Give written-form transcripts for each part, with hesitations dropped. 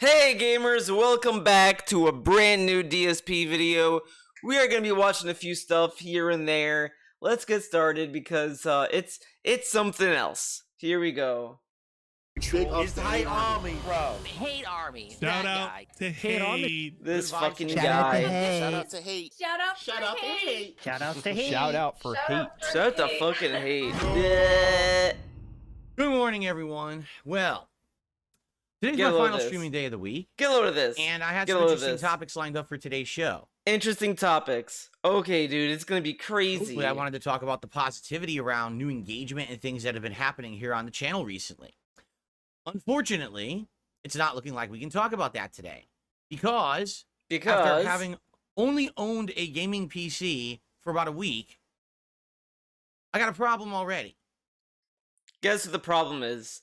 Hey gamers, welcome back to a brand new DSP video. We are going to be watching a few stuff here and there. Let's get started because it's something else. Here we go. It's the hate army, bro. Hate army. Shout out to hate. This fucking Shout guy. Shout out to hate. Shout out Shout out to hate. Shout out to hate. Shout out for hate. Shout out to fucking hate. Yeah. Good morning, everyone. Well, today's Get a my load of final this. streaming day of the week, Get a load of this. and I had Get some a load of interesting this. topics lined up for today's show. Interesting topics. Okay, dude, it's going to be crazy. Hopefully, I wanted to talk about the positivity around new engagement and things that have been happening here on the channel recently. Unfortunately, it's not looking like we can talk about that today because after having only owned a gaming PC for about a week, I got a problem already. Guess what the problem is?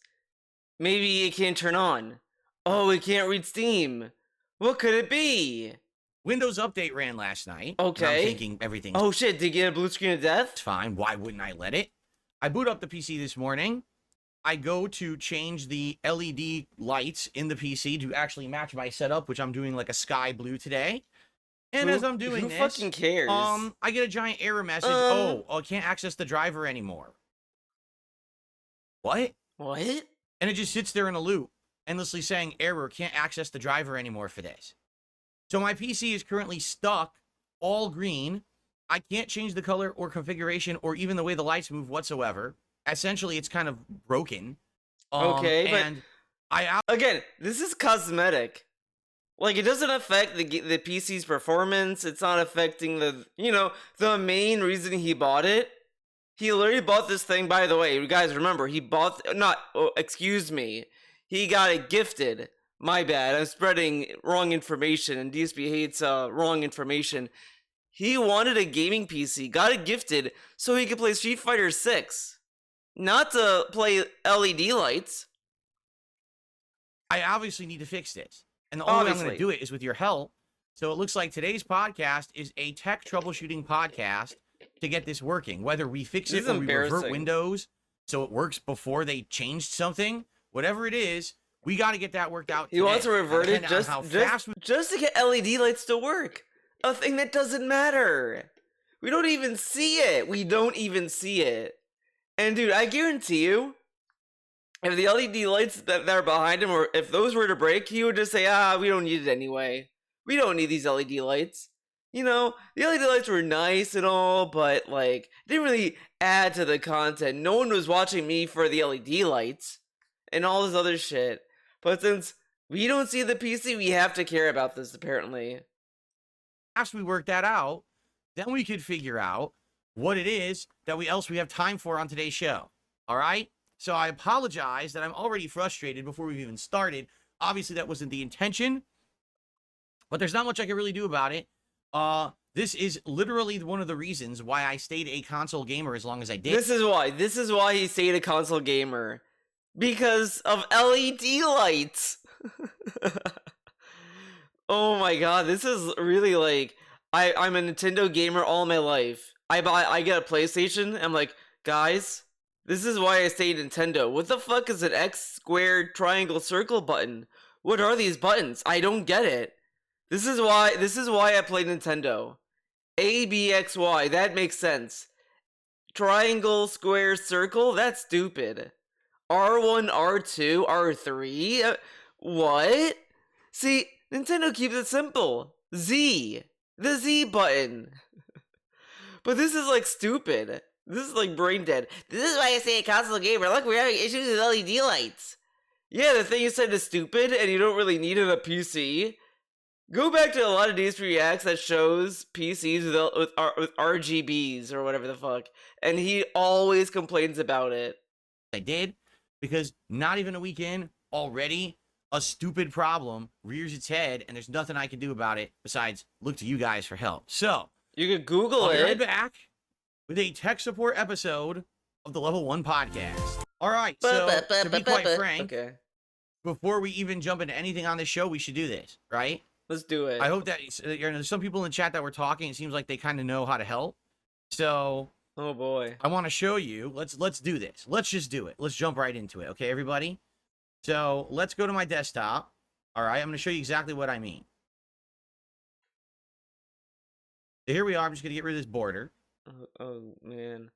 Maybe it can't turn on. Oh, it can't read Steam. What could it be? Windows Update ran last night. and Okay. I'm thinking everything's Oh shit, did you get a blue screen of death? fine. Why wouldn't I let it? I boot up the PC this morning. I go to change the LED lights in the PC to actually match my setup, which I'm doing like a sky blue today. And as I'm doing who this, fucking cares? I get a giant error message. Oh, I can't access the driver anymore. What? What? And it just sits there in a loop, endlessly saying, error, can't access the driver anymore for this. So my PC is currently stuck all green. I can't change the color or configuration or even the way the lights move whatsoever. Essentially, it's kind of broken. Okay, but and again, this is cosmetic. Like, it doesn't affect the PC's performance. It's not affecting the main reason he bought it. He literally bought this thing, by the way. You guys remember, he bought, excuse me. He got it gifted. My bad, I'm spreading wrong information, and DSP hates wrong information. He wanted a gaming PC, got it gifted, so he could play Street Fighter 6. Not to play LED lights. I obviously need to fix this. And the only way I'm going Obviously. to do it is with your help. So it looks like today's podcast is a tech troubleshooting podcast to get this working. Whether we fix This it is or we revert embarrassing. Windows so it works before they changed something, whatever it is, we got to get that worked out He today. wants to revert it Depending on how fast we just to get LED lights to work. A thing that doesn't matter. We don't even see it. We don't even see it. And dude, I guarantee you, if the LED lights that are behind him, or if those were to break, he would just say, we don't need it anyway. We don't need these LED lights. You know, the LED lights were nice and all, but like, didn't really add to the content. No one was watching me for the LED lights and all this other shit. But since we don't see the PC, we have to care about this, apparently. After we work that out, then we could figure out what it is that we have time for on today's show. All right? So I apologize that I'm already frustrated before we've even started. Obviously, that wasn't the intention, but there's not much I can really do about it. This is literally one of the reasons why I stayed a console gamer as long as I did. This is why he stayed a console gamer. Because of LED lights. Oh my god, this is really like, I'm a Nintendo gamer all my life. I get a PlayStation, I'm like, guys, this is why I stayed Nintendo. What the fuck is an X squared triangle circle button? What are these buttons? I don't get it. This is why I play Nintendo. A, B, X, Y, that makes sense. Triangle, square, circle, that's stupid. R1, R2, R3? What? See, Nintendo keeps it simple. Z. The Z button. But this is like stupid. This is like brain dead. This is why I say a console gamer. Look, we're having issues with LED lights. Yeah, the thing you said is stupid and you don't really need it on a PC. Go back to a lot of DSP Reacts that shows PCs with RGBs or whatever the fuck. And he always complains about it. I did, because not even a week in, already a stupid problem rears its head, and there's nothing I can do about it besides look to you guys for help. So, You could Google I'll be right it. back with a tech support episode of the Level 1 podcast. All right, so to be quite frank, Okay, before we even jump into anything on this show, we should do this, right? let's do it. I hope that there's some people in the chat that were talking. It seems like they kind of know how to help. So Oh boy. I want to show you. Let's do this. Let's just do it. Let's jump right into it. Okay, everybody? So let's go to my desktop. All right, I'm going to show you exactly what I mean. So here we are. I'm just going to get rid of this border. Oh man.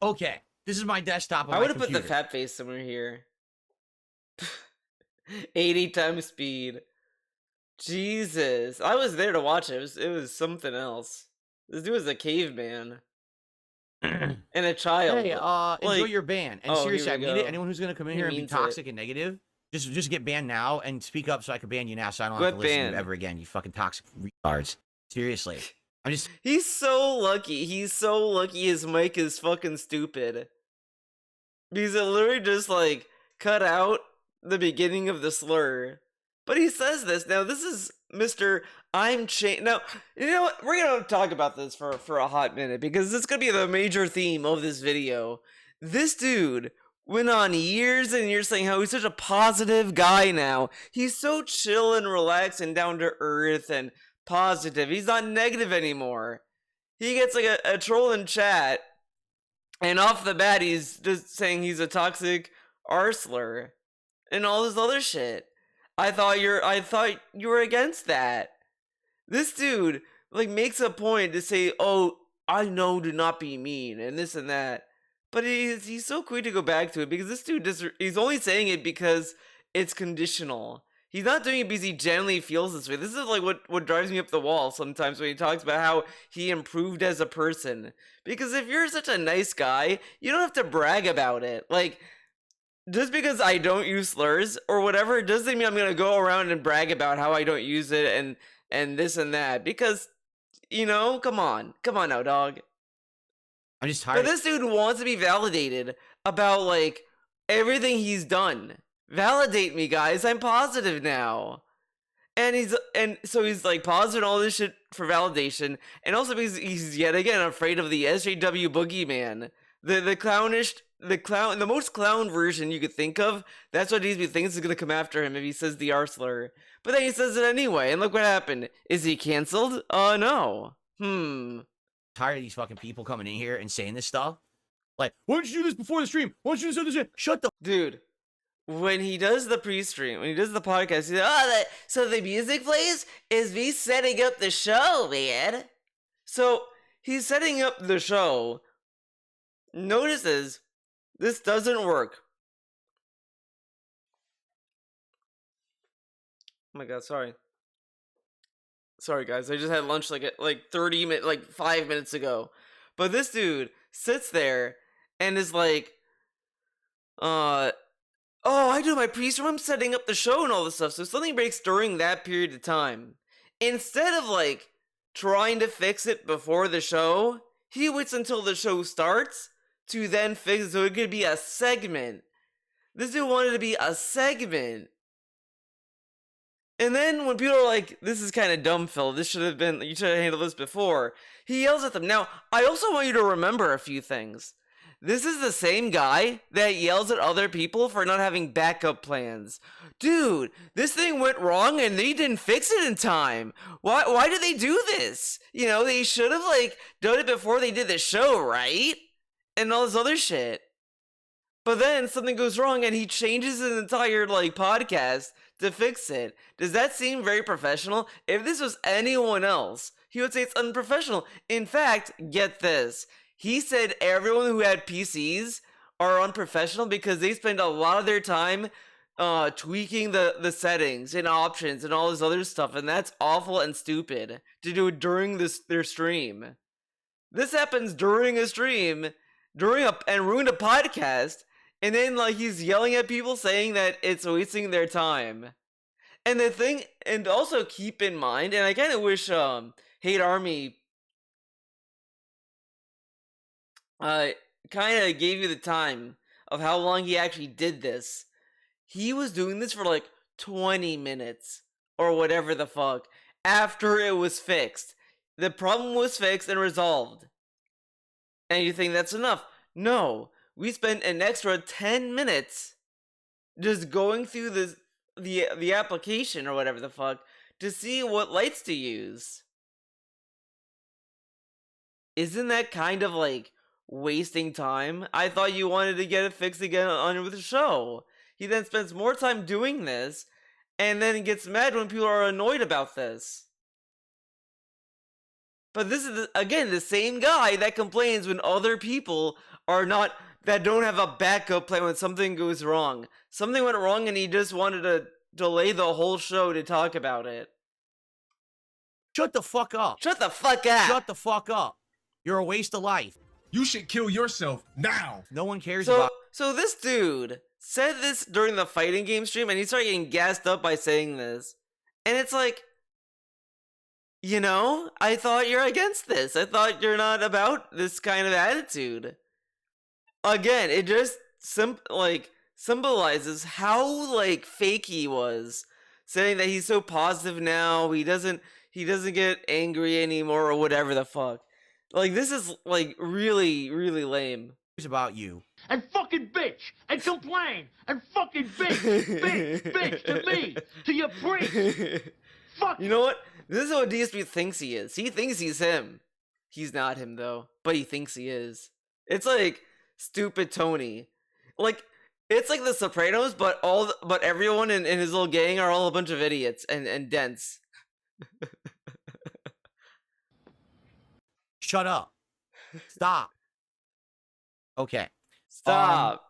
Okay, this is my desktop. I would have put the fat face somewhere here. 80 times speed. Jesus, I was there to watch it. It was something else. This dude was a caveman and a child. Hey, enjoy your ban. And oh, seriously, I here we mean it. go. Anyone who's going to come in He here and be means toxic and negative, just get banned now and speak up so I can ban you now, so I don't have to listen to you ever again. You fucking toxic retards. Seriously, I'm just. He's so lucky. He's so lucky. His mic is fucking stupid. Because it literally just like cut out the beginning of the slur. But he says this. Now, this is Mr. I'm changed. Now, you know what? We're going to talk about this for a hot minute because this is going to be the major theme of this video. This dude went on years and years saying how he's such a positive guy now. He's so chill and relaxed and down to earth and positive. He's not negative anymore. He gets like a troll in chat. And off the bat, he's just saying he's a toxic arsler and all this other shit. I thought you were against that. This dude like makes a point to say, "Oh, I know to not be mean," and this and that. But he's so quick to go back to it because this dude he's only saying it because it's conditional. He's not doing it because he genuinely feels this way. This is like what drives me up the wall sometimes when he talks about how he improved as a person. Because if you're such a nice guy, you don't have to brag about it. Like, just because I don't use slurs or whatever, it doesn't mean I'm going to go around and brag about how I don't use it and this and that. Because, you know, come on now, dog. I'm just tired. But this dude wants to be validated about, like, everything he's done. Validate me, guys. I'm positive now. And so he's like positive all this shit for validation, and also because he's yet again afraid of the SJW boogeyman, the most clown version you could think of. That's what DSP thinks is gonna come after him if he says the R slur. But then he says it anyway, and look what happened. Is he canceled? No. Tired of these fucking people coming in here and saying this stuff. Like, why don't you do this before the stream? Why don't you do this? Shut the dude. When he does the pre-stream, when he does the podcast, he's like, so the music plays is me setting up the show, man. So he's setting up the show, notices this doesn't work. Oh my god, sorry. Sorry guys, I just had lunch like 30 minutes, like 5 minutes ago. But this dude sits there and is like, oh, I do my pre-stream, I'm setting up the show and all this stuff. So something breaks during that period of time. Instead of like trying to fix it before the show, he waits until the show starts to then fix it so it could be a segment. This dude wanted to be a segment. And then when people are like, this is kind of dumb, Phil, you should have handled this before, he yells at them. Now, I also want you to remember a few things. This is the same guy that yells at other people for not having backup plans. Dude, this thing went wrong and they didn't fix it in time. Why did they do this? You know, they should have like done it before they did the show, right? And all this other shit. But then something goes wrong and he changes his entire like podcast to fix it. Does that seem very professional? If this was anyone else, he would say it's unprofessional. In fact, get this. He said everyone who had PCs are unprofessional because they spend a lot of their time tweaking the settings and options and all this other stuff, and that's awful and stupid to do during their stream. This happens during a stream, and ruined a podcast, and then like he's yelling at people saying that it's wasting their time. And the thing, and also keep in mind, and I kind of wish Hate Army kind of gave you the time of how long he actually did this. He was doing this for like 20 minutes or whatever the fuck after it was fixed. The problem was fixed and resolved. And you think that's enough? No, we spent an extra 10 minutes just going through the application or whatever the fuck to see what lights to use. Isn't that kind of like wasting time? I thought you wanted to get it fixed again on with the show. He then spends more time doing this and then gets mad when people are annoyed about this. But this is, again, the same guy that complains when other people that don't have a backup plan when something goes wrong. Something went wrong and he just wanted to delay the whole show to talk about it. Shut the fuck up. Shut the fuck up. Shut the fuck up. You're a waste of life. You should kill yourself now. No one cares about. So this dude said this during the fighting game stream, and he started getting gassed up by saying this. And it's like, you know, I thought you're against this. I thought you're not about this kind of attitude. Again, it just symbolizes how like fake he was, saying that he's so positive now. He doesn't get angry anymore or whatever the fuck. Like, this is like really, really lame. About you. And fucking bitch. And complain. And fucking bitch to me. To your priest. Fuck. You know what? This is what DSP thinks he is. He thinks he's him. He's not him though, but he thinks he is. It's like stupid Tony. Like, it's like The Sopranos, but everyone in his little gang are all a bunch of idiots and dense. Shut up. Stop. Okay. Stop.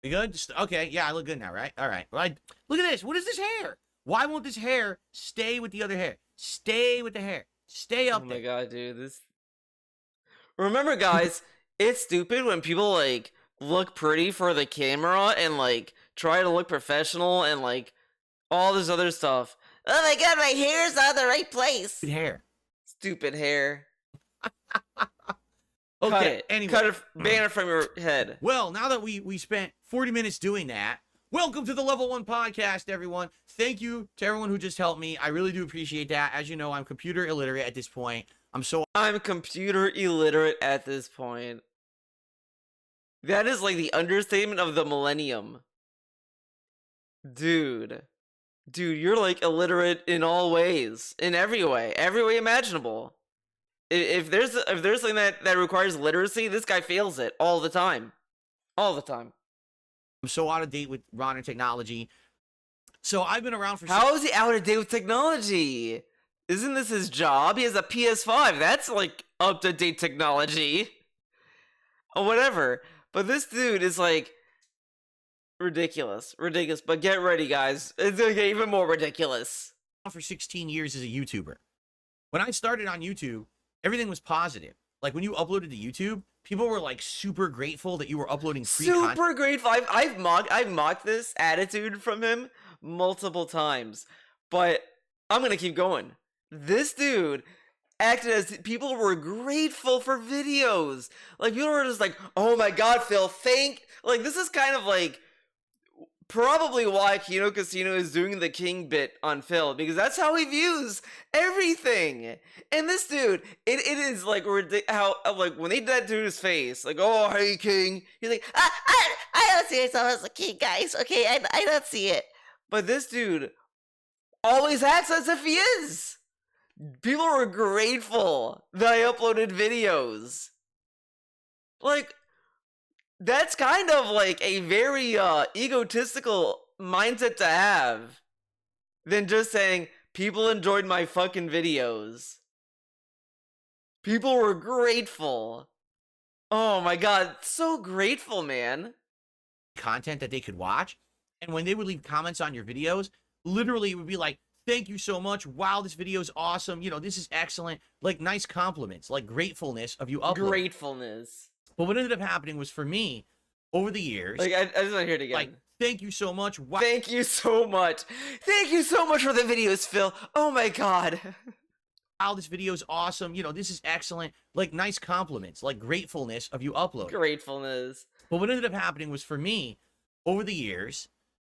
We good? Okay. Yeah, I look good now, right? All right. Right. Look at this. What is this hair? Why won't this hair stay with the other hair? Stay with the hair. Stay up there. Oh my god, dude. This. Remember, guys, it's stupid when people like look pretty for the camera and like try to look professional and like all this other stuff. Oh my god, my hair's on the right place. Good hair. Stupid hair. Okay. Cut it. Anyway. Cut it. Ban it from your head. Well, now that we spent 40 minutes doing that, welcome to the Level 1 podcast, everyone. Thank you to everyone who just helped me. I really do appreciate that. As you know, I'm computer illiterate at this point. I'm computer illiterate at this point. That is like the understatement of the millennium. Dude, you're like illiterate in all ways, in every way imaginable. If there's something that requires literacy, this guy fails it all the time. I'm so out of date with modern technology. So I've been around for. How is he out of date with technology? Isn't this his job? He has a PS5. That's like up to date technology. Or whatever. But this dude is like ridiculous. But get ready, guys. It's gonna get even more ridiculous. For 16 years as a YouTuber. When I started on YouTube, everything was positive. Like when you uploaded to YouTube, people were like super grateful that you were uploading free content. Super grateful. I've mocked this attitude from him multiple times, but I'm gonna keep going. This dude acted as people were grateful for videos. Like people were just like, "Oh my god, Phil, like this is kind of like probably why Kino Casino is doing the king bit on Phil, because that's how he views everything. And this dude, it is like how like when they did that to his face, like, "Oh, hey king," he's like, I don't see myself as a king, guys. Okay, I don't see it. But this dude always acts as if he is. People were grateful that I uploaded videos. Like, that's kind of like a very egotistical mindset to have than just saying people enjoyed my fucking videos. People were grateful. Oh my god, so grateful, man. Content that they could watch, and when they would leave comments on your videos, literally it would be like, "Thank you so much. Wow, this video is awesome. You know, this is excellent." Like nice compliments, like gratefulness of you uploading. Gratefulness. But what ended up happening was, for me, over the years, like I just want to hear it again. Like, "Thank you so much. Wow. Thank you so much. Thank you so much for the videos, Phil. Oh my god. Wow, this video is awesome. You know, this is excellent." Like nice compliments, like gratefulness of you uploading. Gratefulness. But what ended up happening was, for me, over the years,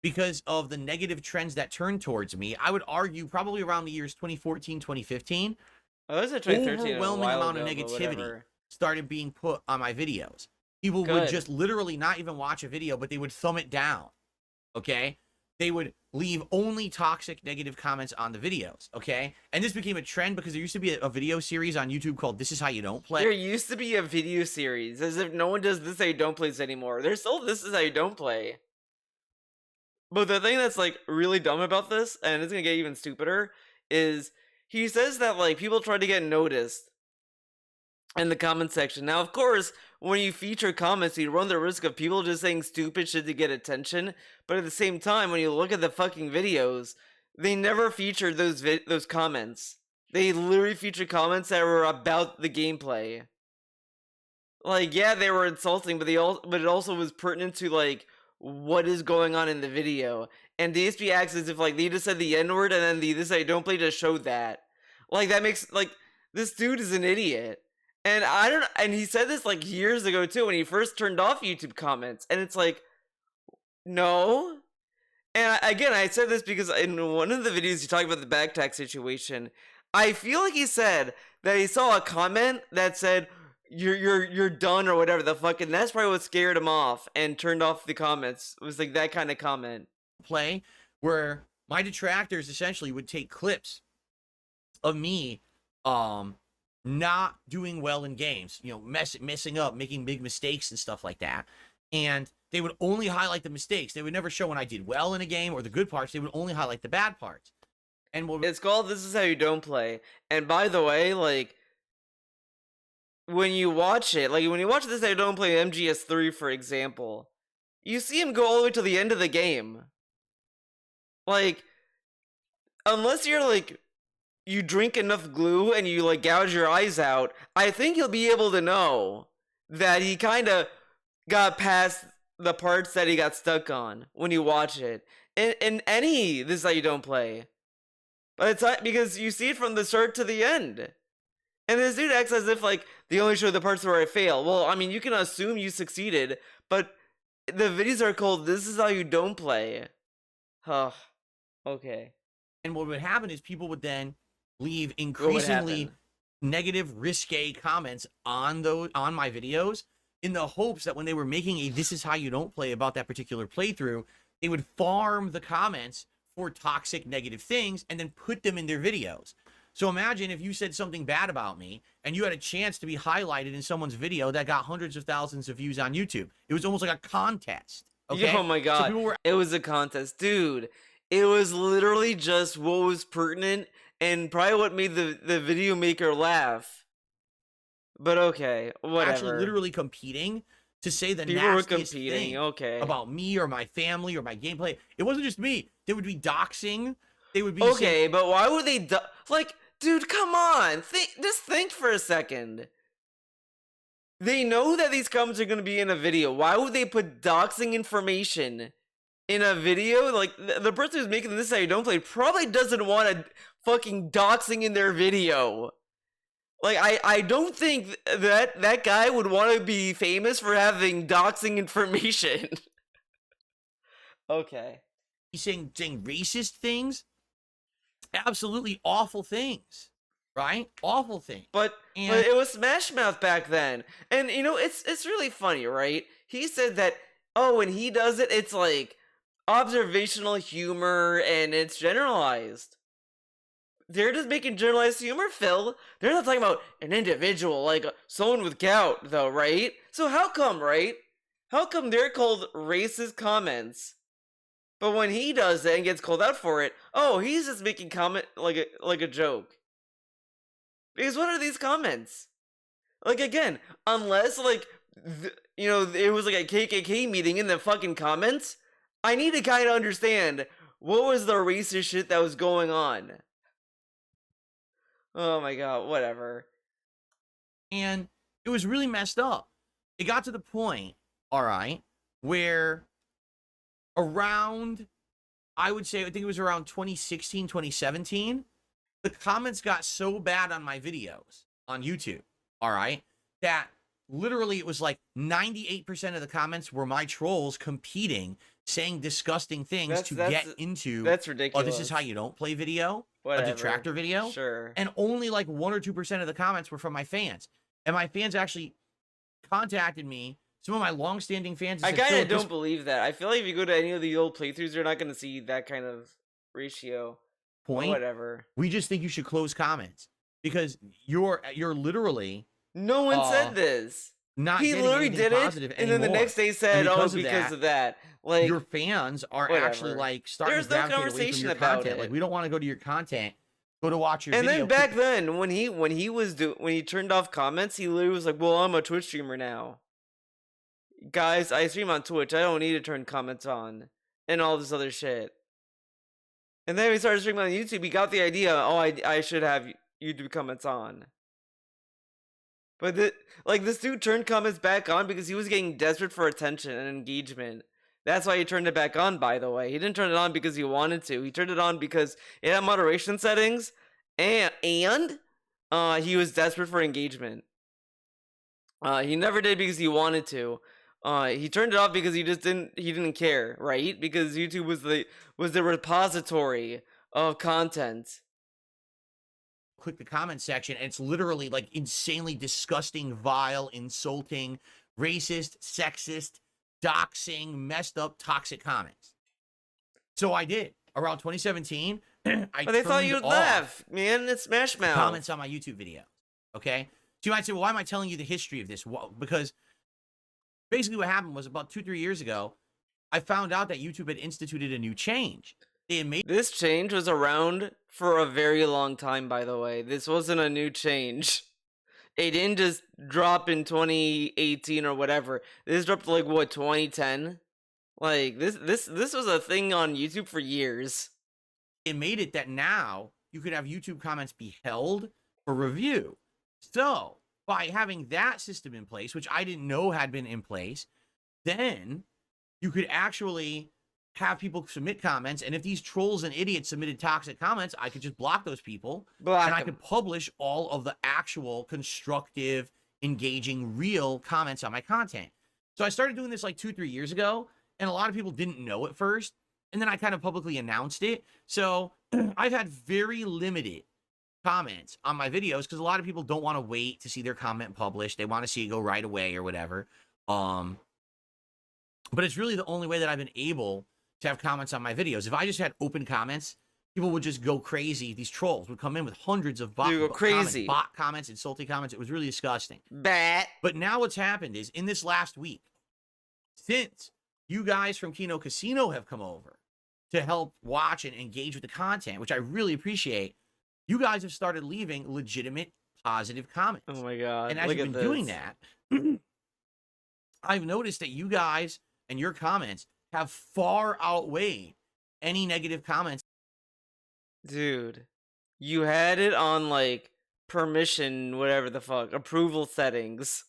because of the negative trends that turned towards me, I would argue probably around the years 2014, 2015, Oh, this is 2013. overwhelming amount of negativity started being put on my videos. People would just literally not even watch a video, but they would thumb it down. Okay? They would leave only toxic negative comments on the videos. Okay? And this became a trend because there used to be a video series on YouTube called "This Is How You Don't Play." There used to be a video series, as if no one does This Is How You Don't Plays anymore. There's still This Is How You Don't Play. But the thing that's like really dumb about this, and it's gonna get even stupider, is he says that like people try to get noticed in the comment section. Now, of course, when you feature comments, you run the risk of people just saying stupid shit to get attention. But at the same time, when you look at the fucking videos, they never featured those comments. They literally featured comments that were about the gameplay. Like, yeah, they were insulting, but it also was pertinent to like what is going on in the video. And DSP acts as if like they just said the N-word and then this I don't play just showed that. Like that makes like this dude is an idiot. And he said this like years ago too when he first turned off YouTube comments. And it's like, no. And again, I said this because in one of the videos you talk about the bag tax situation, I feel like he said that he saw a comment that said you're done or whatever the fuck, and that's probably what scared him off and turned off the comments. It was like that kind of comment. Play where my detractors essentially would take clips of me not doing well in games, you know, messing up, making big mistakes and stuff like that. And they would only highlight the mistakes. They would never show when I did well in a game or the good parts. They would only highlight the bad parts. And it's called This Is How You Don't Play. And by the way, like, when you watch it, like, when you watch This Is How You Don't Play MGS3, for example, you see him go all the way to the end of the game. Like, unless you're, like, you drink enough glue and you, like, gouge your eyes out, I think you'll be able to know that he kind of got past the parts that he got stuck on when you watch it. In any This Is How You Don't Play. But it's not, because you see it from the start to the end. And this dude acts as if, like, they only show the parts where I fail. Well, I mean, you can assume you succeeded, but the videos are called This Is How You Don't Play. Huh. Okay. And what would happen is people would then leave increasingly negative, risque comments on my videos in the hopes that when they were making a This Is How You Don't Play about that particular playthrough, they would farm the comments for toxic, negative things and then put them in their videos. So imagine if you said something bad about me and you had a chance to be highlighted in someone's video that got hundreds of thousands of views on YouTube. It was almost like a contest. Okay? Oh my god. So it was a contest. Dude, it was literally just what was pertinent and probably what made the video maker laugh. But okay, whatever. Actually literally competing to say the people were nastiest competing, thing okay, about me or my family or my gameplay. It wasn't just me. They would be doxing. They would be okay, saying, but why would they like, dude, come on, just think for a second. They know that these comments are going to be in a video. Why would they put doxing information in a video? Like, the person who's making This Is How You Don't Play probably doesn't want a fucking doxing in their video. Like, I don't think that guy would want to be famous for having doxing information. Okay. he's saying racist things, absolutely awful things, right? Awful things. But it was Smash Mouth back then. And, you know, it's really funny, right? He said that, oh, when he does it, it's like observational humor and it's generalized. They're just making generalized humor, Phil. They're not talking about an individual, like someone with gout, though, right? So how come, right? How come they're called racist comments? But when he does it and gets called out for it, oh, he's just making comment like a joke. Because what are these comments? Like, again, unless, like, you know, it was like a KKK meeting in the fucking comments, I need to kind of understand what was the racist shit that was going on. Oh my god, whatever. And it was really messed up. It got to the point, all right, where around, I think it was around 2016, 2017, the comments got so bad on my videos on YouTube, all right, that literally it was like 98% of the comments were my trolls competing, saying disgusting things to get into. That's ridiculous. Oh, This Is How You Don't Play video, Whatever. a detractor video. Sure. And only like 1 or 2% of the comments were from my fans. And my fans actually contacted me. Some of my long-standing fans. I kind of don't believe that. I feel like if you go to any of the old playthroughs, you're not going to see that kind of ratio. Point. Whatever. We just think you should close comments because you're literally. No one said this. not He getting literally anything did it, positive and then the anymore. next day said, "Oh, because of that." Like, your fans are actually whatever. like starting There's to no gravitate away from conversation your about content. it. Like, we don't want to go to your content. Go to watch your And video. then back then, when he turned off comments, he literally was like, "Well, I'm a Twitch streamer now, guys. I stream on Twitch. I don't need to turn comments on and all this other shit." And then he started streaming on YouTube. He got the idea. Oh, I should have YouTube comments on. But this dude turned comments back on because he was getting desperate for attention and engagement. That's why he turned it back on, by the way. He didn't turn it on because he wanted to. He turned it on because it had moderation settings, and he was desperate for engagement. He never did because he wanted to. He turned it off because he didn't care, right? Because YouTube was the repository of content. Click the comment section, and it's literally like insanely disgusting, vile, insulting, racist, sexist, doxing, messed up, toxic comments. So I did around 2017. But they thought you'd laugh, man. It's Smash Mouth. Comments on my YouTube video. Okay, so you might say, well, why am I telling you the history of this? Well, because basically what happened was about 2-3 years ago, I found out that YouTube had instituted a new change. They had made This change was around for a very long time, by the way. This wasn't a new change. It didn't just drop in 2018 or whatever. This dropped like what, 2010? Like this was a thing on YouTube for years. It made it that now you could have YouTube comments be held for review. So by having that system in place, which I didn't know had been in place, then you could actually have people submit comments, and if these trolls and idiots submitted toxic comments, I could just block those people, and I could publish all of the actual constructive, engaging, real comments on my content. So I started doing this like 2-3 years ago, and a lot of people didn't know at first, and then I kind of publicly announced it. So I've had very limited comments on my videos because a lot of people don't want to wait to see their comment published. They want to see it go right away or whatever. But it's really the only way that I've been able to have comments on my videos. If I just had open comments, people would just go crazy. These trolls would come in with hundreds of bot comments, insulting comments. It was really disgusting. But now what's happened is, in this last week, since you guys from Kino Casino have come over to help watch and engage with the content, which I really appreciate, you guys have started leaving legitimate, positive comments. Oh my god. And as you've been doing that, I've noticed that you guys and your comments have far outweighed any negative comments. Dude, you had it on like permission, whatever the fuck, approval settings.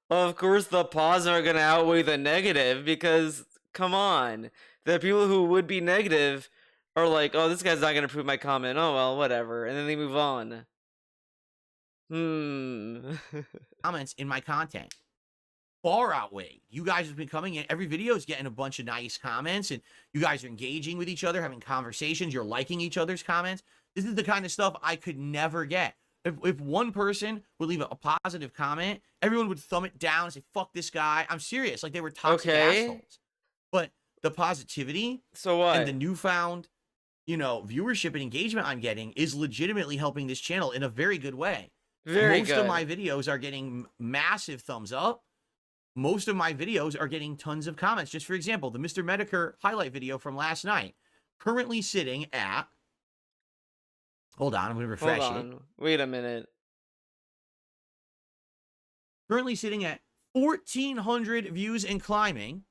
Of course, the positive are gonna outweigh the negative because, come on, the people who would be negative are like, oh, this guy's not gonna approve my comment. Oh well, whatever, and then they move on. Comments in my content far outweigh. You guys have been coming in. Every video is getting a bunch of nice comments, and you guys are engaging with each other, having conversations. You're liking each other's comments. This is the kind of stuff I could never get. If one person would leave a positive comment, everyone would thumb it down and say, fuck this guy. I'm serious. Like they were toxic assholes. But the positivity and the newfound, viewership and engagement I'm getting is legitimately helping this channel in a very good way. Most of my videos are getting massive thumbs up. Most of my videos are getting tons of comments. Just for example, the Mr. Medicare highlight video from last night, currently sitting at, hold on, I'm going to refresh it. Wait a minute. Currently sitting at 1,400 views and climbing,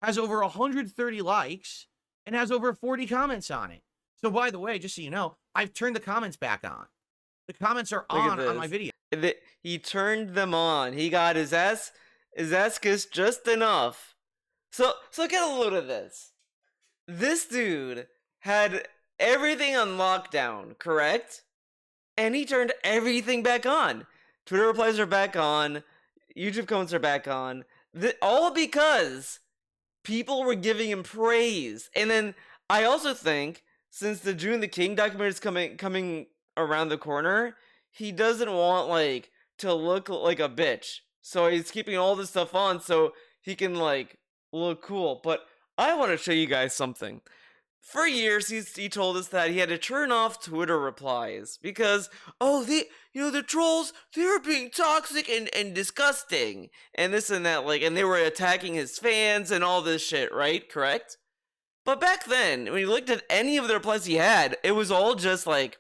has over 130 likes, and has over 40 comments on it. So by the way, just so you know, I've turned the comments back on. The comments are on my video. He turned them on. He got his ass kissed just enough. So get a load of this. This dude had everything on lockdown, correct? And he turned everything back on. Twitter replies are back on. YouTube comments are back on. All because people were giving him praise. And then I also think, since the June the King documentary is coming around the corner, he doesn't want to look like a bitch. So he's keeping all this stuff on so he can look cool. But I want to show you guys something. for years he told us that he had to turn off Twitter replies because the trolls, they were being toxic and disgusting and this and that, like, and they were attacking his fans and all this shit, right? Correct? But back then, when you looked at any of the replies he had, it was all just like,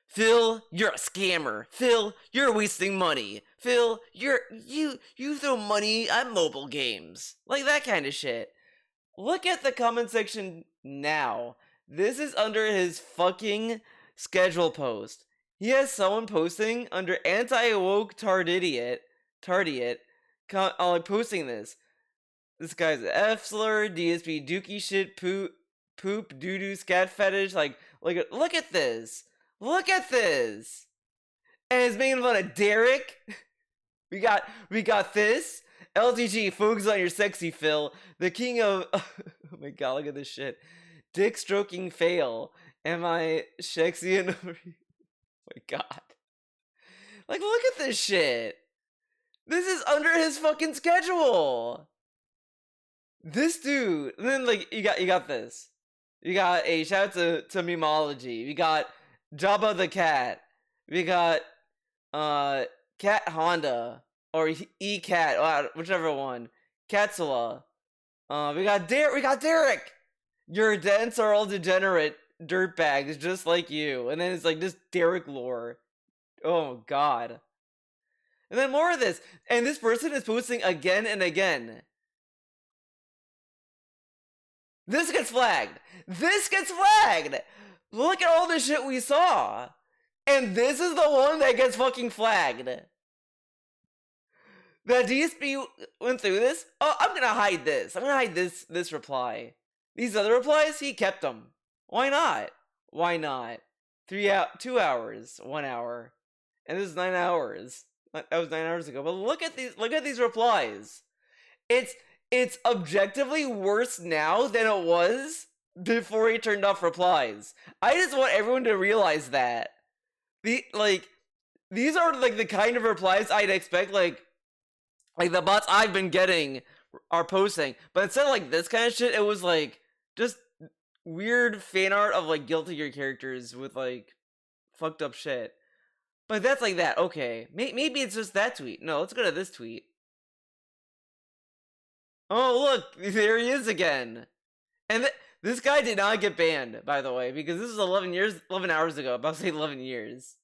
Phil, you're a scammer. Phil, you're wasting money. Phil, you throw money at mobile games. Like that kind of shit. Look at the comment section now. This is under his fucking schedule post. He has someone posting under anti-woke tardidiot, posting this. This guy's an F slur, DSP dookie shit, poop, doo-doo, scat fetish. Like, look at this. Look at this. And it's making fun of Derek. We got this. LTG, focus on your sexy Phil. The king of... oh my god, look at this shit. Dick stroking fail. Am I sexy enough? Oh my god. Like, look at this shit. This is under his fucking schedule. This dude. And then, like, you got this. You got a shout out to Memology. We got Jabba the Cat. We got Cat Honda. Or E-Cat, whichever one. Katsula. We got Derek! Your dents are all degenerate dirtbags just like you. And then it's like this Derek lore. Oh god. And then more of this. And this person is posting again and again. This gets flagged. This gets flagged! Look at all the shit we saw. And this is the one that gets fucking flagged. The DSP went through this. Oh, I'm gonna hide this. I'm gonna hide this reply. These other replies, he kept them. Why not? Why not? 2 hours, 1 hour, and this is 9 hours. That was 9 hours ago. But look at these replies. It's objectively worse now than it was before he turned off replies. I just want everyone to realize that. These are like the kind of replies I'd expect like the bots I've been getting are posting. But instead of like this kind of shit, it was like just weird fan art of like guilty gear characters with like fucked up shit. But that's like that. Okay, maybe it's just that tweet. No, let's go to this tweet. Oh look, there he is again. And this guy did not get banned, by the way, because this was 11 hours ago. About to say 11 years.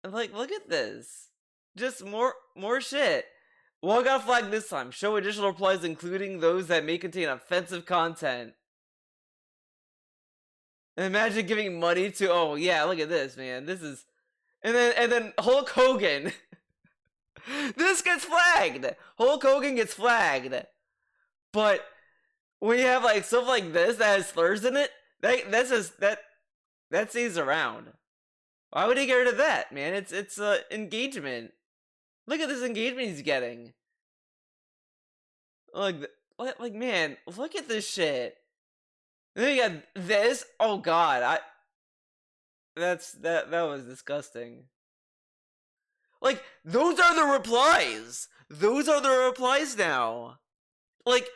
And like, look at this. Just more shit. Well, I got flagged this time. Show additional replies, including those that may contain offensive content. And imagine giving money to. Oh yeah, look at this, man. This is, and then Hulk Hogan. This gets flagged. Hulk Hogan gets flagged. But when you have like stuff like this that has slurs in it, that stays around. Why would he get rid of that, man? It's engagement. Look at this engagement he's getting. Like man, look at this shit. And then you got this. Oh god, that was disgusting. Like, those are the replies. Those are the replies now. Like,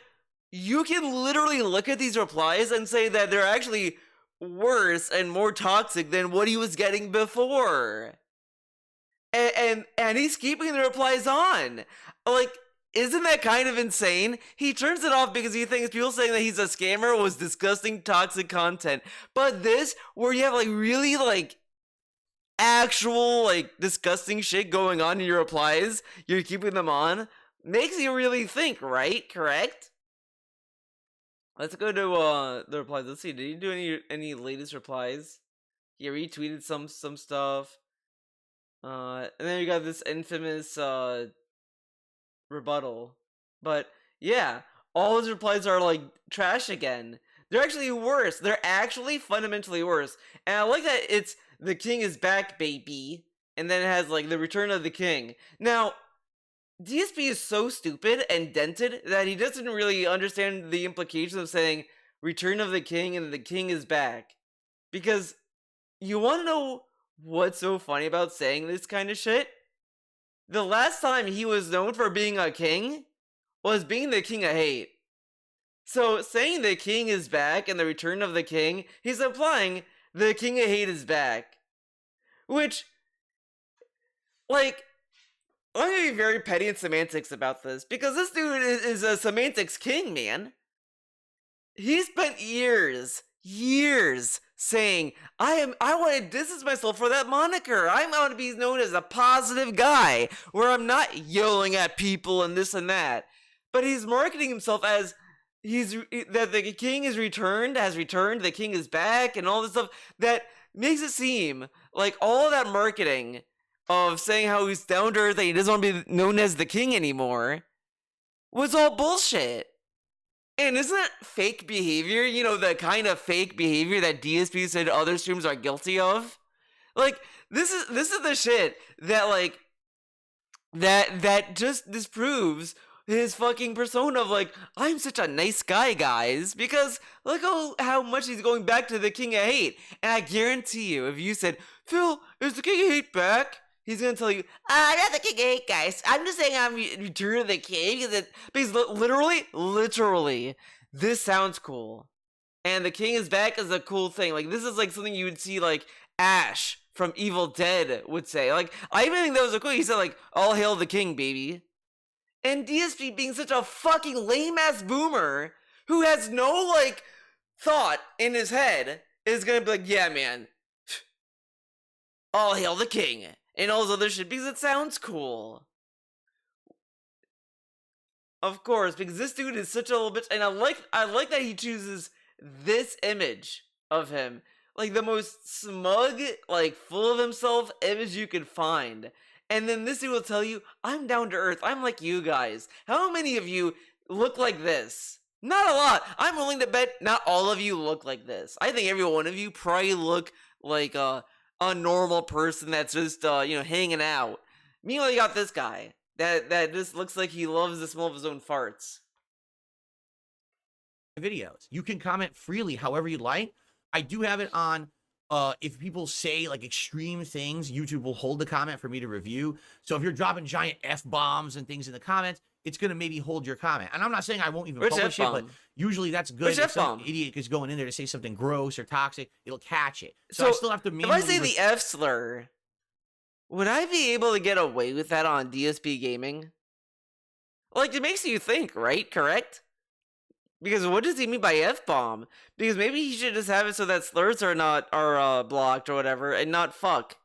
you can literally look at these replies and say that they're actually worse and more toxic than what he was getting before. And he's keeping the replies on. Like, isn't that kind of insane? He turns it off because he thinks people saying that he's a scammer was disgusting, toxic content. But this, where you have like really like actual like disgusting shit going on in your replies, you're keeping them on, makes you really think, right? Correct? Let's go to the replies. Let's see, did he do any latest replies? He retweeted some stuff. And then we got this infamous rebuttal. But yeah, all his replies are like trash again. They're actually worse. They're actually fundamentally worse. And I like that it's the king is back, baby. And then it has like the return of the king. Now, DSP is so stupid and dented that he doesn't really understand the implications of saying return of the king and the king is back. Because you want to know what's so funny about saying this kind of shit? The last time he was known for being a king was being the king of hate. So saying the king is back and the return of the king, he's implying the king of hate is back. Which, like, I'm gonna be very petty in semantics about this, because this dude is a semantics king, man. He spent years saying, I want to distance myself for that moniker. I want to be known as a positive guy, where I'm not yelling at people and this and that. But he's marketing himself as that the king has returned, the king is back, and all this stuff that makes it seem like all that marketing of saying how he's down to earth, that he doesn't want to be known as the king anymore, was all bullshit. And isn't that fake behavior? You know, the kind of fake behavior that DSP said other streamers are guilty of? Like, this is the shit that, like, that just disproves his fucking persona of, like, I'm such a nice guy, guys, because look how much he's going back to the king of hate. And I guarantee you, if you said, Phil, is the king of hate back? He's gonna tell you, I'm not the king of hate, guys. I'm just saying I'm return of the king. Because literally, this sounds cool. And the king is back is a cool thing. Like, this is like something you would see, like, Ash from Evil Dead would say. Like, I even think that was a cool. He said, like, all hail the king, baby. And DSP being such a fucking lame-ass boomer who has no, like, thought in his head is gonna be like, yeah, man, all hail the king. And all this other shit, because it sounds cool. Of course, because this dude is such a little bitch, and I like that he chooses this image of him. Like, the most smug, like, full of himself image you could find. And then this dude will tell you, I'm down to earth, I'm like you guys. How many of you look like this? Not a lot. I'm willing to bet not all of you look like this. I think every one of you probably look like a normal person that's just hanging out. Meanwhile, you got this guy that just looks like he loves the smell of his own farts. Videos. You can comment freely however you like. I do have it on if people say like extreme things, YouTube will hold the comment for me to review. So if you're dropping giant F-bombs and things in the comments, it's going to maybe hold your comment. And I'm not saying I won't even publish it, but usually that's good. Which if some idiot is going in there to say something gross or toxic, it'll catch it. So I still have to manually... If I say the F slur, would I be able to get away with that on DSP Gaming? Like, it makes you think, right? Correct? Because what does he mean by F-bomb? Because maybe he should just have it so that slurs are blocked or whatever, and not fuck.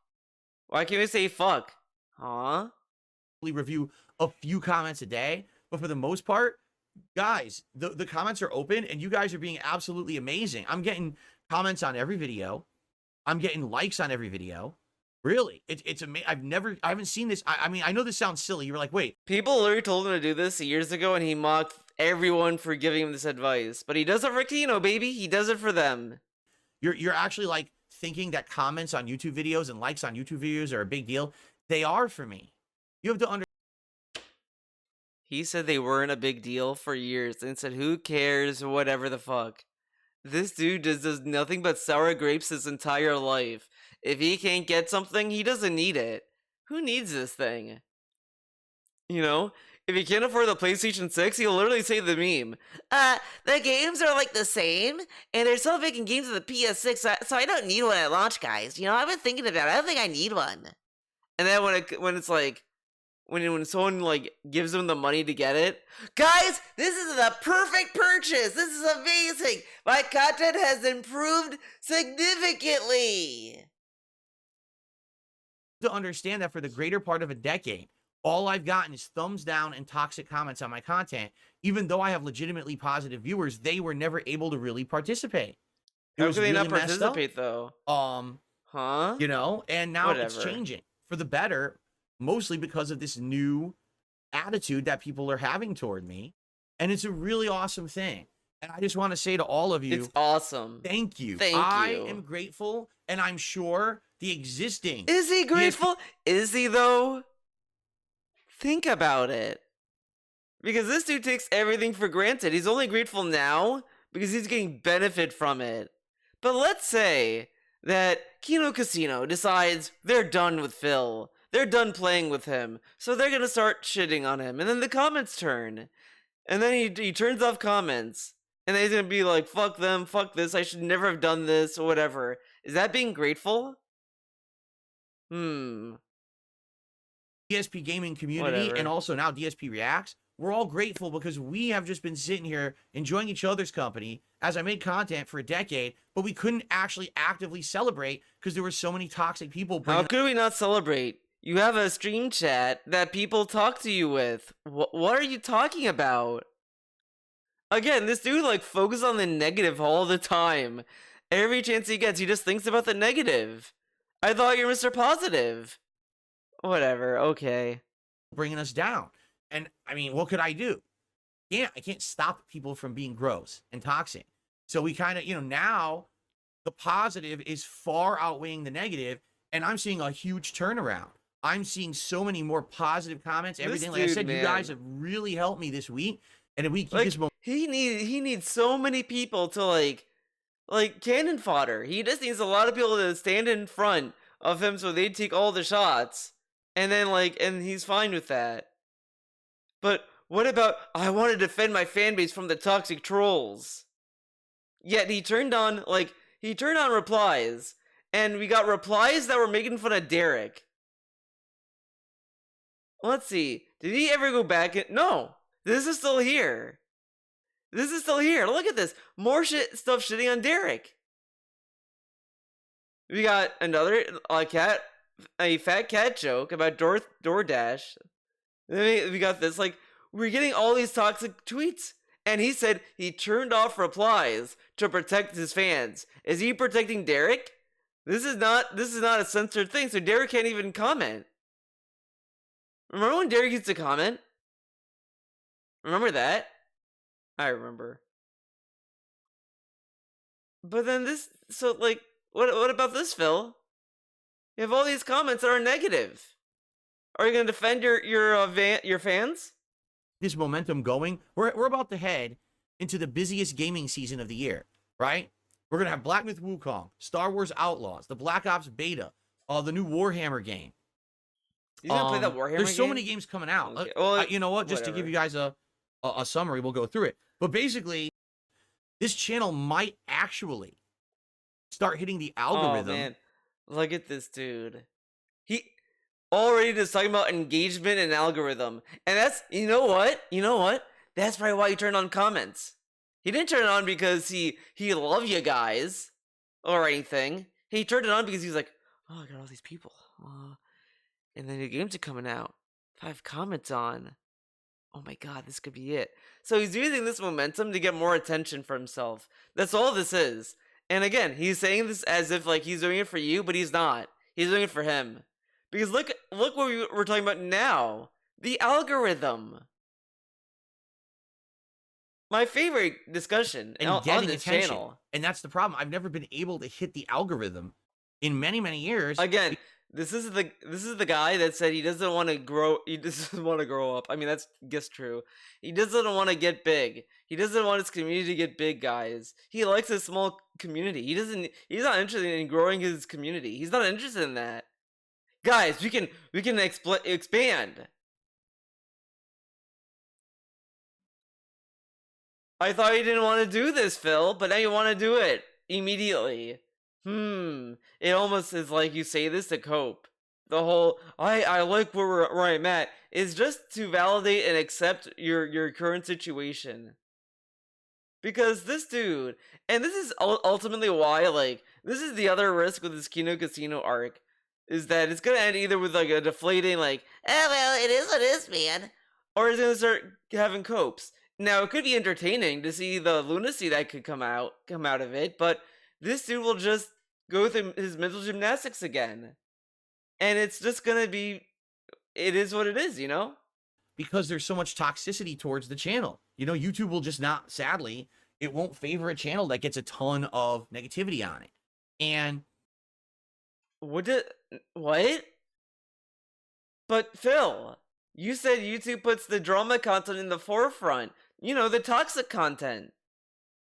Why can't we say fuck? Huh? Review a few comments a day, but for the most part, guys, the comments are open, and you guys are being absolutely amazing. I'm getting comments on every video. I'm getting likes on every video. Really, it's amazing. I haven't seen this. I mean, I know this sounds silly. You were like, wait. People literally told him to do this years ago, and he mocked everyone for giving him this advice. But he does it for Kino, baby. He does it for them. You're actually like thinking that comments on YouTube videos and likes on YouTube videos are a big deal. They are for me. You have to understand. He said they weren't a big deal for years and said, who cares, whatever the fuck. This dude just does nothing but sour grapes his entire life. If he can't get something, he doesn't need it. Who needs this thing? You know? If he can't afford the PlayStation 6, he'll literally say the meme. The games are like the same, and they're still making games on the PS6, so I don't need one at launch, guys. You know, I've been thinking about it. I don't think I need one. And then when it's like, when someone like gives him the money to get it, guys, this is the perfect purchase. This is amazing. My content has improved significantly. To understand that for the greater part of a decade, all I've gotten is thumbs down and toxic comments on my content. Even though I have legitimately positive viewers, they were never able to really participate. How could they not participate though? Huh? You know, and now it's changing for the better. Mostly because of this new attitude that people are having toward me. And it's a really awesome thing. And I just want to say to all of you, it's awesome. Thank you. I am grateful, and I'm sure the existing... Is he grateful? Is he, though? Think about it. Because this dude takes everything for granted. He's only grateful now because he's getting benefit from it. But let's say that Kino Casino decides they're done with Phil. They're done playing with him, so they're gonna start shitting on him. And then the comments turn. And then he turns off comments. And then he's gonna be like, fuck them, fuck this, I should never have done this, or whatever. Is that being grateful? DSP gaming community Whatever. and also now DSP Reacts, we're all grateful because we have just been sitting here enjoying each other's company as I made content for a decade, but we couldn't actually actively celebrate because there were so many toxic people How bringing could we not celebrate? You have a stream chat that people talk to you with. What are you talking about? Again, this dude like focuses on the negative all the time. Every chance he gets, he just thinks about the negative. I thought you're Mr. Positive. Whatever, okay. bringing us down. And I mean, what could I do? Yeah, I can't stop people from being gross and toxic. So we kind of, now the positive is far outweighing the negative, and I'm seeing a huge turnaround. I'm seeing so many more positive comments. Everything, like I said, you guys have really helped me this week. And if we keep this momentum, he needs so many people to like cannon fodder. He just needs a lot of people to stand in front of him so they take all the shots, and then and he's fine with that. But what about, I want to defend my fan base from the toxic trolls? Yet he turned on replies, and we got replies that were making fun of Derek. Let's see. Did he ever go back? No. This is still here. This is still here. Look at this. More stuff shitting on Derek. We got another a fat cat joke about DoorDash. Then we got this. We're getting all these toxic tweets. And he said he turned off replies to protect his fans. Is he protecting Derek? This is not a censored thing, so Derek can't even comment. Remember when Derek used to comment? Remember that? I remember. But then what about this, Phil? You have all these comments that are negative. Are you gonna defend your fans? this momentum going, we're about to head into the busiest gaming season of the year, right? We're going to have Black Myth Wukong, Star Wars Outlaws, the Black Ops beta, the new Warhammer game. You gonna play that Warhammer There's so game? many games coming out. Okay. Well, you know what? Just to whatever. give you guys a summary, we'll go through it. But basically, this channel might actually start hitting the algorithm. Oh man, look at this dude. He already just talking about engagement and algorithm, and that's you know what? That's probably why he turned on comments. He didn't turn it on because he loved you guys or anything. He turned it on because he was like, oh, I got all these people. And then the games are coming out. 5 comments on. Oh my god, this could be it. So he's using this momentum to get more attention for himself. That's all this is. And again, he's saying this as if he's doing it for you, but he's not. He's doing it for him. Because look what we're talking about now. The algorithm. My favorite discussion And on getting this attention. channel. And that's the problem. I've never been able to hit the algorithm in many, many years. Again, this is the guy that said he doesn't want to grow. He doesn't want to grow up. I mean, that's true. He doesn't want to get big. He doesn't want his community to get big, guys. He likes a small community. He's not interested in growing his community. He's not interested in that. Guys, we can expand. I thought you didn't want to do this, Phil, but now you want to do it immediately. It almost is like you say this to cope. The whole I like where I'm at is just to validate and accept your current situation. Because this dude, and this is ultimately why this is the other risk with this Kino Casino arc, is that it's gonna end either with a deflating oh well, it is what it is, man, or it's gonna start having copes. Now it could be entertaining to see the lunacy that could come out of it, but this dude will just go through his mental gymnastics again. And it's just gonna be, it is what it is, Because there's so much toxicity towards the channel. YouTube will just not, sadly, it won't favor a channel that gets a ton of negativity on it. And what? But Phil, you said YouTube puts the drama content in the forefront. The toxic content.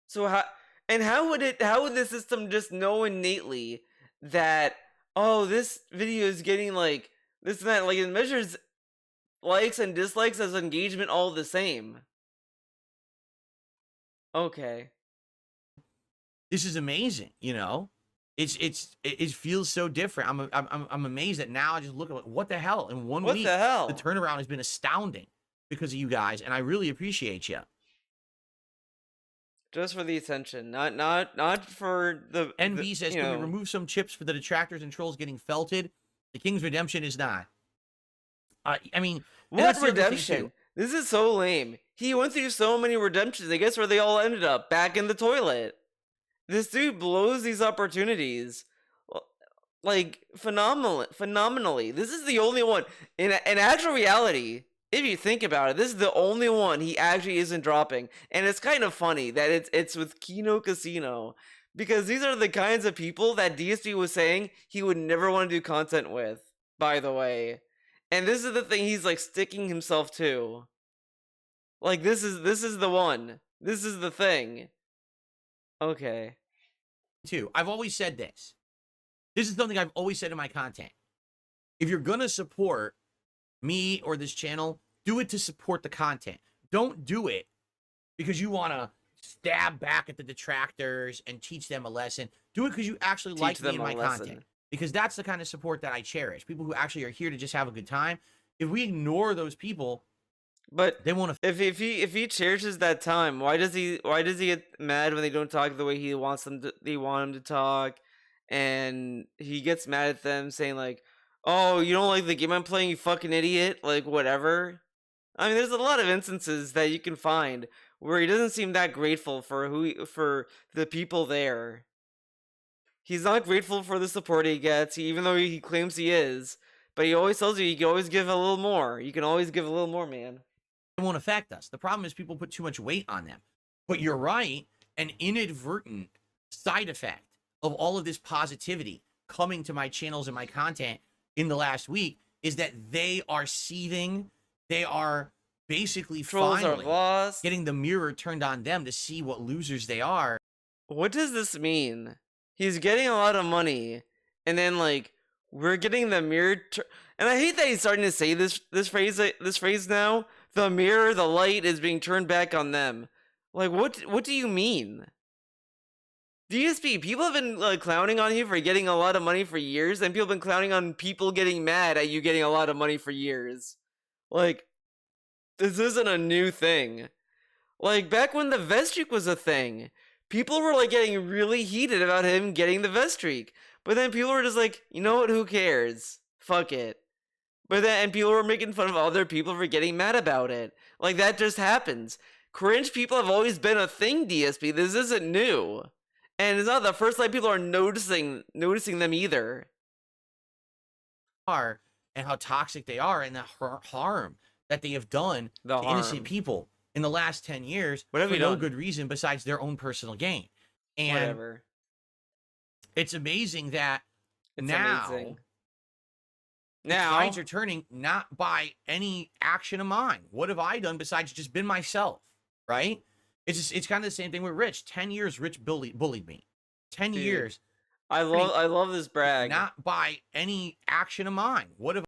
So how would the system just know innately that, oh, this video is getting this and that? It measures likes and dislikes as engagement all the same. Okay. This is amazing, you know? It feels so different. I'm amazed that now I just look at what the hell in 1 What week the hell? the turnaround has been astounding because of you guys, and I really appreciate you. Just for the attention, not for the NB says, you can we know. remove some chips for the detractors and trolls getting felted? The King's Redemption is not. I mean, and What that's the other thing, redemption? too. This is so lame. He went through so many redemptions. I guess where they all ended up back in the toilet. This dude blows these opportunities, like phenomenally. This is the only one in actual reality. If you think about it, this is the only one he actually isn't dropping, and it's kind of funny that it's with Kino Casino, because these are the kinds of people that DSP was saying he would never want to do content with. By the way, and this is the thing he's like sticking himself to. Like this is the one. This is the thing. Okay. Too. I've always said this. This is something I've always said in my content. If you're going to support me or this channel, do it to support the content. Don't do it because you want to stab back at the detractors and teach them a lesson. Do it because you actually like me and my content. Because that's the kind of support that I cherish. People who actually are here to just have a good time. If we ignore those people, but they want to. If he cherishes that time, why does he get mad when they don't talk the way he wants them to? They want him to talk, and he gets mad at them, saying like, "Oh, you don't like the game I'm playing, you fucking idiot!" Like whatever. I mean, there's a lot of instances that you can find where he doesn't seem that grateful for the people there. He's not grateful for the support he gets, even though he claims he is. But he always tells you can always give a little more. You can always give a little more, man. It won't affect us. The problem is people put too much weight on them. But you're right, an inadvertent side effect of all of this positivity coming to my channels and my content in the last week is that they are seething. They are basically Trolls finally are lost. getting the mirror turned on them to see what losers they are. What does this mean? He's getting a lot of money, and then like we're getting the mirror. And I hate that he's starting to say this phrase now. The mirror, the light is being turned back on them. Like what do you mean? DSP, people have been like clowning on you for getting a lot of money for years, and people have been clowning on people getting mad at you getting a lot of money for years. Like, this isn't a new thing. Like, back when the vest streak was a thing, people were like getting really heated about him getting the vest streak. But then people were just like, you know what, who cares? Fuck it. But then, and people were making fun of other people for getting mad about it. Like, that just happens. Cringe people have always been a thing, DSP. This isn't new. And it's not the first time people are noticing them either. And how toxic they are and the harm that they have done to innocent people in the last 10 years for no good reason besides their own personal gain. And whatever. It's amazing that now the tides are turning not by any action of mine. What have I done besides just been myself, right? It's kind of the same thing with Rich. 10 years Rich bullied me. 10 years. I love this brag. Not by any action of mine. What have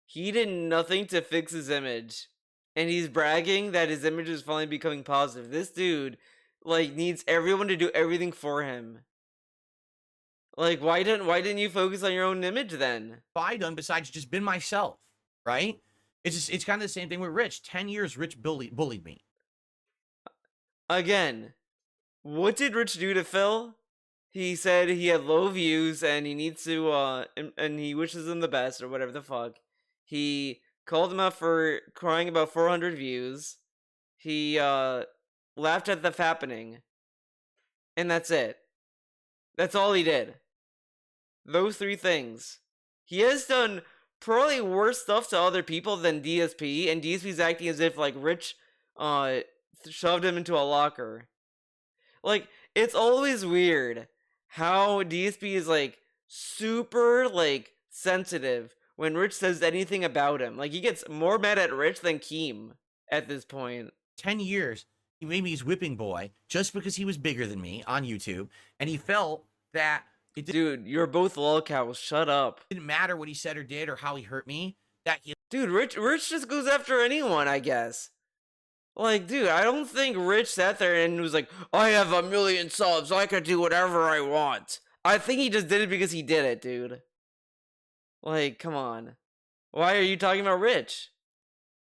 he did nothing to fix his image, and he's bragging that his image is finally becoming positive. This dude like needs everyone to do everything for him. Like why didn't you focus on your own image then? What have I done besides just been myself, right? It's kind of the same thing with Rich. 10 years Rich bullied me. Again, what did Rich do to Phil? He said he had low views and he needs to and he wishes him the best or whatever the fuck. He called him out for crying about 400 views. He laughed at the fappening. And that's it. That's all he did. Those three things. He has done probably worse stuff to other people than DSP, and DSP's acting as if like Rich shoved him into a locker. Like, it's always weird how DSP is like super like sensitive when Rich says anything about him. Like, he gets more mad at Rich than Keem at this point. 10 years he made me his whipping boy just because he was bigger than me on YouTube, and he felt that dude, you're both lolcows. Shut up. It didn't matter what he said or did or how he hurt me. Dude, Rich just goes after anyone, I guess. Like, dude, I don't think Rich sat there and was like, I have 1,000,000 subs, I can do whatever I want. I think he just did it because he did it, dude. Like, come on. Why are you talking about Rich?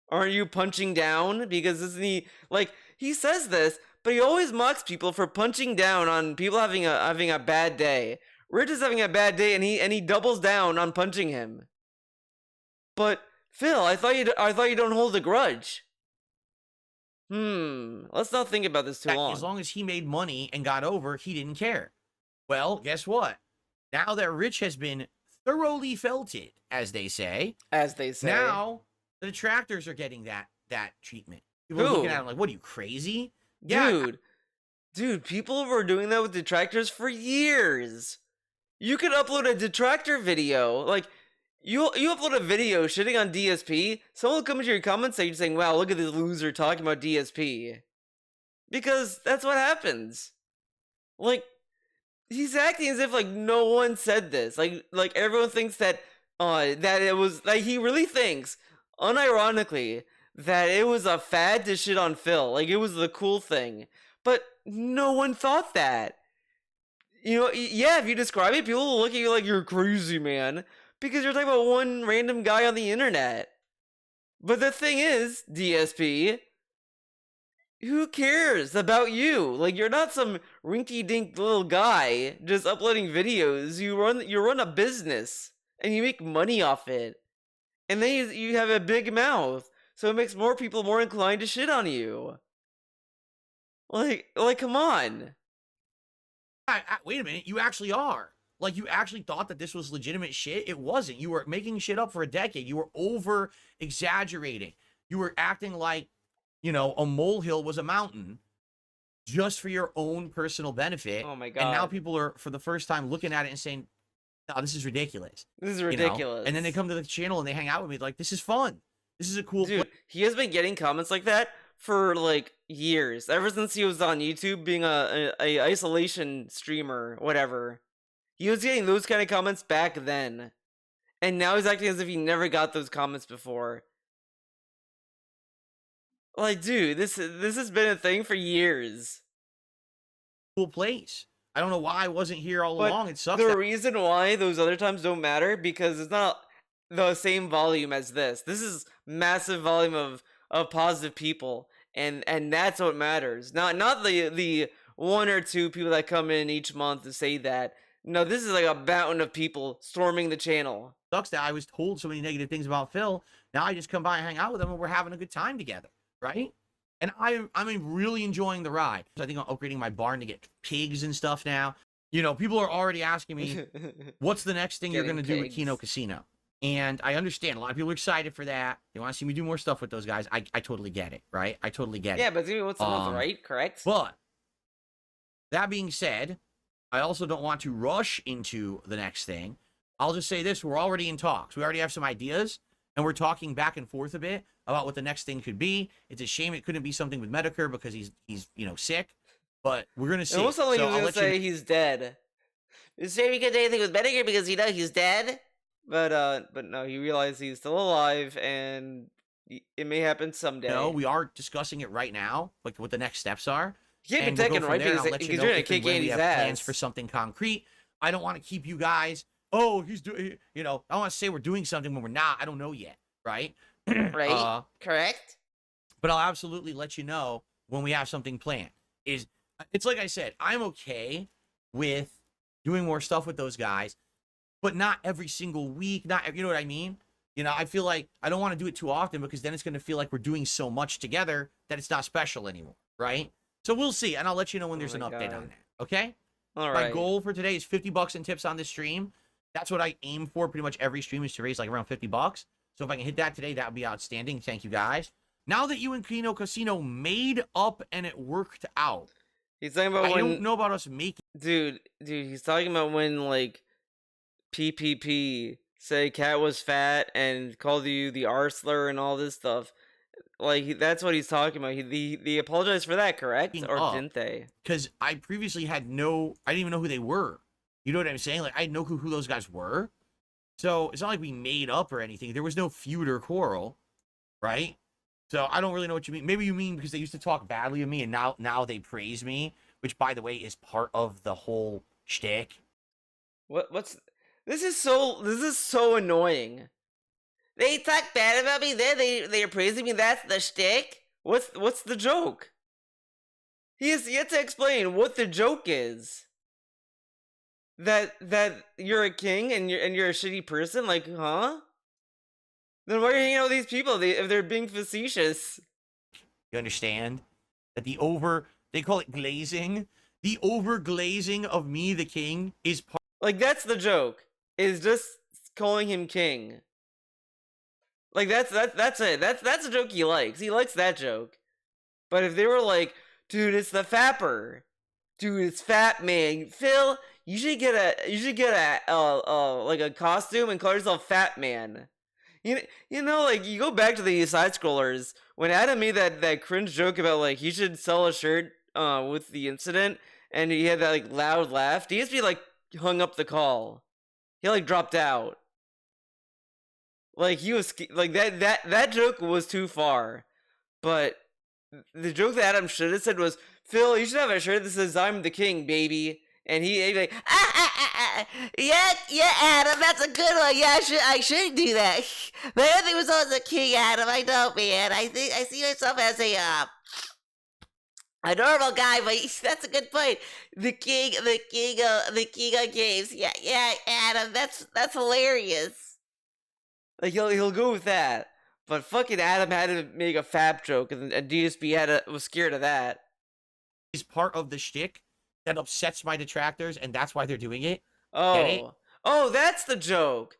Aren't you punching down? Because isn't he, like, he says this, but he always mocks people for punching down on people having a bad day. Rich is having a bad day, and he doubles down on punching him. But Phil, I thought you don't hold a grudge. Let's not think about this too long. As long as he made money and got over, he didn't care. Well, guess what? Now that Rich has been thoroughly felted, as they say, now the detractors are getting that treatment. People are looking at him like, what are you, crazy? Dude, people were doing that with detractors for years. You could upload a detractor video. Like, you upload a video shitting on DSP, someone will come into your comment section saying, wow, look at this loser talking about DSP. Because that's what happens. Like, he's acting as if, like, no one said this. Like everyone thinks that it was, like, he really thinks, unironically, that it was a fad to shit on Phil. Like, it was the cool thing. But no one thought that. You know, yeah, if you describe it, people will look at you like you're crazy, man. Because you're talking about one random guy on the internet. But the thing is, DSP, who cares about you? Like, you're not some rinky-dink little guy just uploading videos. You run a business, and you make money off it. And then you have a big mouth, so it makes more people more inclined to shit on you. Like, come on. Wait a minute, you actually are. Like, you actually thought that this was legitimate shit? It wasn't. You were making shit up for a decade. You were over-exaggerating. You were acting like, you know, a molehill was a mountain just for your own personal benefit. Oh my God. And now people are, for the first time, looking at it and saying, no, this is ridiculous. This is ridiculous. You know? And then they come to the channel and they hang out with me like, this is fun. This is a cool Dude, he has been getting comments like that for, like, years. Ever since he was on YouTube being a isolation streamer, whatever. He was getting those kind of comments back then. And now he's acting as if he never got those comments before. Like, dude, this has been a thing for years. Cool place. I don't know why I wasn't here all along. It sucks. The reason why those other times don't matter, because it's not the same volume as this. This is massive volume of positive people. And that's what matters. Not the one or two people that come in each month to say that. No, this is like a mountain of people storming the channel. Sucks that I was told so many negative things about Phil. Now I just come by and hang out with him and we're having a good time together, right? And I'm really enjoying the ride. I think I'm upgrading my barn to get pigs and stuff now. You know, people are already asking me, what's the next thing you're going to do with Kino Casino? And I understand a lot of people are excited for that. They want to see me do more stuff with those guys. I totally get it, right? I totally get it. Yeah, but what's the month, right? Correct? But that being said, I also don't want to rush into the next thing. I'll just say this. We're already in talks. We already have some ideas, and we're talking back and forth a bit about what the next thing could be. It's a shame it couldn't be something with Medicare because he's you know, sick. But we're going to see. It almost sounded like he was going to say he's dead. It's a shame he couldn't do anything with Medicare because, you know, he's dead. But no, he realized he's still alive, and it may happen someday. No, we are discussing it right now, like what the next steps are. He can't be taking right because you're going to kick Andy's ass. Plans for something concrete. I don't want to keep you guys. Oh, he's doing. You know, I don't want to say we're doing something when we're not. I don't know yet, right? Right. Correct. But I'll absolutely let you know when we have something planned. It's like I said, I'm okay with doing more stuff with those guys, but not every single week. Not, you know what I mean? You know, I feel like I don't want to do it too often because then it's going to feel like we're doing so much together that it's not special anymore, right? So we'll see, and I'll let you know when there's an update on that, okay? All right. My goal for today is $50 in tips on this stream. That's what I aim for pretty much every stream, is to raise like around $50. So if I can hit that today, that would be outstanding. Thank you, guys. Now that you and Kino Casino made up and it worked out. He's talking about I when... don't know about us making... Dude, he's talking about when, like, PPP say Cat was fat and called you the R slur and all this stuff. Like, that's what he's talking about. They apologized for that, correct? Or didn't they? Because I previously had no... I didn't even know who they were. You know what I'm saying? Like, I had no clue who those guys were. So, it's not like we made up or anything. There was no feud or quarrel, right? So I don't really know what you mean. Maybe you mean because they used to talk badly of me and now they praise me, which by the way is part of the whole shtick. What's this is so annoying. They talk bad about me, then they're praising me. That's the shtick. What's the joke? He has yet to explain what the joke is. That you're a king and you're a shitty person. Like, huh? Then why are you hanging out with these people if they're being facetious? You understand that they call it glazing. The over glazing of me, the king, is part. Like, that's the joke. Is just calling him king. Like, that's it. That's a joke he likes. He likes that joke. But if they were like, dude, it's the Fapper. Dude, it's Fat Man. Phil, you should get a like a costume and call yourself Fat Man. You know, like, you go back to the side scrollers when Adam made that cringe joke about like he should sell a shirt with the incident, and he had that like loud laugh. DSP like hung up the call. He like dropped out. Like, he was like that joke was too far. But the joke that Adam should have said was, Phil, you should have a shirt that says "I'm the king, baby." And he'd be like, yeah, Adam, that's a good one. Yeah, I should do that. But I think it was always a king, Adam. I know, man. I see myself as a normal guy, but that's a good point. The king of games. Yeah, Adam, that's hilarious. Like, he'll go with that. But fucking Adam had to make a Fap joke, and DSP was scared of that. Is part of the shtick that upsets my detractors, and that's why they're doing it. Oh, that's the joke.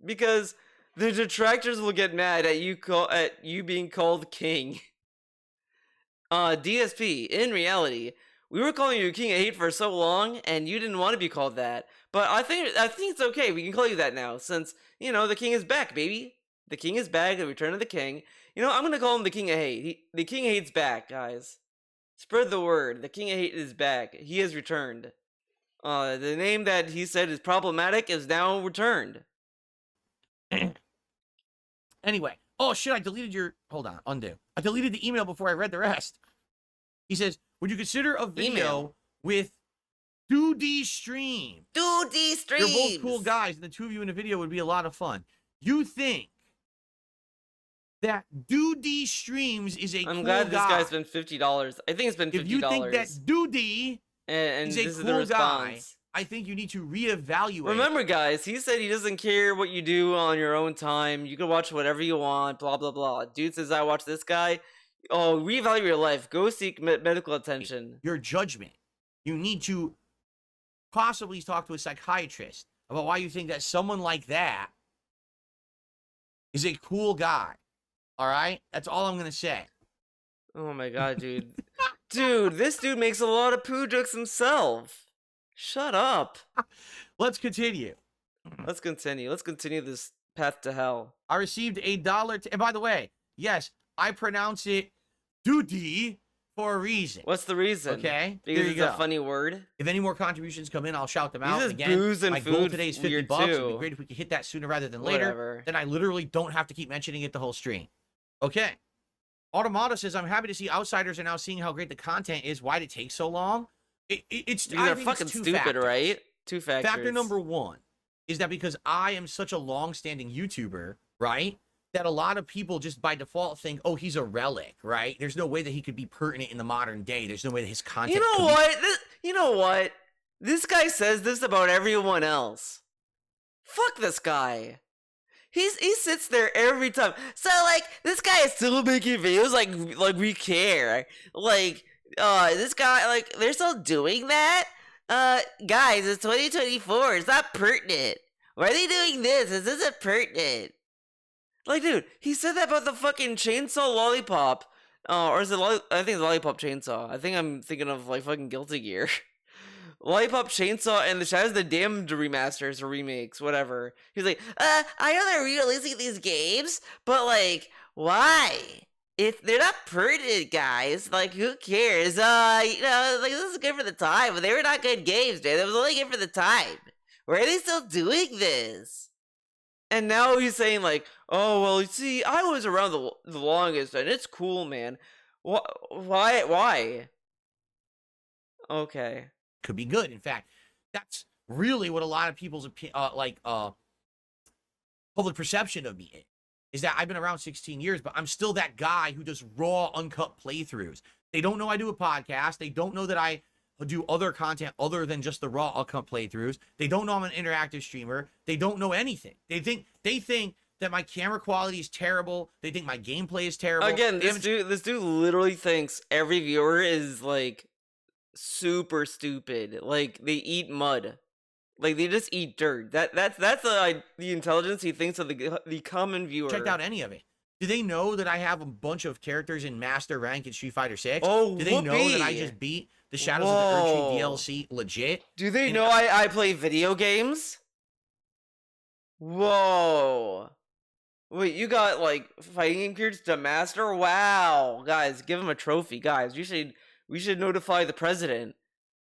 Because the detractors will get mad at you being called king. DSP, in reality, we were calling you King of Hate for so long, and you didn't want to be called that. But I think it's okay. We can call you that now, since, you know, the king is back, baby. The king is back. The return of the king. You know, I'm gonna call him the King of Hate. The King of Hate's back, guys. Spread the word. The King of Hate is back. He has returned. The name that he said is problematic is now returned. Anyway. Oh, shit, I deleted your... Hold on, undo. I deleted the email before I read the rest. He says, would you consider a video with 2D stream? 2D streams! You're both cool guys, and the two of you in a video would be a lot of fun. You think that 2D streams is a cool guy? I'm glad this guy's been $50. I think it's been $50. If you think that 2D and is a cool guy, I think you need to reevaluate. Remember, guys, he said he doesn't care what you do on your own time. You can watch whatever you want, blah, blah, blah. Dude says, I watch this guy. Oh, reevaluate your life. Go seek medical attention. Your judgment. You need to possibly talk to a psychiatrist about why you think that someone like that is a cool guy. All right? That's all I'm going to say. Oh, my God, dude. Dude, this dude makes a lot of poo jokes himself. Shut up. Let's continue. Let's continue this path to hell. I received $1. And by the way, yes, I pronounce it doody for a reason. What's the reason? Okay, because it's a funny word. If any more contributions come in, I'll shout them out. This is again, booze and my food goal today is $50. It'd be great if we could hit that sooner rather than later. Whatever. Then I literally don't have to keep mentioning it the whole stream. Okay. Automata says, I'm happy to see outsiders are now seeing how great the content is. Why'd it take so long? They're fucking stupid, factors. Right? Two factors. Factor number one is that because I am such a long-standing YouTuber, right, that a lot of people just by default think, oh, he's a relic, right? There's no way that he could be pertinent in the modern day. There's no way that his content You know what? This guy says this about everyone else. Fuck this guy. He sits there every time. So, like, this guy is still making videos like we care. Like, this guy, like, they're still doing that? Guys, it's 2024. It's not pertinent. Why are they doing this? This isn't pertinent. Like, dude, he said that about the fucking chainsaw lollipop. Or is it I think it's Lollipop Chainsaw. I think I'm thinking of, like, fucking Guilty Gear. Lollipop Chainsaw and the Shadows of the Damned remasters or remakes, whatever. He's like, I know they're re-releasing these games, but, like, why? If they're not pertinent, guys, like, who cares? You know, like, this is good for the time, but they were not good games, man. It was only good for the time. Why are they still doing this? And now he's saying like, oh well, you see, I was around the longest, and it's cool, man. Why? Why? Okay. Could be good. In fact, that's really what a lot of people's public perception of me is that I've been around 16 years, but I'm still that guy who does raw, uncut playthroughs. They don't know I do a podcast. They don't know that I do other content other than just the raw, uncut playthroughs. They don't know I'm an interactive streamer. They don't know anything. They think that my camera quality is terrible. They think my gameplay is terrible. Again, this dude literally thinks every viewer is like super stupid. Like they eat mud. Like they just eat dirt. That's the intelligence he thinks of the common viewer. Checked out any of it. Do they know that I have a bunch of characters in Master Rank in Street Fighter 6? Oh, do they know that I just beat the Shadows of the Erdtree DLC legit? Do they know I play video games? Whoa. Wait, you got like fighting game characters to master? Wow. Guys, give him a trophy, guys. We should notify the president.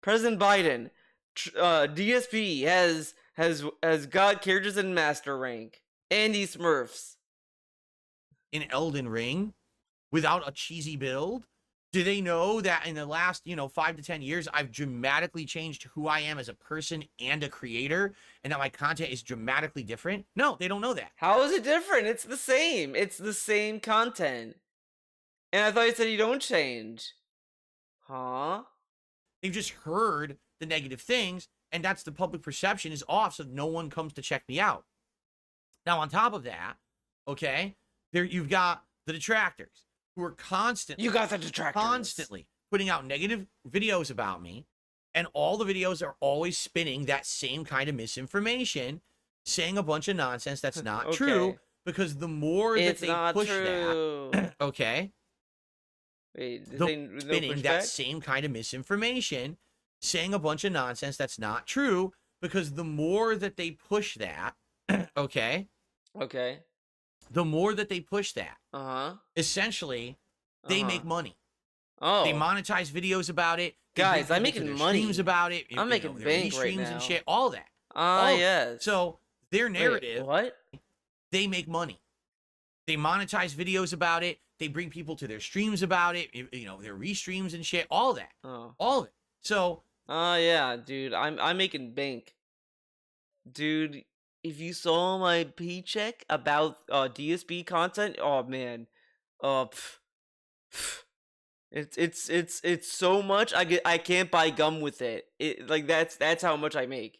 President Biden. DSP has got characters in master rank. Andy Smurfs. In Elden Ring without a cheesy build? Do they know that in the last, 5 to 10 years, I've dramatically changed who I am as a person and a creator, and that my content is dramatically different? No, they don't know that. How is it different? It's the same. It's the same content. And I thought you said you don't change. Huh? They've just heard the negative things, and that's the public perception is off, so no one comes to check me out. Now, on top of that, okay, there you've got the detractors who are constantly putting out negative videos about me, and all the videos are always spinning that same kind of misinformation, saying a bunch of nonsense that's not true, because the more that they push that, okay, spinning that same kind of misinformation, saying a bunch of nonsense that's not true, because the more that they push that, okay, the more that they push that, essentially, they make money. Oh, they monetize videos about it. Guys, I'm making money. Streams about it. I'm making bank right now. And shit, all that. Yes. So their narrative. Wait, what? They make money. They monetize videos about it. They bring people to their streams about it. Their restreams and shit. All that. Oh. All of it. So. Yeah, dude. I'm making bank. Dude, if you saw my paycheck about DSP content, oh man, it's so much. I can't buy gum with it. That's how much I make.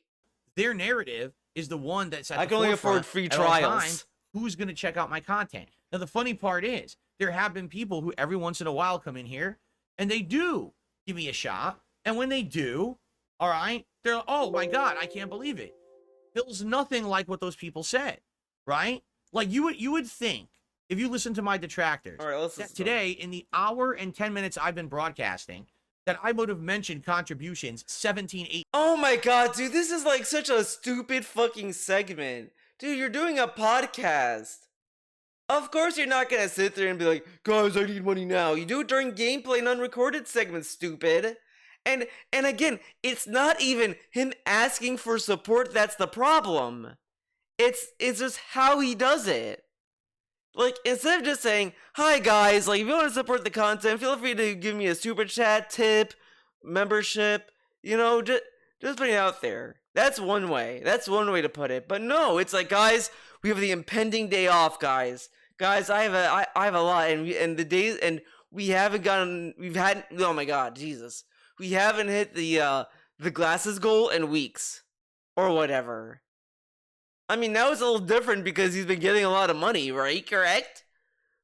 Their narrative is the one that's at I the can only forefront afford free at all trials. times. Who's going to check out my content? Now the funny part is there have been people who every once in a while come in here and they do give me a shot, and when they do, all right, they're like, oh my god, I can't believe it. Feels nothing like what those people said, right? Like you would think if you listen to my detractors, All right, let's listen to today in the hour and 10 minutes I've been broadcasting, that I would have mentioned contributions 17, 18. Oh my god, dude, this is like such a stupid fucking segment. Dude, you're doing a podcast. Of course you're not gonna sit there and be like, guys, I need money now. You do it during gameplay and unrecorded segments, stupid. And again, it's not even him asking for support that's the problem. It's just how he does it. Like, instead of just saying, hi guys, like, if you want to support the content, feel free to give me a super chat, tip, membership, just put it out there. That's one way. That's one way to put it. But no, it's like, guys, we have the impending day off, guys. Guys, I have a lot, and the days, and we haven't gotten, oh my god, Jesus. We haven't hit the glasses goal in weeks. Or whatever. I mean, now it's a little different because he's been getting a lot of money, right? Correct?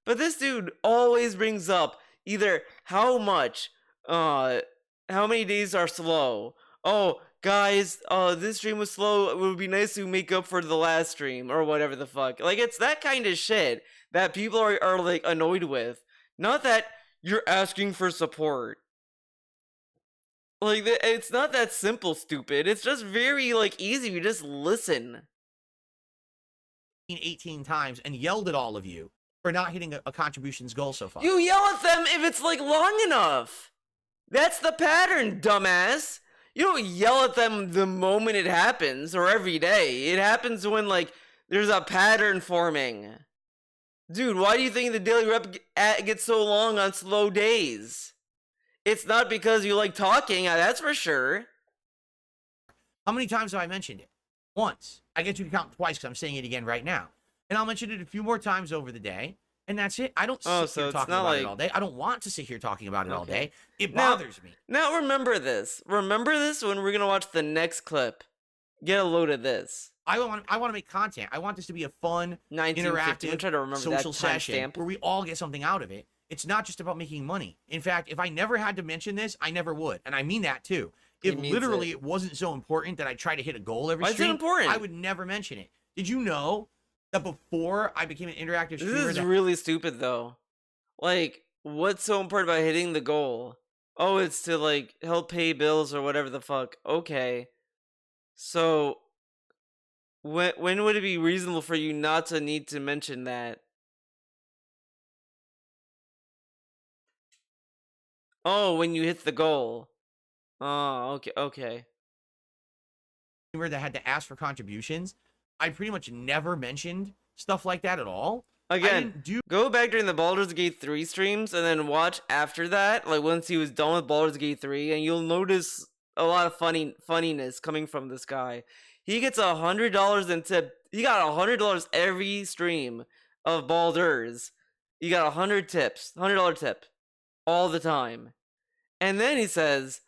But this dude always brings up either how many days are slow. Oh, guys, this stream was slow. It would be nice to make up for the last stream or whatever the fuck. Like, it's that kind of shit that people are like annoyed with. Not that you're asking for support. Like, it's not that simple, stupid. It's just very, like, easy. You just listen. 18 times and yelled at all of you for not hitting a contributions goal so far. You yell at them if it's, like, long enough. That's the pattern, dumbass. You don't yell at them the moment it happens or every day. It happens when, like, There's a pattern forming. Dude, why do you think the daily rep gets so long on slow days? It's not because you like talking, that's for sure. How many times have I mentioned it? Once. I get you to count twice because I'm saying it again right now. And I'll mention it a few more times over the day. And that's it. I don't sit here talking about it all day. I don't want to sit here talking about it all day. It bothers me. Now remember this. Remember this when we're going to watch the next clip. Get a load of this. I want to make content. I want this to be a fun, interactive, social session where we all get something out of it. It's not just about making money. In fact, if I never had to mention this, I never would. And I mean that too. If literally it wasn't so important that I try to hit a goal every stream, I would never mention it. Did you know that before I became an interactive streamer... This is really stupid though. Like, what's so important about hitting the goal? Oh, it's to like help pay bills or whatever the fuck. Okay. So when would it be reasonable for you not to need to mention that? Oh, when you hit the goal. Oh, okay. That had to ask for contributions, I pretty much never mentioned stuff like that at all. Again, go back during the Baldur's Gate 3 streams and then watch after that, like once he was done with Baldur's Gate 3, and you'll notice a lot of funniness coming from this guy. He gets $100 in tip. He got $100 every stream of Baldur's. You got 100 tips, $100 tip, all the time. And then he says,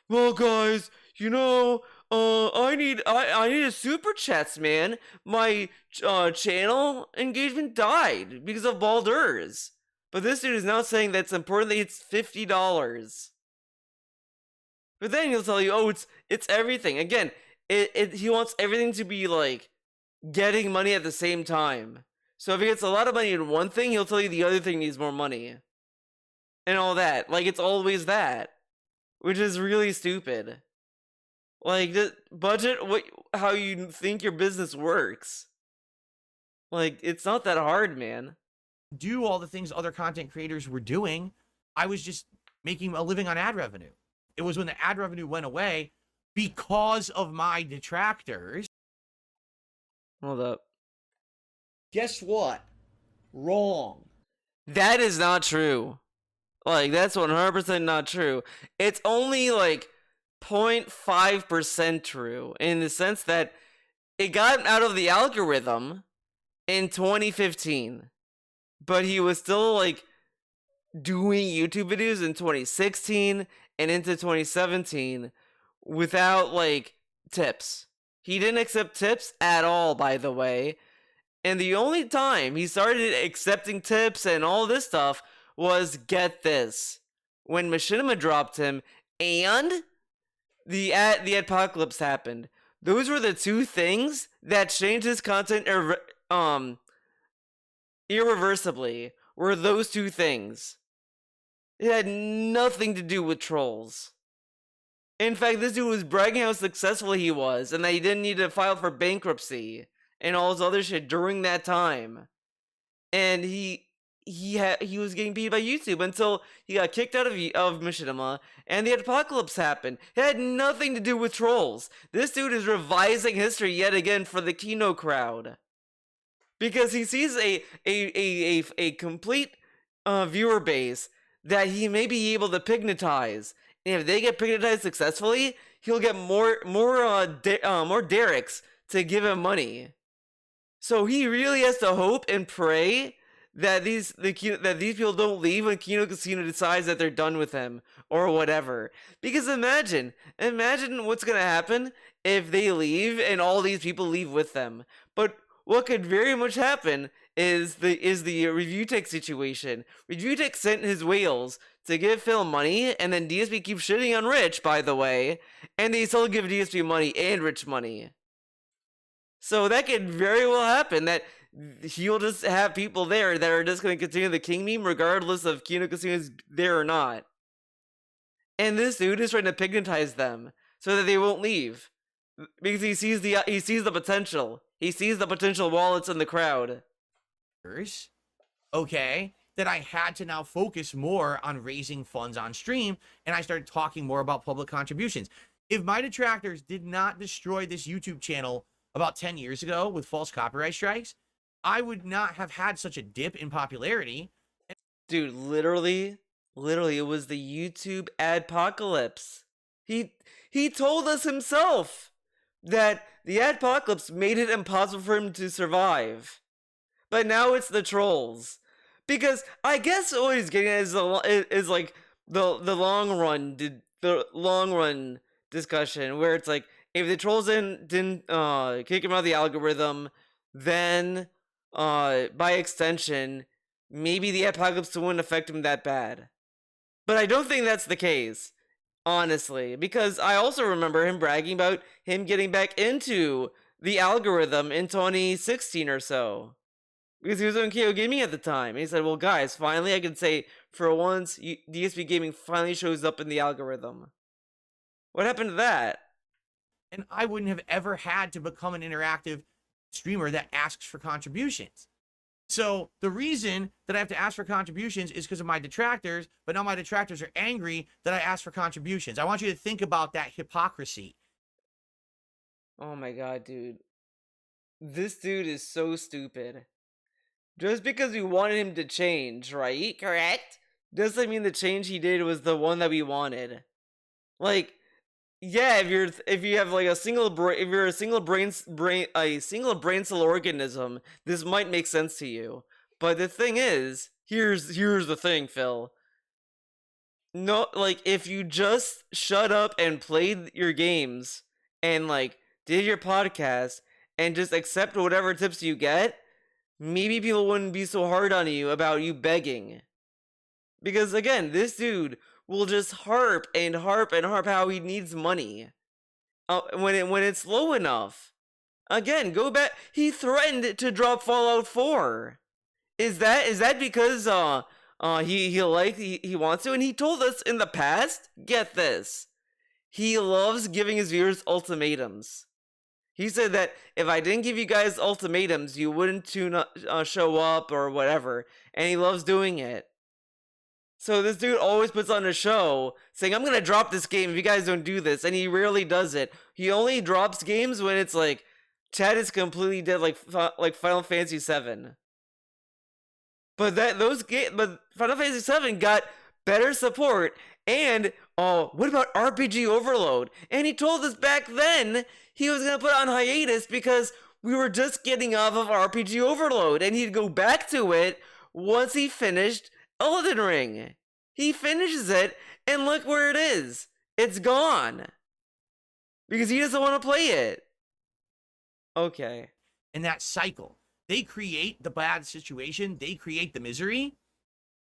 "Well, guys, you know, I need a super chats, man. My channel engagement died because of Baldur's." But this dude is now saying that's important that it's $50. But then he'll tell you, "Oh, it's everything." Again, he wants everything to be like getting money at the same time. So if he gets a lot of money in one thing, he'll tell you the other thing needs more money. And all that. Like, it's always that. Which is really stupid. Like, just budget how you think your business works. Like, it's not that hard, man. Do all the things other content creators were doing. I was just making a living on ad revenue. It was when the ad revenue went away because of my detractors. Hold up. Guess what? Wrong. That is not true. Like, that's 100% not true. It's only like 0.5% true in the sense that it got out of the algorithm in 2015, but he was still like doing YouTube videos in 2016 and into 2017 without like tips. He didn't accept tips at all, by the way. And the only time he started accepting tips and all this stuff was, get this, when Machinima dropped him and the apocalypse happened. Those were the two things that changed his content irreversibly. Were those two things. It had nothing to do with trolls. In fact, this dude was bragging how successful he was and that he didn't need to file for bankruptcy and all this other shit during that time. And he was getting beat by YouTube until he got kicked out of Machinima and the apocalypse happened. It had nothing to do with trolls. This dude is revising history yet again for the Kino crowd. Because he sees a complete viewer base that he may be able to pignatize. And if they get pignatized successfully, he'll get more Derek's to give him money. So he really has to hope and pray that these people don't leave when Kino Casino decides that they're done with him or whatever. Because imagine what's gonna happen if they leave and all these people leave with them. But what could very much happen is the Review Tech situation. Review Tech sent his whales to give Phil money, and then DSP keeps shitting on Rich, by the way, and they still give DSP money and Rich money. So that could very well happen, that he'll just have people there that are just going to continue the King meme regardless of Kino Casino's there or not. And this dude is trying to pignatize them so that they won't leave. Because he sees the potential. He sees the potential wallets in the crowd. Okay, that I had to now focus more on raising funds on stream, and I started talking more about public contributions. If my detractors did not destroy this YouTube channel about 10 years ago with false copyright strikes, I would not have had such a dip in popularity. Dude, literally, it was the YouTube adpocalypse. He told us himself that the adpocalypse made it impossible for him to survive. But now it's the trolls. Because I guess what he's getting at is like the long run discussion where it's like if the trolls didn't kick him out of the algorithm, then by extension maybe the apocalypse wouldn't affect him that bad. But I don't think that's the case, honestly, because I also remember him bragging about him getting back into the algorithm in 2016 or so. Because he was on KO Gaming at the time. And he said, well, guys, finally I can say, for once, DSP Gaming finally shows up in the algorithm. What happened to that? And I wouldn't have ever had to become an interactive streamer that asks for contributions. So the reason that I have to ask for contributions is because of my detractors, but now my detractors are angry that I ask for contributions. I want you to think about that hypocrisy. Oh my god, dude. This dude is so stupid. Just because we wanted him to change, right? Correct? Doesn't mean the change he did was the one that we wanted. Like, yeah, if you have like a single brain cell organism, this might make sense to you. But the thing is, here's the thing, Phil. No, like if you just shut up and played your games and like did your podcast and just accept whatever tips you get, maybe people wouldn't be so hard on you about you begging. Because again, this dude will just harp how he needs money when it's low enough. Again, go back. He threatened to drop Fallout 4. Is that because he wants to? And he told us in the past. Get this, he loves giving his viewers ultimatums. He said that if I didn't give you guys ultimatums, you wouldn't show up or whatever, and he loves doing it. So this dude always puts on a show saying, I'm gonna drop this game if you guys don't do this, and he rarely does it. He only drops games when it's like, chat is completely dead, like Final Fantasy VII. But Final Fantasy VII got better support, and what about RPG Overload? And he told us back then he was gonna put on hiatus because we were just getting off of RPG Overload, and he'd go back to it once he finished Elden Ring. He finishes it, and look where it is. It's gone. Because he doesn't want to play it. Okay. In that cycle, they create the bad situation, they create the misery,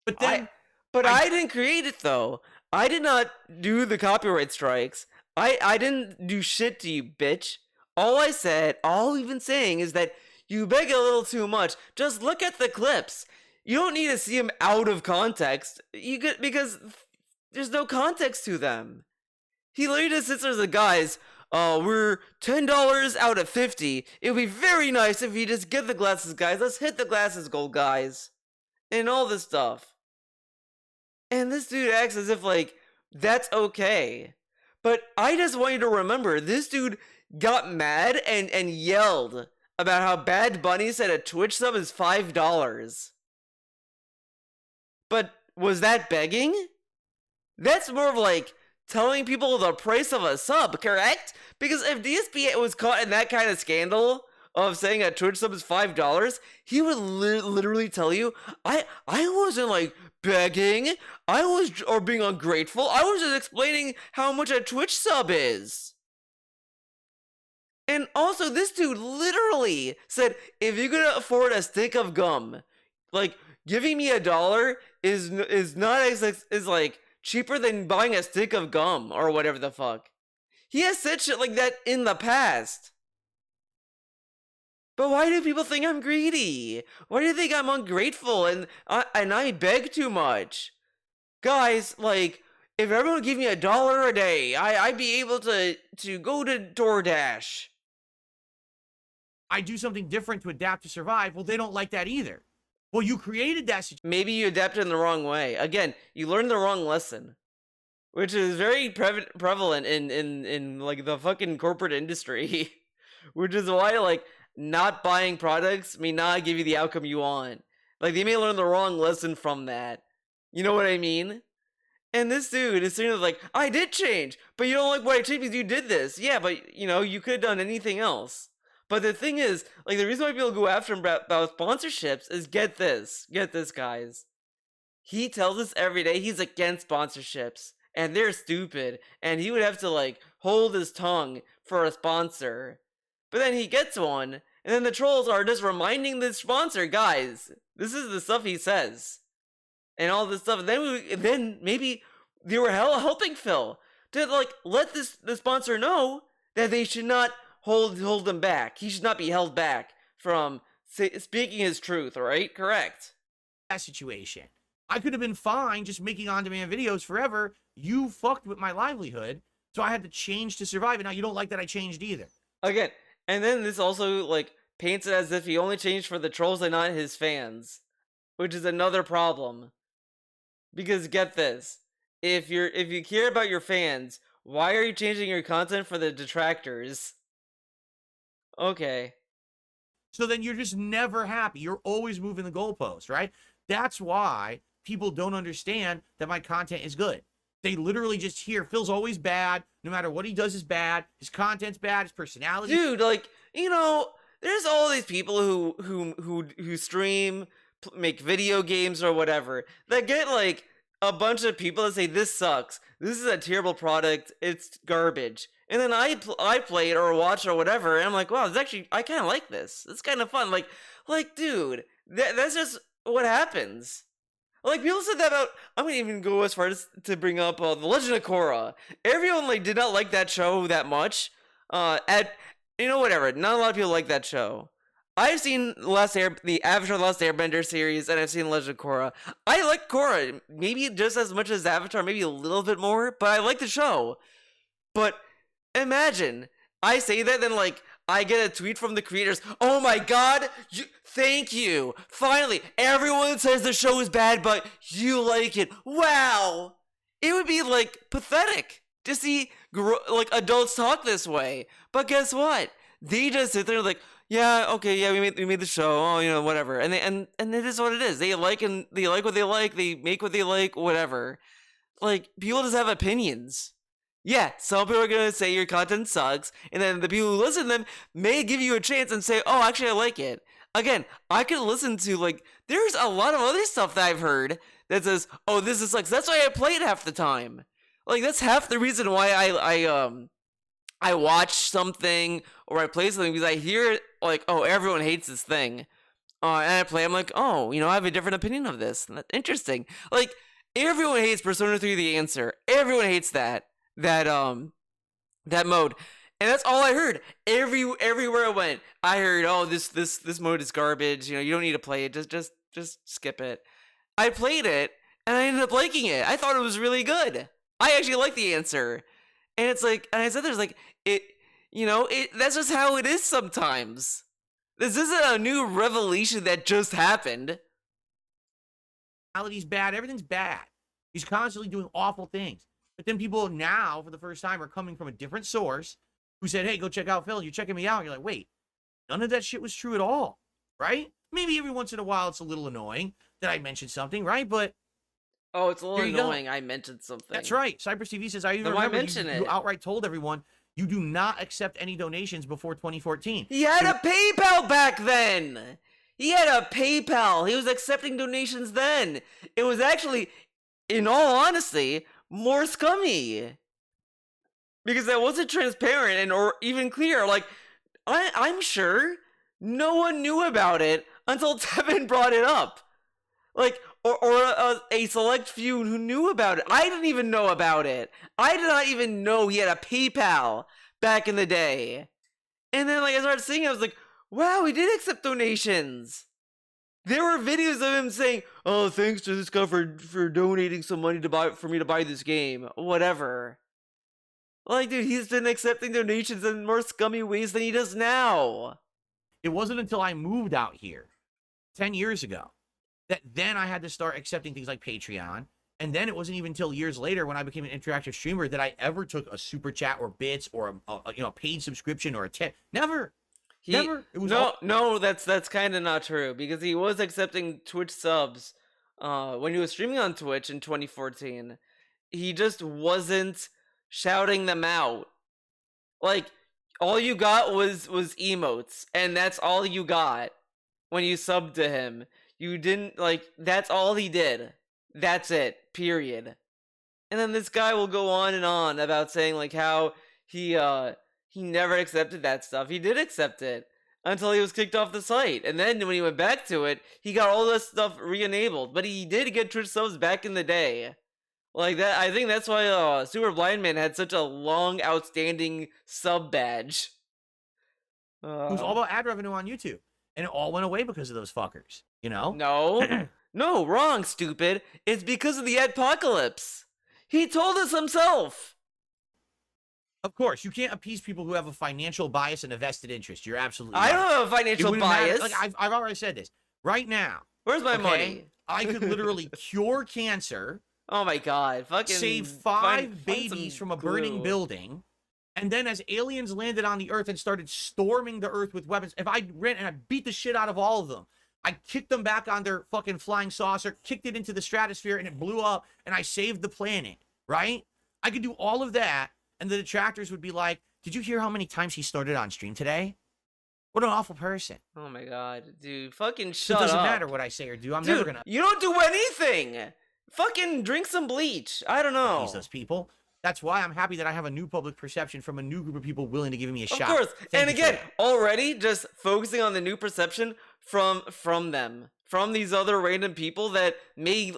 but then... I didn't create it, though. I did not do the copyright strikes. I didn't do shit to you, bitch. All I'm saying is that you beg a little too much. Just look at the clips. You don't need to see them out of context. Because there's no context to them. He literally just sits there as a guys, we're $10 out of 50. It would be very nice if you just get the glasses, guys. Let's hit the glasses goal, guys. And all this stuff. And this dude acts as if, like, that's okay. But I just want you to remember, this dude got mad and yelled about how Bad Bunny said a Twitch sub is $5. But was that begging? That's more of like telling people the price of a sub, correct? Because if DSP was caught in that kind of scandal of saying a Twitch sub is $5, he would literally tell you, I wasn't like begging, or being ungrateful, I was just explaining how much a Twitch sub is. And also, this dude literally said, if you could afford a stick of gum, like, giving me $1 is not as like cheaper than buying a stick of gum or whatever the fuck. He has said shit like that in the past. But why do people think I'm greedy? Why do you think I'm ungrateful and I beg too much? Guys, like, if everyone gave me $1 a day, I'd be able to go to DoorDash. I do something different to adapt to survive. Well, they don't like that either. Well, you created that situation. Maybe you adapted in the wrong way. Again, you learned the wrong lesson. Which is very prevalent in like the fucking corporate industry. which is why like not buying products may not give you the outcome you want. Like they may learn the wrong lesson from that. You know what I mean? And this dude is sitting there like, I did change, but you don't like what I changed because you did this. Yeah, but you know, you could have done anything else. But the thing is, like, the reason why people go after him about sponsorships is get this, guys. He tells us every day he's against sponsorships, and they're stupid, and he would have to, like, hold his tongue for a sponsor. But then he gets one, and then the trolls are just reminding the sponsor, guys, this is the stuff he says. And all this stuff. And then maybe they were helping Phil to, like, let the sponsor know that they should not hold him back. He should not be held back from speaking his truth, right? Correct. That situation. I could have been fine just making on-demand videos forever. You fucked with my livelihood, so I had to change to survive. And now you don't like that I changed either. Again, and then this also, like, paints it as if he only changed for the trolls and not his fans, which is another problem. Because get this, if you care about your fans, why are you changing your content for the detractors? Okay. So then you're just never happy. You're always moving the goalpost, right? That's why people don't understand that my content is good. They literally just hear Phil's always bad. No matter what he does is bad. His content's bad. His personality. Dude, like, you know, there's all these people who stream, make video games or whatever that get like a bunch of people that say this sucks. This is a terrible product. It's garbage. And then I play it or watch or whatever, and I'm like, wow, I kind of like this. It's kind of fun. Like, dude, that's just what happens. Like, people said that about, I'm gonna even go as far as to bring up The Legend of Korra. Everyone, like, did not like that show that much. Whatever. Not a lot of people like that show. I've seen the Avatar The Last Airbender series, and I've seen Legend of Korra. I like Korra, maybe just as much as Avatar, maybe a little bit more, but I like the show. But imagine, I say that, then, like, I get a tweet from the creators, oh my god, thank you, finally, everyone says the show is bad, but you like it, wow! It would be, like, pathetic to see, like, adults talk this way, but guess what? They just sit there like, yeah, okay, yeah, we made the show, oh, you know, whatever, and it is what it is. They like what they like, they make what they like, whatever. Like, people just have opinions. Yeah, some people are gonna say your content sucks, and then the people who listen to them may give you a chance and say, oh, actually, I like it. Again, I could listen to, like, there's a lot of other stuff that I've heard that says, oh, this sucks. That's why I play it half the time. Like, that's half the reason why I watch something or I play something, because I hear, like, oh, everyone hates this thing. And I play, I'm like, oh, you know, I have a different opinion of this. That's interesting. Like, everyone hates Persona 3 The Answer. Everyone hates that mode, and that's all I heard. Everywhere I went, I heard, oh, this mode is garbage. You know, you don't need to play it. Just skip it. I played it, and I ended up liking it. I thought it was really good. I actually like The Answer, and it's like, and I said, there's like it. You know, that's just how it is sometimes. This isn't a new revelation that just happened. Reality's bad. Everything's bad. He's constantly doing awful things. But then people now, for the first time, are coming from a different source who said, hey, go check out Phil. You're checking me out. And you're like, wait, none of that shit was true at all, right? Maybe every once in a while it's a little annoying that I mentioned something, right? But oh, it's a little annoying. I mentioned something. That's right. Cypress TV says, I even remember you outright told everyone you do not accept any donations before 2014. He had a PayPal back then. He had a PayPal. He was accepting donations then. It was actually, in all honesty, more scummy, because that wasn't transparent or even clear. Like, I'm sure no one knew about it until Tevin brought it up. Like, or a select few who knew about it. I didn't even know about it. I did not even know he had a PayPal back in the day. And then, like, I started seeing it, I was like, wow, he did accept donations. There were videos of him saying, oh, thanks to this guy for donating some money for me to buy this game. Whatever. Like, dude, he's been accepting donations in more scummy ways than he does now. It wasn't until I moved out here 10 years ago that then I had to start accepting things like Patreon And then it wasn't even until years later when I became an interactive streamer that I ever took a super chat or bits or a paid subscription or a tip. Never. Never. It was no, that's kind of not true, because he was accepting Twitch subs when he was streaming on Twitch in 2014. He just wasn't shouting them out. Like, all you got was emotes, and that's all you got when you subbed to him. You didn't, like, that's all he did. That's it, period. And then this guy will go on and on about saying, like, how he never accepted that stuff. He did accept it until he was kicked off the site. And then when he went back to it, he got all this stuff re-enabled. But he did get Twitch subs back in the day. Like that, I think that's why Super Blind Man had such a long, outstanding sub badge. It was all about ad revenue on YouTube. And it all went away because of those fuckers, you know? No. No, wrong, stupid. It's because of the adpocalypse. He told us himself. Of course, you can't appease people who have a financial bias and a vested interest. You're absolutely I right. don't have a financial bias. Like, I've already said this. Right now. Where's my money? I could literally cure cancer. Oh my god. Fucking save five find babies some from a burning glue. building. And then as aliens landed on the earth and started storming the earth with weapons, if I ran and I beat the shit out of all of them, I kicked them back on their fucking flying saucer, kicked it into the stratosphere, and it blew up, and I saved the planet, right? I could do all of that, and the detractors would be like, did you hear how many times he started on stream today? What an awful person. Oh my god, dude. Fucking So shut it doesn't up. matter what I say or do. I'm Dude, never gonna you don't do anything. Fucking drink some bleach. I don't know. appease those people. That's why I'm happy that I have a new public perception from a new group of people willing to give me a Of shot. course. Thank And you for again, that. already just focusing on the new perception from them, from these other random people that may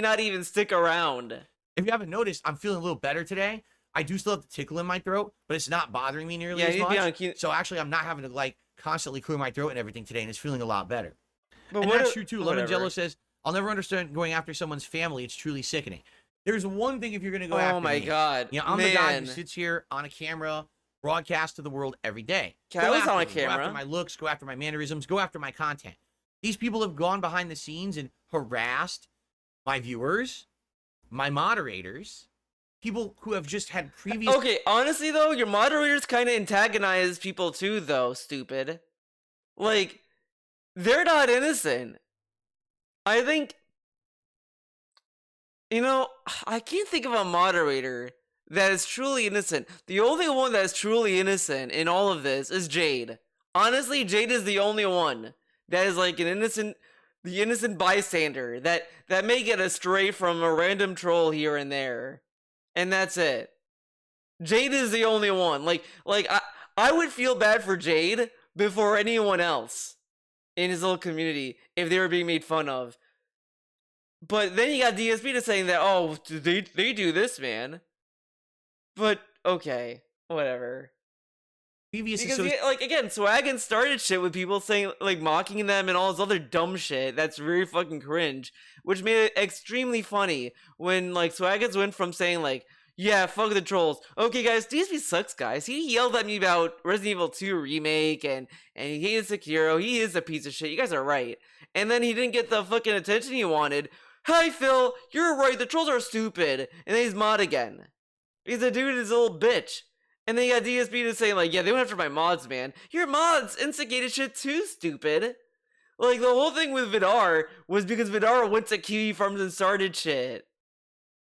not even stick around. If you haven't noticed, I'm feeling a little better today. I do still have the tickle in my throat, but it's not bothering me nearly Yeah, as you need to be on much. kino. So actually, I'm not having to like constantly clear my throat and everything today, and it's feeling a lot better. But And what that's a- true too. whatever. Lemon Jello says, "I'll never understand going after someone's family. It's truly sickening." There's one thing if you're gonna go after Oh my me. god. You know, I'm the guy who Man. sits here on a camera, broadcast to the world every day. I Go was after on a me. Go camera. after my looks, go after my mannerisms, go after my content. These people have gone behind the scenes and harassed my viewers, my moderators, people who have just had previous. Okay, honestly though, your moderators kind of antagonize people too, though, stupid. Like, they're not innocent. I think, I can't think of a moderator that is truly innocent. The only one that is truly innocent in all of this is Jade. Honestly, Jade is the only one that is like the innocent bystander that may get astray from a random troll here and there. And that's it. Jade is the only one. Like I would feel bad for Jade before anyone else in his little community if they were being made fun of. But then you got DSP to saying that, oh, they do this, man. But okay, whatever. previous Because associ- like again, Swaggin started shit with people saying like mocking them and all this other dumb shit that's very fucking cringe, which made it extremely funny when like Swaggins went from saying like, yeah, fuck the trolls. Okay, guys, DSP sucks, guys. He yelled at me about Resident Evil 2 remake and he hated Sekiro. He is a piece of shit. You guys are right. And then he didn't get the fucking attention he wanted. Hi, Phil. You're right. The trolls are stupid. And then he's mod again. Because the dude is a little bitch. And then you got DSP to say like, yeah, they went after my mods, man. Your mods instigated shit too, stupid. Like, the whole thing with Vidar was because Vidar went to Kiwi Farms and started shit.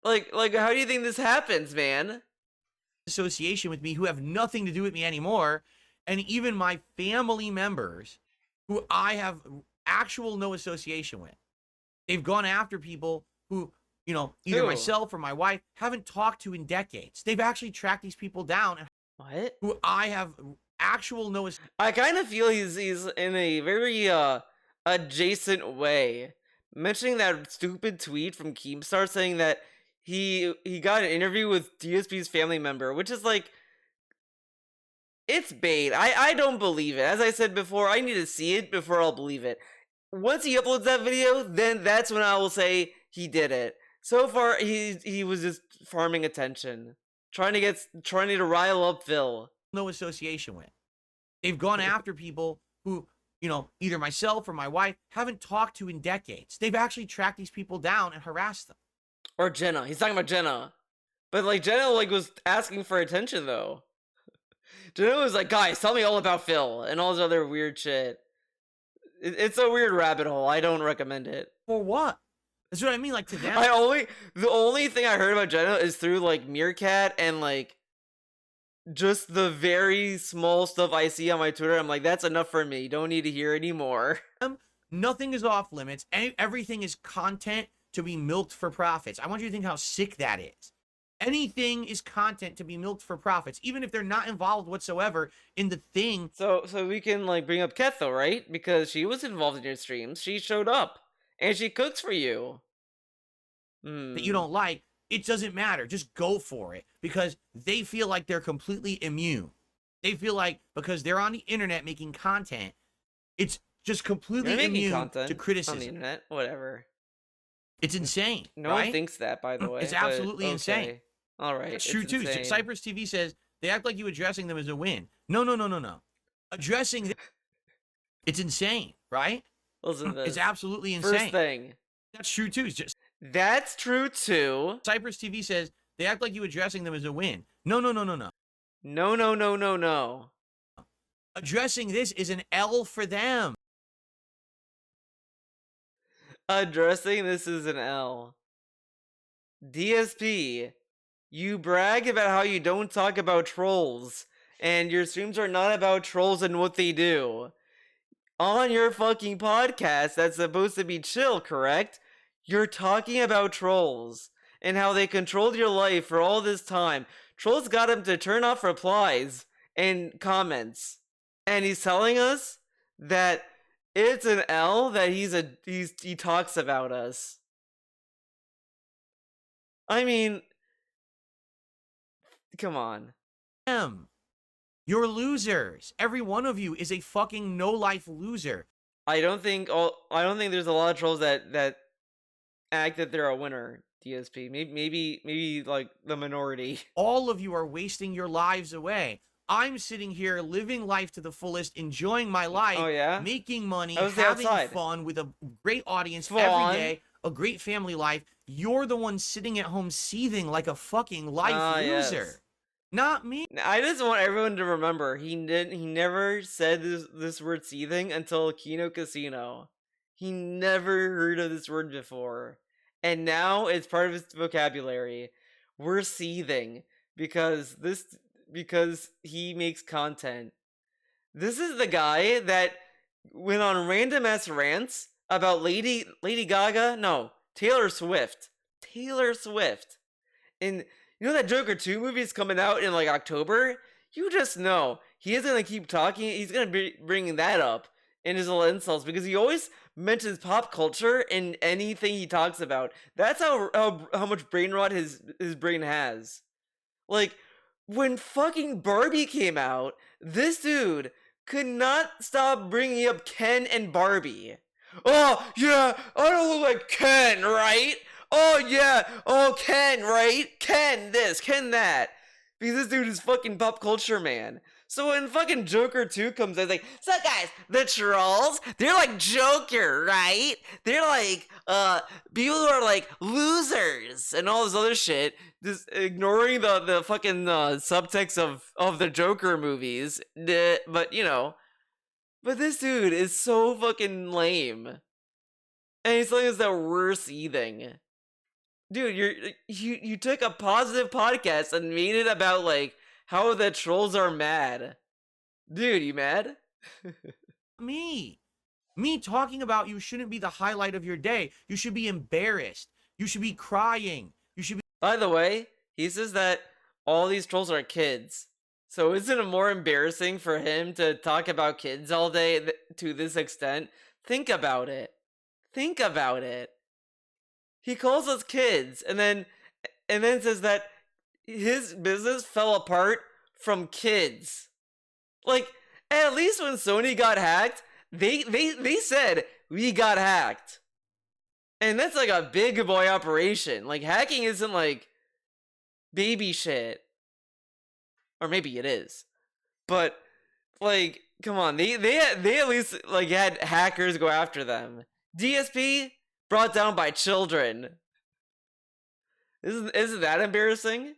Like, how do you think this happens, man? association with me who have nothing to do with me anymore, and even my family members who I have actual no association with. They've gone after people who, either Who? myself or my wife haven't talked to in decades. They've actually tracked these people down and What? who I have actual no I kind of feel he's in a very adjacent way. Mentioning that stupid tweet from Keemstar saying that he got an interview with DSP's family member, which is like, it's bait. I don't believe it. As I said before, I need to see it before I'll believe it. Once he uploads that video, then that's when I will say he did it. So far, he was just farming attention, trying to rile up Phil. no association with. They've gone after people who, either myself or my wife haven't talked to in decades. They've actually tracked these people down and harassed them. Or Jenna. He's talking about Jenna. But like Jenna like was asking for attention though. Jenna was like, guys, tell me all about Phil and all this other weird shit. It's a weird rabbit hole. I don't recommend it. For what? That's what I mean. Like to them, The only thing I heard about Jenna is through like Meerkat and like just the very small stuff I see on my Twitter. I'm like, that's enough for me. Don't need to hear anymore. nothing is off limits. Everything is content to be milked for profits. I want you to think how sick that is. Anything is content to be milked for profits, even if they're not involved whatsoever in the thing. So we can like bring up Ketho, right? Because she was involved in your streams. She showed up and she cooks for you. That you don't like. It doesn't matter. Just go for it because they feel like they're completely immune. They feel like because they're on the internet making content, it's just completely immune to criticism. On the internet, whatever. It's insane. No right? one thinks that, by the way. It's absolutely okay. insane. All right. That's true too. Cypress TV says they act like you addressing them as a win. No. Addressing them, it's insane, right? Listen to this. It's absolutely insane. First thing. That's true too. It's just that's true too. Cypress TV says they act like you addressing them as a win. No. No. Addressing this is an L for them. Addressing this is an L. DSP, you brag about how you don't talk about trolls, and your streams are not about trolls and what they do. On your fucking podcast that's supposed to be chill, correct? You're talking about trolls and how they controlled your life for all this time. Trolls got him to turn off replies and comments. And he's telling us that it's an L that he talks about us. I mean, come on. You're losers. Every one of you is a fucking no-life loser. I don't think there's a lot of trolls that act that they're a winner. DSP, maybe like the minority. All of you are wasting your lives away. I'm sitting here living life to the fullest, enjoying my life, making money, having fun with a great audience every day, a great family life. You're the one sitting at home seething like a fucking life loser. Yes. Not me. I just want everyone to remember he never said this word seething until Kino Casino. He never heard of this word before. And now it's part of his vocabulary. We're seething because he makes content. This is the guy that went on random ass rants about Lady Gaga. No, Taylor Swift. And you know that Joker 2 movie is coming out in like October? You just know he is gonna keep talking. He's gonna be bringing that up in his little insults because he always mentions pop culture in anything he talks about. That's how much brain rot his brain has. Like when fucking Barbie came out, this dude could not stop bringing up Ken and Barbie. Oh yeah, I don't look like Ken, right? Oh yeah, oh Ken, right? Ken this, Ken that. Because this dude is fucking pop culture, man. So when fucking Joker 2 comes out, it's like, so guys, the trolls, they're like Joker, right? They're like, people who are like losers and all this other shit, just ignoring the fucking subtext of the Joker movies. But, you know, but this dude is so fucking lame. And he's telling us that we're seething. Dude, you took a positive podcast and made it about, like, how the trolls are mad. Dude, you mad? Me talking about you shouldn't be the highlight of your day. You should be embarrassed. You should be crying. You should be... By the way, he says that all these trolls are kids. So isn't it more embarrassing for him to talk about kids all day to this extent? Think about it. He calls us kids and then says that his business fell apart from kids. Like, at least when Sony got hacked, they said, we got hacked. And that's like a big boy operation. Like, hacking isn't like baby shit. Or maybe it is. But, like, come on. They at least, like, had hackers go after them. DSP brought down by children. Isn't that embarrassing?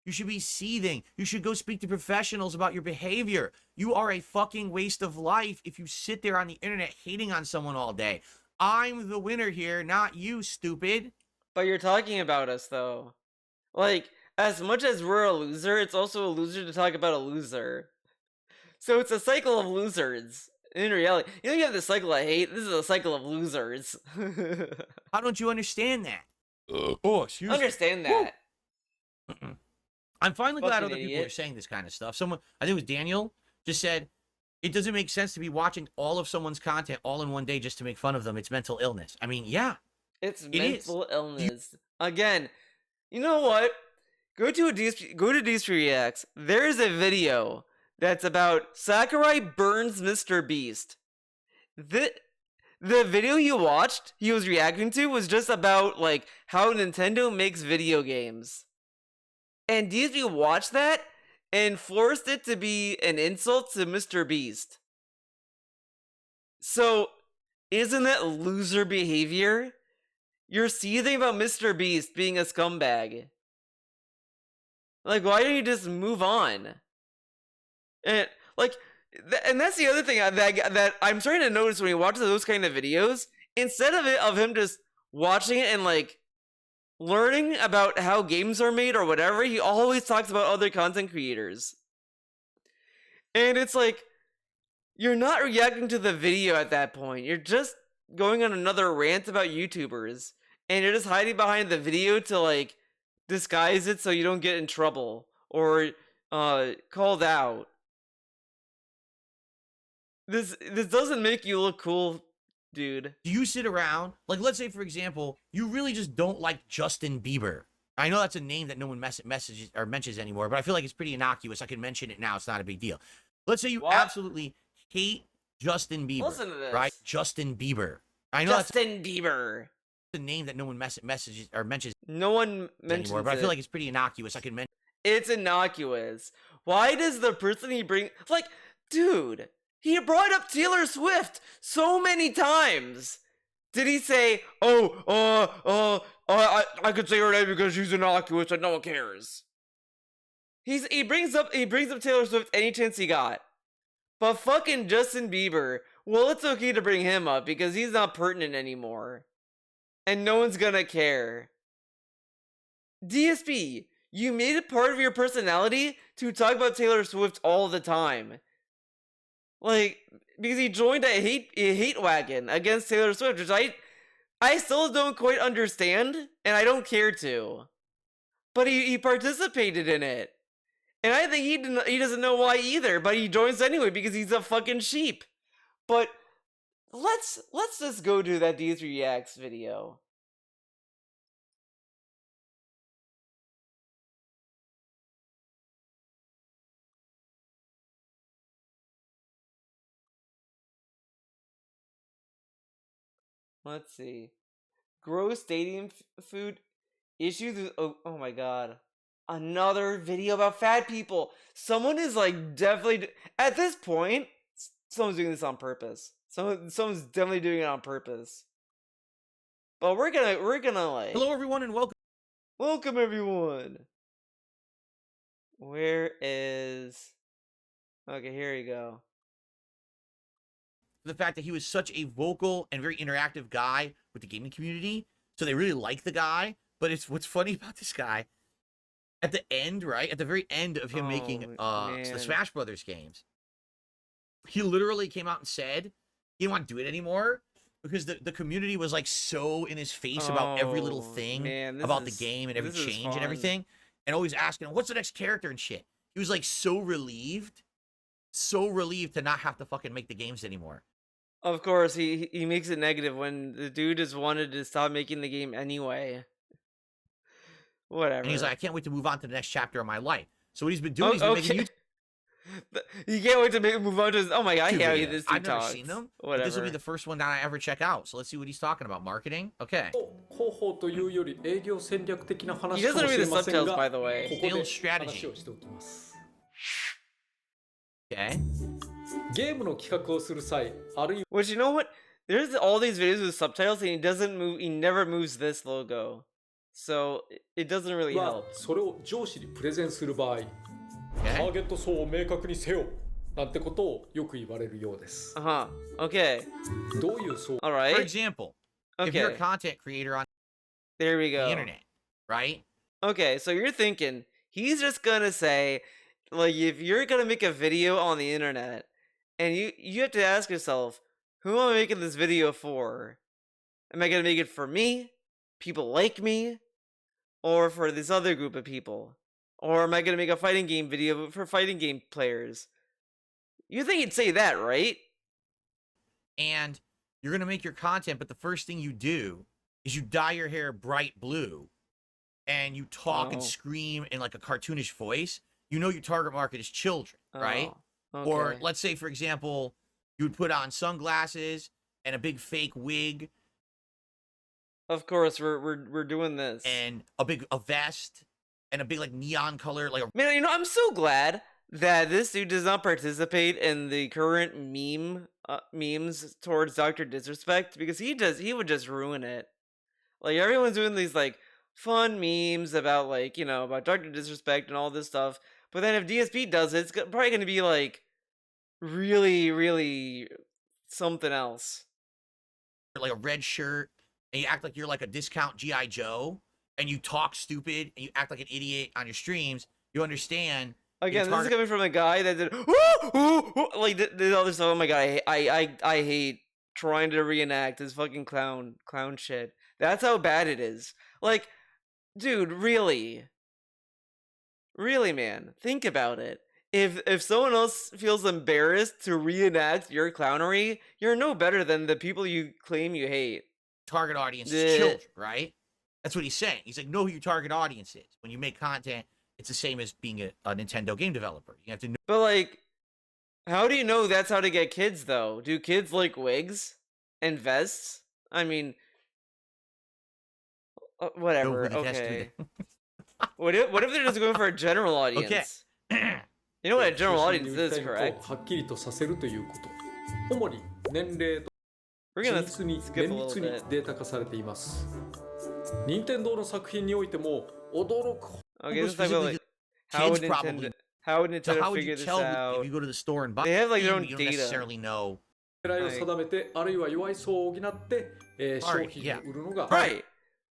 You should be seething. You should go speak to professionals about your behavior. You are a fucking waste of life if you sit there on the internet hating on someone all day. I'm the winner here, not you, stupid. But you're talking about us, though. Like, as much as we're a loser, it's also a loser to talk about a loser. So it's a cycle of losers. In reality, you have the cycle of hate. This is a cycle of losers. How don't you understand that? Oh, excuse me. Understand that. I'm finally glad Fucking other people idiot. are saying this kind of stuff. Someone, I think it was Daniel, just said, it doesn't make sense to be watching all of someone's content all in one day just to make fun of them. It's mental illness. I mean, yeah. It's It is. mental illness. Again, you know what? Go to DSP Reacts. There's a video that's about Sakurai burns Mr. Beast. The video you watched, he was reacting to, was just about like how Nintendo makes video games. And DSP watched that and forced it to be an insult to Mr. Beast. So, isn't that loser behavior? You're seething about Mr. Beast being a scumbag. Like, why don't you just move on? And like, and that's the other thing that I'm starting to notice when he watches those kind of videos. Instead of him just watching it and like learning about how games are made or whatever, he always talks about other content creators. And it's like, you're not reacting to the video at that point. You're just going on another rant about YouTubers. And you're just hiding behind the video to like disguise it so you don't get in trouble or called out. This doesn't make you look cool, dude. Do you sit around, like, let's say, for example, you really just don't like Justin Bieber. I know that's a name that no one messages or mentions anymore, but I feel like it's pretty innocuous. I can mention it now. It's not a big deal. Let's say you What? absolutely hate Justin Bieber. Listen to this. Right? Justin Bieber. I know Justin Bieber. that's a name that no one messages or mentions No one mentions anymore, but I it. feel like it's pretty innocuous. I can mention It's innocuous. Why does the person he bring like, dude, he brought up Taylor Swift so many times. Did he say, I could say her name because she's innocuous and no one cares? He brings up Taylor Swift any chance he got. But fucking Justin Bieber, well, it's okay to bring him up because he's not pertinent anymore. And no one's gonna care. DSP, you made it part of your personality to talk about Taylor Swift all the time. Like, because he joined a hate wagon against Taylor Swift, which I still don't quite understand, and I don't care to. But he participated in it. And I think he doesn't know why either, but he joins anyway because he's a fucking sheep. But let's just go to that D3 Reacts video. Let's see. Gross stadium food issues. Oh my god. Another video about fat people. Someone is like definitely at this point. Someone's doing this on purpose. Someone's definitely doing it on purpose. But we're gonna like. Hello, everyone, and Welcome everyone. Where is? Okay, here you go. the fact that he was such a vocal and very interactive guy with the gaming community. So they really like the guy. But it's what's funny about this guy, at the end, right? At the very end of him making the Smash Brothers games, he literally came out and said he didn't want to do it anymore because the community was like so in his face about every little thing about the game and every change and everything, and always asking him, what's the next character and shit. He was like so relieved to not have to fucking make the games anymore. Of course, he makes it negative when the dude just wanted to stop making the game anyway. Whatever. And he's like, I can't wait to move on to the next chapter of my life. So what he's been doing, he's been making YouTube. You can't wait to move on to his, oh my god, yeah, this dude I've never talks. seen them. Whatever. This will be the first one that I ever check out. So let's see what he's talking about. Marketing? Okay. He doesn't read the subtitles, by the way. Sales strategy. Okay. Which, you know what? There's all these videos with subtitles and he never moves this logo. So it doesn't really は help. それを上司にプレゼンする場合、タ Okay. ーゲット層を明確にせよなんてことをよく言われるようです。 Uh-huh. Okay. どういう層 All For right. example, if you're a Okay. content creator on There we the go. internet, right? Okay, so you're thinking he's just gonna say, like, if you're gonna make a video on the internet, and you have to ask yourself, who am I making this video for? Am I gonna make it for me, people like me, or for this other group of people? Or am I gonna make a fighting game video for fighting game players? You think he'd say that, right? And you're going to make your content, but the first thing you do is you dye your hair bright blue and you talk and Oh. scream in like a cartoonish voice. You know your target market is children, right? Oh, Or okay. let's say, for example, you would put on sunglasses and a big fake wig Of course, we're doing this. and a vest and a big like neon color, like a Man, you know, I'm so glad that this dude does not participate in the current memes towards Dr. Disrespect, because he would just ruin it. Like, everyone's doing these like fun memes about, like, you know, about Dr. Disrespect and all this stuff, but then if DSP does it, it's probably going to be like really, really something else. like a red shirt and you act like you're like a discount GI Joe and you talk stupid and you act like an idiot on your streams. You understand? Again, this is target- coming from a guy that did like did all this stuff. Oh my god, I hate trying to reenact this fucking clown shit. That's how bad it is. Like, dude, really, man, think about it. If someone else feels embarrassed to reenact your clownery, you're no better than the people you claim you hate. target audience Yeah. is children, right? That's what he's saying. He's like, know who your target audience is. When you make content, it's the same as being a Nintendo game developer. You have to know But like, how do you know that's how to get kids though? Do kids like wigs and vests? I mean, whatever. who the best Okay. do What if they're just going for a general audience? that. You know what a general 中心 audience に売り is, たいことを correct? はっきりとさせるということ。主に年齢と We're 緻 gonna 密に skip a 綿 little 密に bit. データ化されています。任天堂の作品においても驚く Okay, let's Almost talk about like specifically how would kids probably- Nintendo how would So Nintendo how would figure you this tell out? if you go to the store and buy They have like their it, own you don't data. necessarily know. 狙いを定めて、あるいは弱い層を補って、商品を売るのが、 Right.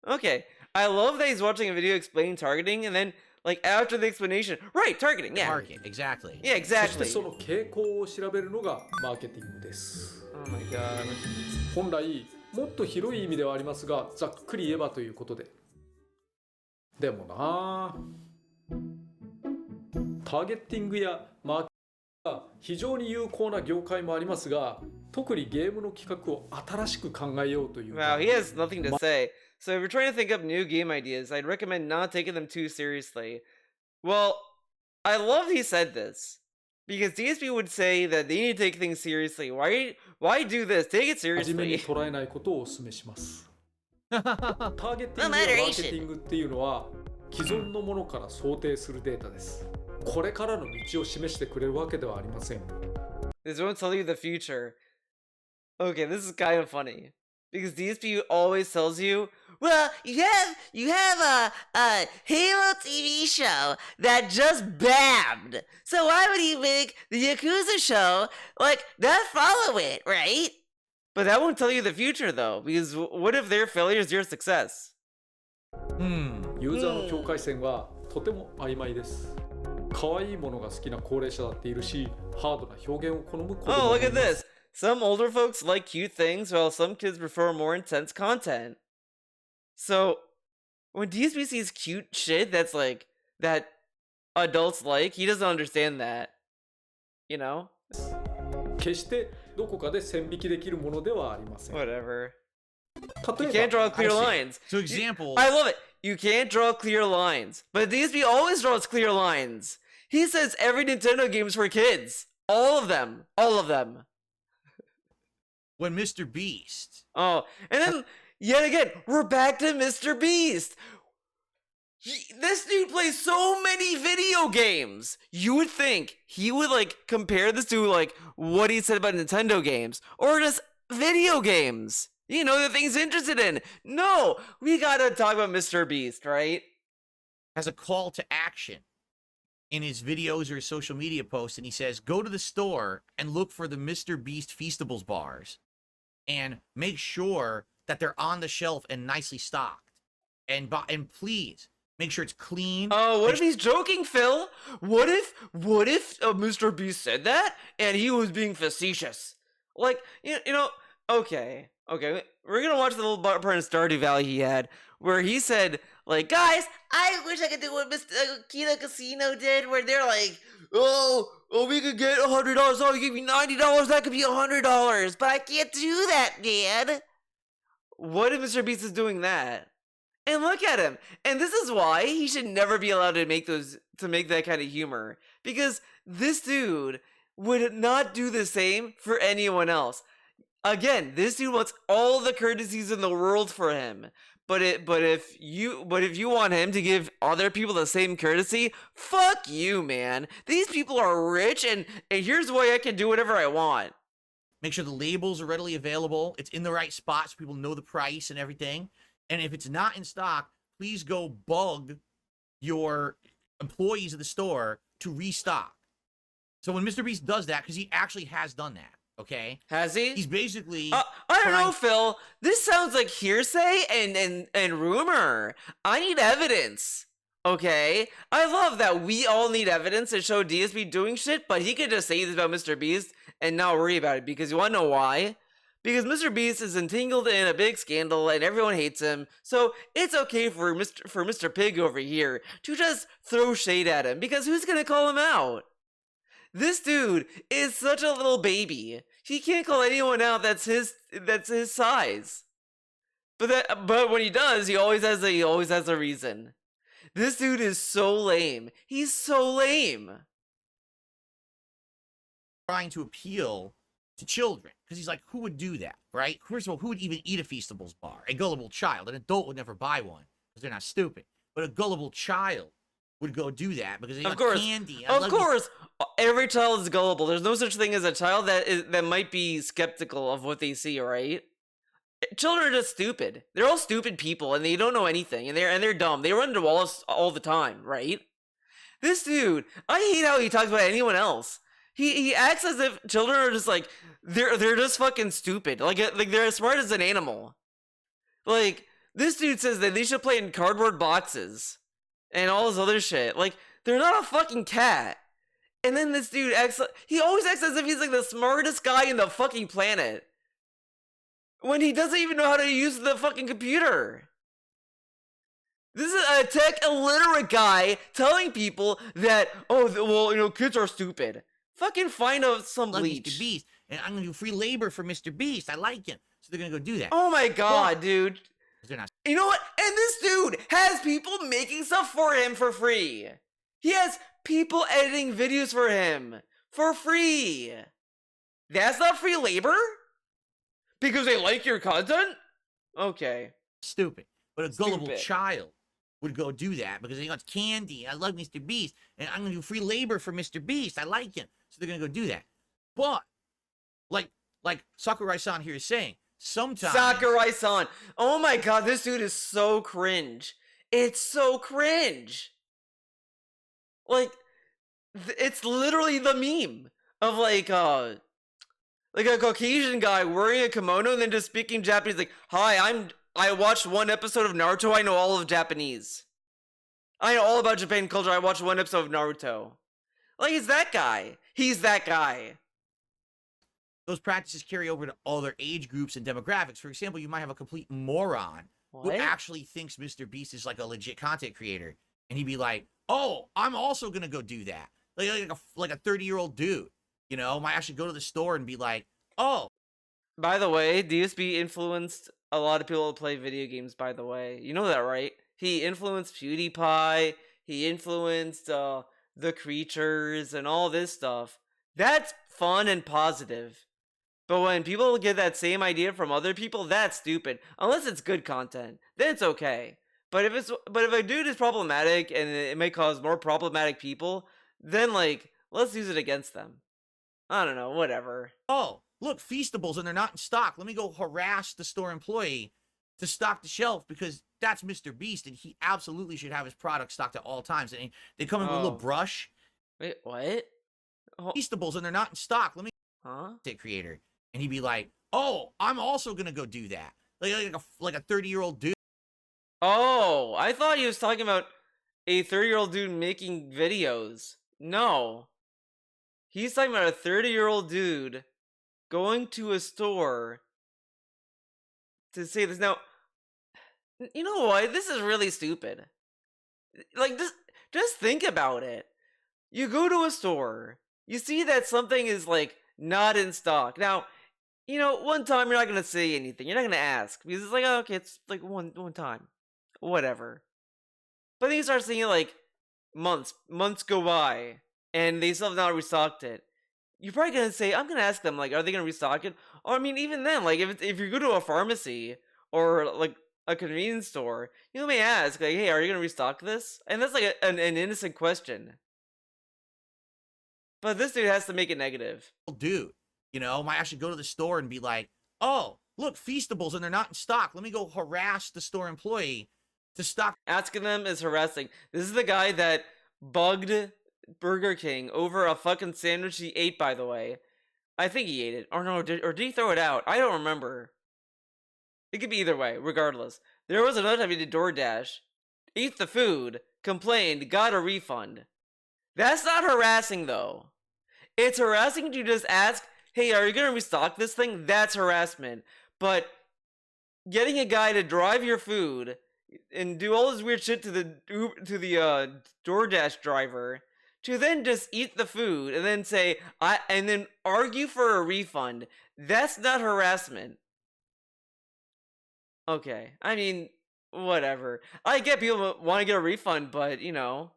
Okay. I love that he's watching a video explaining targeting, and then like after the explanation, right, targeting, yeah. Target, exactly. Yeah, そして exactly. その傾向を調べるのがマーケティングです。 Oh my god. 本来もっと広い意味ではありますが、ざっくり言えばということで。でもな、ターゲッティングやマーケティングは非常に有効な業界もありますが、特にゲームの企画を新しく考えようという。 Wow, he has nothing to say. So if you're trying to think up new game ideas, I'd recommend not taking them too seriously. Well, I love he said this. Because DSP would say that they need to take things seriously. Why do this? Take it 真面目に seriously. 捉えないことをお勧めします。ターゲッティングやマーケティングっていうのは既存のものから想定するデータです。これからの道を示してくれるわけではありません。 This won't tell you the future. Okay, this is kind of funny. Because DSP always tells you, well, you have a Halo TV show that just banned. So why would you make the Yakuza show like not follow it, right? But that won't tell you the future though, because what if their failure is your success? ユーザーの境界線はとても曖昧です。可愛いものが好きな高齢者だっているし、ハードな表現を好む子供 Oh, もい look ま at す。 this. Some older folks like cute things, while some kids prefer more intense content. So, when DSP sees cute shit that's like, that adults like, he doesn't understand that. You know? 決してどこかで線引きできるものではありません。 Whatever. 例 You え can't draw ば、 clear lines. So example, I love it. You can't draw clear lines. But DSP always draws clear lines. He says every Nintendo game is for kids. All of them. All of them. when Mr. Beast Oh, and then yet again, we're back to Mr. Beast. This dude plays so many video games. You would think he would like compare this to like what he said about Nintendo games or just video games. You know the things he's interested in. No, we gotta talk about Mr. Beast, right? Has a call to action in his videos or his social media posts, and he says, go to the store and look for the Mr. Beast Feastables bars and make sure that they're on the shelf and nicely stocked. And please make sure it's clean. Oh, what if he's joking, Phil? What if Mr. Beast said that and he was being facetious? Like, you know, okay, we're gonna watch the little part in Stardew Valley he had where he said, like, guys, I wish I could do what Mr. Kino Casino did, where they're like, oh, we could get $100. Oh, you give me $90. That could be $100, but I can't do that, man. What if Mr. Beast is doing that? And look at him. And this is why he should never be allowed to make that kind of humor, because this dude would not do the same for anyone else. Again, this dude wants all the courtesies in the world for him. But if you want him to give other people the same courtesy, fuck you, man. These people are rich, and here's why I can do whatever I want. Make sure the labels are readily available. It's in the right spot so people know the price and everything. And if it's not in stock, please go bug your employees of the store to restock. So when Mr. Beast does that, because he actually has done that, okay? Has he? He's basically... I don't know, Phil. This sounds like hearsay and rumor. I need evidence. Okay? I love that we all need evidence to show DSP doing shit, but he could just say this about Mr. Beast and not worry about it, because you want to know why? Because Mr. Beast is entangled in a big scandal and everyone hates him, so it's okay for Mr. Pig over here to just throw shade at him, because who's gonna call him out? This dude is such a little baby. He can't call anyone out that's his size. But when he does, he always has a reason. This dude is so lame. He's so lame. Trying to appeal to children, because he's like, who would do that, right? First of all, who would even eat a Feastables bar? A gullible child. An adult would never buy one because they're not stupid. But a gullible child would go do that because they got candy. Of course, every child is gullible. There's no such thing as a child that might be skeptical of what they see, right? Children are just stupid. They're all stupid people, and they don't know anything, and they're dumb. They run into walls all the time, right? This dude, I hate how he talks about anyone else. He acts as if children are just like they're just fucking stupid. Like they're as smart as an animal. Like, this dude says that they should play in cardboard boxes and all this other shit. Like, they're not a fucking cat. And then this dude he always acts as if he's like the smartest guy in the fucking planet, when he doesn't even know how to use the fucking computer. This is a tech illiterate guy telling people that, oh, well, you know, kids are stupid. Fucking find some bleach. Mr. Beast, and I'm gonna do free labor for Mr. Beast. I like him, so they're gonna go do that. Oh my god, dude. They're not. You know what? And this dude has people making stuff for him for free. He has people editing videos for him for free. That's not free labor? Because they like your content? Okay. Stupid. But a gullible child would go do that because he wants candy. I love Mr. Beast, and I'm gonna do free labor for Mr. Beast. I like him, so they're gonna go do that. But like Sakurai-san here is saying, sometimes Sakurai-san. Oh my god, this dude is so cringe. It's so cringe. Like, it's literally the meme of like a Caucasian guy wearing a kimono and then just speaking Japanese, like, hi, I watched one episode of Naruto, I know all of Japanese. I know all about Japan culture, I watched one episode of Naruto. Like, it's that guy. He's that guy. Those practices carry over to other age groups and demographics. For example, you might have a complete moron who actually thinks Mr. Beast is like a legit content creator. And he'd be like, oh, I'm also going to go do that. Like a 30-year-old dude, you know, might actually go to the store and be like, oh. By the way, DSP influenced a lot of people to play video games, by the way. You know that, right? He influenced PewDiePie. He influenced the creatures and all this stuff. That's fun and positive. But when people get that same idea from other people, that's stupid. Unless it's good content, then it's okay. But if a dude is problematic and it may cause more problematic people, then like, let's use it against them. I don't know, whatever. Oh, look, Feastables and they're not in stock. Let me go harass the store employee to stock the shelf because that's Mr. Beast and he absolutely should have his product stocked at all times. And they come in with a little brush. Wait, what? Feastables and they're not in stock. Let me creator. And he'd be like, oh, I'm also going to go do that. Like a 30-year-old dude. Oh, I thought he was talking about a 30-year-old dude making videos. No. He's talking about a 30-year-old dude going to a store to say this. Now, you know what? This is really stupid. Like, just think about it. You go to a store, you see that something is, like, not in stock. Now, you know, one time you're not going to say anything. You're not going to ask. Because it's like, oh, okay, it's like one time. Whatever. But then you start seeing, like, months go by, and they still have not restocked it. You're probably going to say, I'm going to ask them, like, are they going to restock it? Or, I mean, even then, like, if you go to a pharmacy, or, like, a convenience store, you may ask, like, hey, are you going to restock this? And that's, like, an innocent question. But this dude has to make it negative. Dude, you know, might actually go to the store and be like, oh, look, Feastables and they're not in stock. Let me go harass the store employee to stock. Asking them is harassing. This is the guy that bugged Burger King over a fucking sandwich he ate, by the way. I think he ate it. Or no, did he throw it out? I don't remember. It could be either way, regardless. There was another time he did DoorDash. Ate the food, complained, got a refund. That's not harassing, though. It's harassing to just ask, hey, are you going to restock this thing? That's harassment. But getting a guy to drive your food and do all this weird shit to the DoorDash driver to then just eat the food and then say, and then argue for a refund, that's not harassment. Okay, I mean, whatever. I get people want to get a refund, but, you know,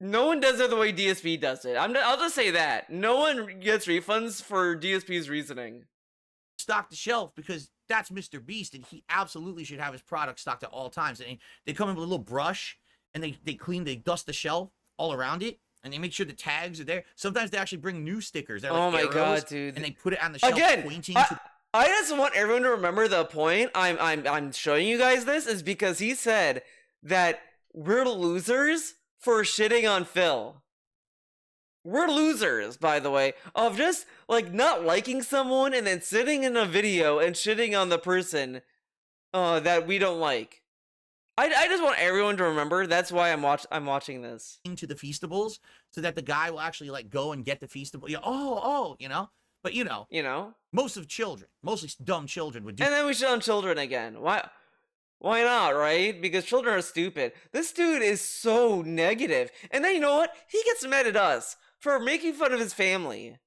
no one does it the way DSP does it. I'll just say that. No one gets refunds for DSP's reasoning. Stock the shelf because that's Mr. Beast and he absolutely should have his product stocked at all times. And they come in with a little brush and they dust the shelf all around it and they make sure the tags are there. Sometimes they actually bring new stickers. Like oh my god, dude! And they put it on the shelf. Again, pointing I just want everyone to remember the point I'm showing you guys this is because he said that we're losers for shitting on Phil. We're losers, by the way, of just, like, not liking someone and then sitting in a video and shitting on the person that we don't like. I just want everyone to remember that's why I'm watching this. To the Feastables so that the guy will actually, like, go and get the Feastable. Yeah, you know? But, you know, mostly dumb children would do. And then we shit on children again. Why not, right? Because children are stupid. This dude is so negative. And then, you know what? He gets mad at us for making fun of his family.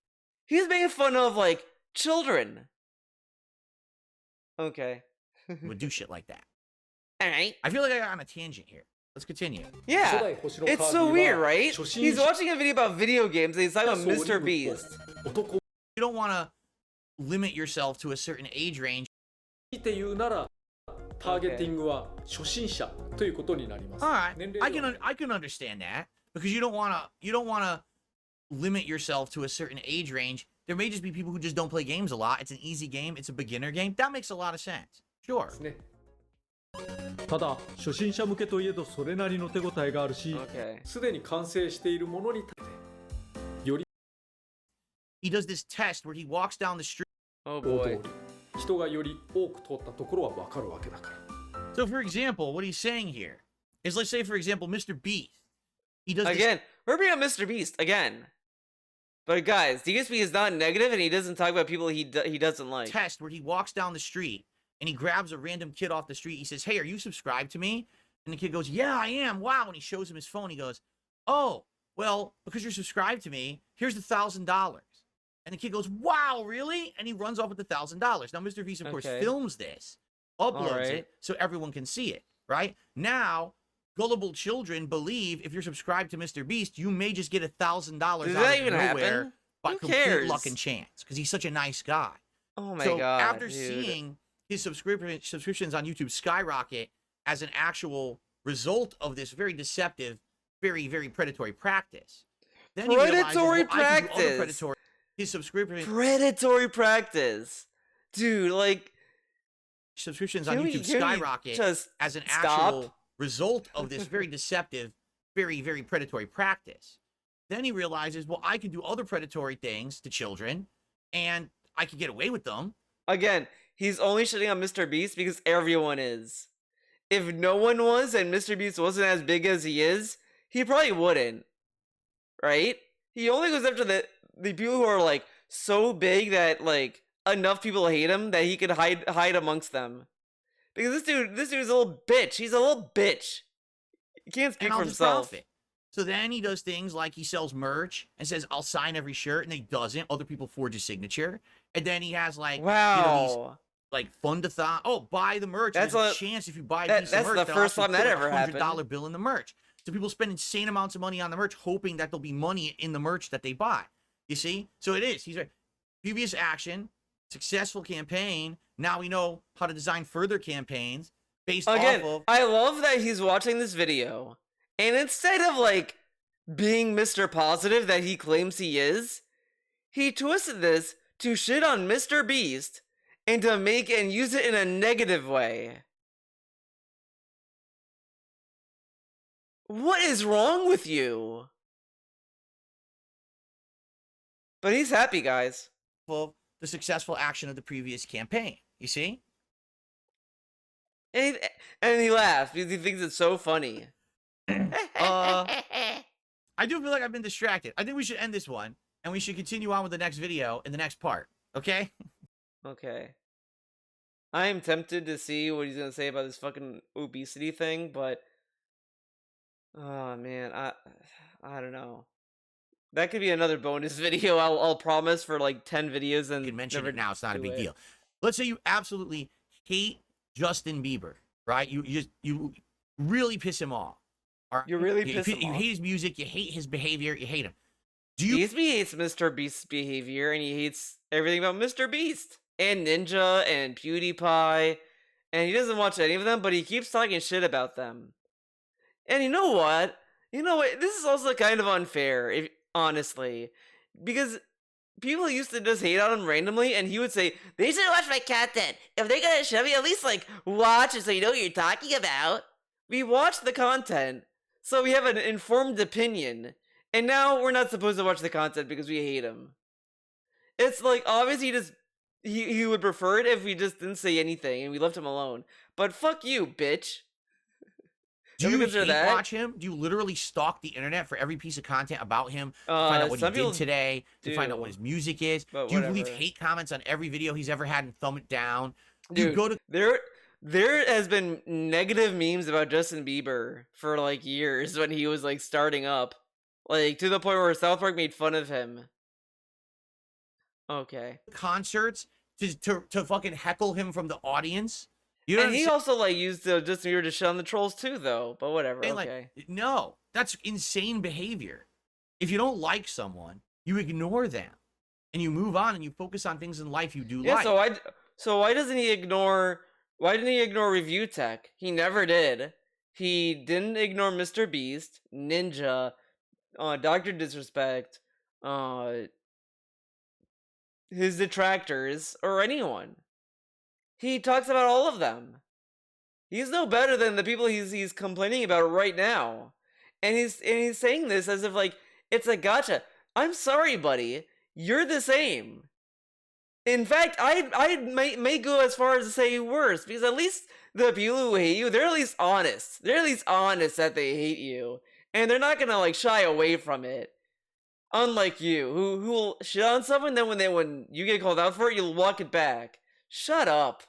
He's making fun of, like, children. Okay. Would do shit like that. Alright. I feel like I got on a tangent here. Let's continue. Yeah. It's so weird, right? He's watching a video about video games and he's talking about Mr. Beast. You don't want to limit yourself to a certain age range. っていうならターゲティングは初心者ということになります。 All right, I can understand that because you don't want to limit yourself to a certain age range. There may just be people who just don't play games a lot. It's an easy game. It's a beginner game. That makes a lot of sense. Sure. ただ初心者向けといえどそれなりの手応えがあるし、すでに完成しているものに対してより He does this test where he walks down the street. Oh boy. 人がより多く通ったところは分かるわけだから。So for example, what he's saying here is, let's say for example, Mr. Beast. He does again. We're bringing up Mr. Beast again. But guys, DSP is not negative, and he doesn't talk about people he doesn't like. Test where he walks down the street and he grabs a random kid off the street. He says, "Hey, are you subscribed to me?" And the kid goes, "Yeah, I am." Wow. And he shows him his phone. He goes, "Oh, well, because you're subscribed to me, here's $1,000." And the kid goes, "Wow, really?" And he runs off with $1,000. Now, Mr. Beast, of course, films this, uploads it so everyone can see it, right? Now, gullible children believe if you're subscribed to Mr. Beast, you may just get $1,000 out of nowhere by complete luck and chance because he's such a nice guy. Oh my god! After seeing his subscriptions on YouTube skyrocket as an actual result of this very deceptive, very, very predatory practice, Then he realizes, Predatory well, I can do other practice. predatory. His Predatory practice. Dude, like, subscriptions on can we YouTube skyrocket just as an stop? actual result of this very deceptive, very, very predatory practice. Then he realizes, well, I can do other predatory things to children, and I can get away with them. Again, he's only shitting on Mr. Beast because everyone is. If no one was and Mr. Beast wasn't as big as he is, he probably wouldn't. Right? He only goes after the people who are like so big that like enough people hate him that he could hide amongst them. Because this dude's a little bitch. He's a little bitch. He can't speak for himself. So then he does things like he sells merch and says, I'll sign every shirt, and he doesn't. Other people forge his signature. And then he has like, these, like fund-a-thon. Oh, buy the merch. There's a chance if you buy a piece of merch, that's the first time that ever happened. $100 bill in the merch. So people spend insane amounts of money on the merch, hoping that there'll be money in the merch that they buy. You see? So it is. He's right. Previous action, successful campaign. Now we know how to design further campaigns based off of. I love that he's watching this video, and instead of like being Mr. Positive that he claims he is, he twisted this to shit on Mr. Beast and to make and use it in a negative way. What is wrong with you? But he's happy, guys. Of the successful action of the previous campaign. You see? And he laughs because he thinks it's so funny. I do feel like I've been distracted. I think we should end this one, and we should continue on with the next video in the next part. Okay? Okay. I am tempted to see what he's gonna say about this fucking obesity thing, but oh man, I don't know. That could be another bonus video. I'll promise for like 10 videos and you can mention it now. It's not a big deal. Let's say you absolutely hate Justin Bieber, right? You really piss him off. You really piss him off. You hate his music. You hate his behavior. You hate him. DSP hates Mr. Beast's behavior, and he hates everything about Mr. Beast and Ninja and PewDiePie, and he doesn't watch any of them, but he keeps talking shit about them. And you know what? This is also kind of unfair, honestly, because people used to just hate on him randomly, and he would say, they should watch my content. If they're gonna show me, at least, like, watch it so you know what you're talking about. We watch the content, so we have an informed opinion, and now we're not supposed to watch the content because we hate him. It's like, obviously, he would prefer it if we just didn't say anything and we left him alone. But fuck you, bitch. Do you watch him? Do you literally stalk the internet for every piece of content about him to find out what he did today, to find out what his music is? Do you leave hate comments on every video he's ever had and thumb it down? Do you go to there has been negative memes about Justin Bieber for like years when he was like starting up, like to the point where South Park made fun of him. Okay. Concerts to fucking heckle him from the audience? You know, and he also like used Justin Bieber to shit on the trolls too, though. But whatever. Okay. Like, no, that's insane behavior. If you don't like someone, you ignore them, and you move on, and you focus on things in life you do like. So why doesn't he ignore? Why didn't he ignore Review Tech? He never did. He didn't ignore Mr. Beast, Ninja, Dr. Disrespect, his detractors, or anyone. He talks about all of them. He's no better than the people he's complaining about right now. And he's saying this as if like it's a gotcha. I'm sorry, buddy. You're the same. In fact, I may go as far as to say worse, because at least the people who hate you, they're at least honest. They're at least honest that they hate you. And they're not gonna like shy away from it. Unlike you, who will shit on someone, then when you get called out for it, you'll walk it back. Shut up.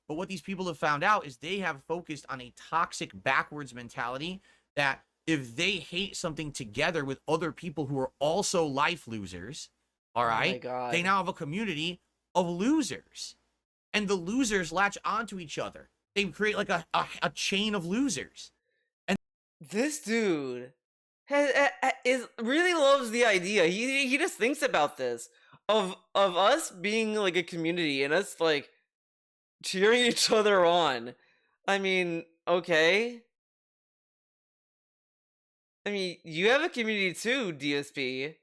But what these people have found out is they have focused on a toxic backwards mentality that if they hate something together with other people who are also life losers, all right, they now have a community of losers. And the losers latch onto each other. They create like a chain of losers. And this dude really loves the idea. He just thinks about this of us being like a community and us like cheering each other on. I mean, okay. I mean, you have a community too, DSP,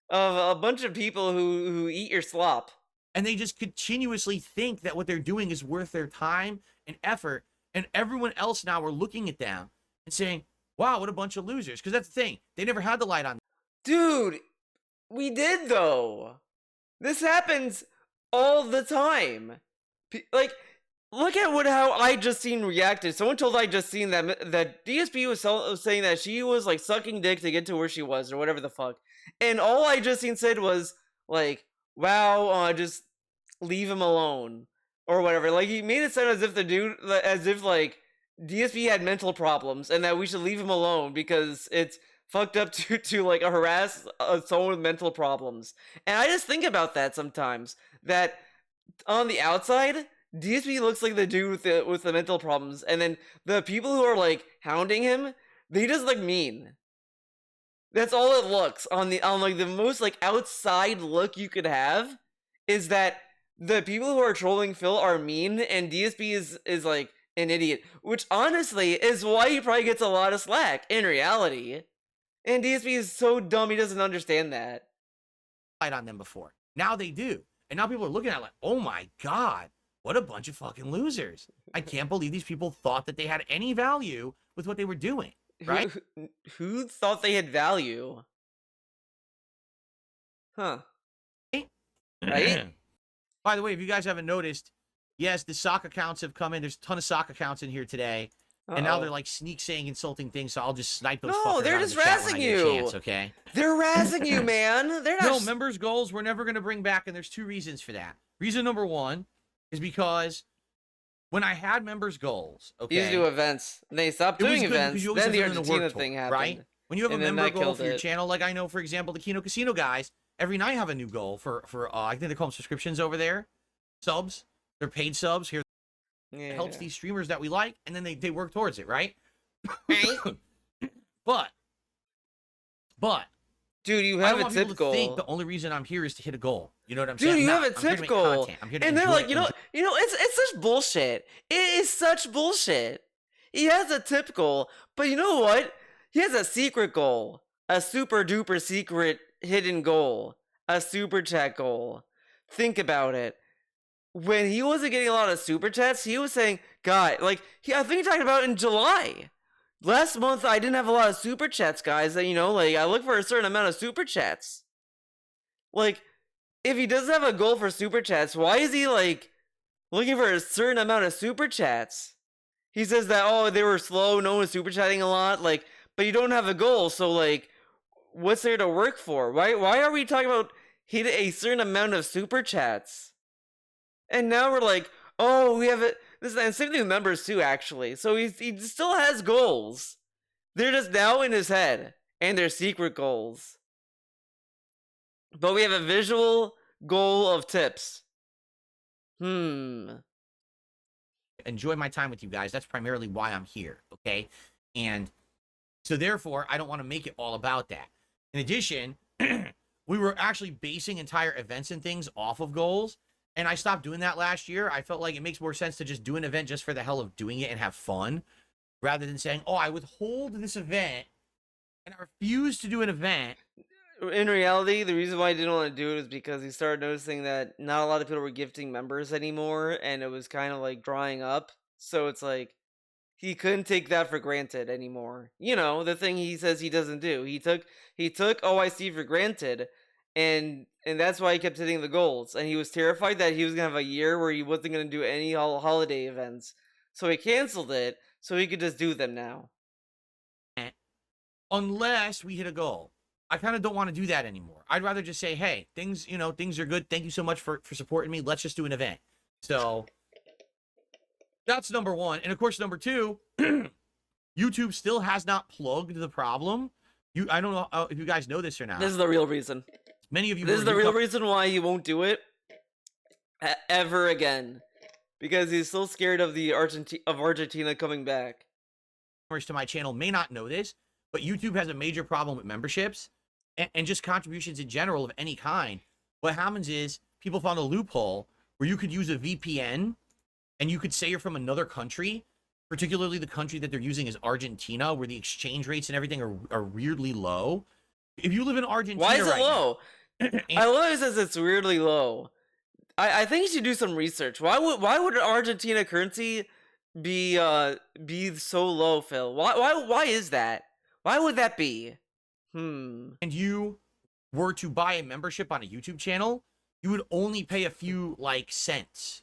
of a bunch of people who eat your slop. And they just continuously think that what they're doing is worth their time and effort. And everyone else now are looking at them and saying, wow, what a bunch of losers. Because that's the thing. They never had the light on. Dude, we did though. This happens all the time. Like, look at how I Just Seen reacted. Someone told I Just Seen that DSP was saying that she was like sucking dick to get to where she was or whatever the fuck. And all I Just Seen said was like, wow, just leave him alone or whatever. Like, he made it sound as if like DSP had mental problems and that we should leave him alone because it's fucked up to like harass someone with mental problems. And I just think about that sometimes, that on the outside DSP looks like the dude with the mental problems, and then the people who are like hounding him, they just look mean. That's all it looks on like the most like outside look you could have, is that the people who are trolling Phil are mean and DSP is like an idiot, which honestly is why he probably gets a lot of slack in reality. And DSP is so dumb he doesn't understand that. Light on them before. Now they do. And now people are looking at it like, oh my God, what a bunch of fucking losers. I can't believe these people thought that they had any value with what they were doing. Right? Who thought they had value? Huh. Right? By the way, if you guys haven't noticed, yes, the sock accounts have come in. There's a ton of sock accounts in here today. And now they're like sneak saying insulting things, so I'll just snipe those fuckers. No, they're out of just the chat when razzing I get a you. chance, okay? They're razzing you, man. They're not. No, members' goals we're never going to bring back, and there's two reasons for that. Reason number one is because when I had members' goals, okay, You used to do events. And they stopped doing events. Then the Argentina thing happened. right? When you have a And then member that goal killed for your it. channel, like I know, for example, the Kino Casino guys, every night have a new goal for I think they call them subscriptions over there, subs. They're paid subs. Here, Yeah. it helps these streamers that we like, and then they work towards it, right? Right? but Dude, you I have don't a want people tip to think goal. the only reason I'm here is to hit a goal. You know what I'm Dude, saying? you have a I'm here to tip make goal. content. I'm here to And then enjoy like, it you know, it's such bullshit. It is such bullshit. He has a tip goal, but you know what? He has a secret goal. A super duper secret hidden goal. A super chat goal. Think about it. When he wasn't getting a lot of super chats, he was saying, God, like, I think he talked about in July. Last month, I didn't have a lot of super chats, guys. That, you know, like, I look for a certain amount of super chats. Like, if he doesn't have a goal for super chats, why is he, like, looking for a certain amount of super chats? He says that, oh, they were slow, no one was super chatting a lot, like, but you don't have a goal, so, like, what's there to work for? Why are we talking about hit a certain amount of super chats? And now we're like, oh, we have it. This and same thing with members too, actually. So he still has goals. They're just now in his head, and they're secret goals. But we have a visual goal of tips. enjoy my time with you guys. That's primarily why I'm here, okay? And so therefore, I don't want to make it all about that. In addition, we were actually basing entire events and things off of goals, and I stopped doing that last year. I felt like it makes more sense to just do an event just for the hell of doing it and have fun, rather than saying, oh, I withhold this event, and I refuse to do an event. In reality, the reason why I didn't want to do it is because he started noticing that not a lot of people were gifting members anymore, and it was kind of like drying up. So it's like, he couldn't take that for granted anymore. You know, the thing he says he doesn't do. He took OIC for granted, and that's why he kept hitting the goals. And he was terrified that he was gonna have a year where he wasn't gonna do any holiday events. So he canceled it so he could just do them now. Unless we hit a goal. I kind of don't want to do that anymore. I'd rather just say, hey, things are good. Thank you so much for supporting me. Let's just do an event. So that's number one. And of course, number two, YouTube still has not plugged the problem. I don't know if you guys know this or not. This is the real reason. Many of you. This is the real reason why he won't do it ever again, because he's so scared of Argentina coming back. To my channel may not know this, but YouTube has a major problem with memberships and just contributions in general of any kind. What happens is people found a loophole where you could use a VPN and you could say you're from another country particularly the country that they're using is Argentina, where the exchange rates and everything are weirdly low. If you live in Argentina, Why is it right low? now, I love it says it's weirdly low. I think you should do some research. Why would Argentina currency be so low, Phil? Why is that? Why would that be? and you were to buy a membership on a YouTube channel, you would only pay a few like cents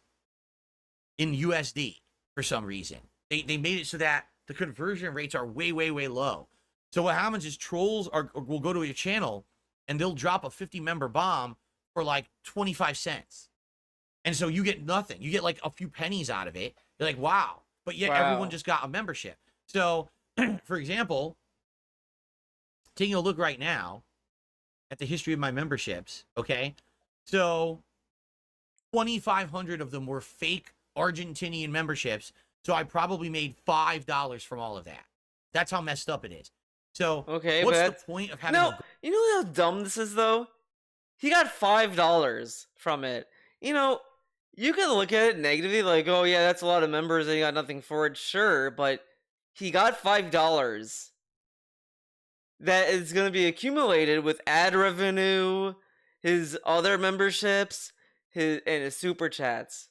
in USD for some reason. They made it so that the conversion rates are way low. So what happens is trolls will go to your channel and they'll drop a 50 member bomb for like 25 cents. And so you get nothing. You get like a few pennies out of it. You're like, wow. But yet everyone just got a membership. So, for example, taking a look right now at the history of my memberships, okay? So 2,500 of them were fake Argentinian memberships. So I probably made $5 from all of that. That's how messed up it is. So okay, what's but the point of having you know how dumb this is though? He got $5 from it. You know, you can look at it negatively, like, oh yeah, that's a lot of members and he got nothing for it, sure, but he got $5 that is going to be accumulated with ad revenue, his other memberships, his super chats,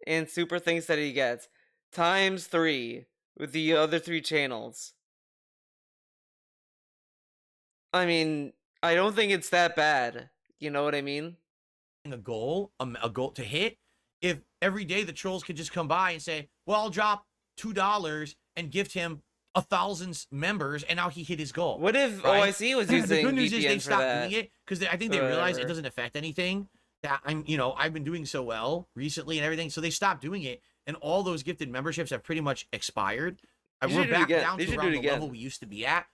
and super things that he gets, times 3 with the other 3 channels. I mean, I don't think it's that bad. You know what I mean? a goal to hit, if every day the trolls could just come by and say, well, I'll drop $2 and gift him 1,000 members, and now he hit his goal. What if right? OIC was using the good news VPN is they for stopped that? doing it because I think they realized it doesn't affect anything. That I've been doing so well recently and everything, so they stopped doing it, and all those gifted memberships have pretty much expired. We're back down to around the level we used to be at.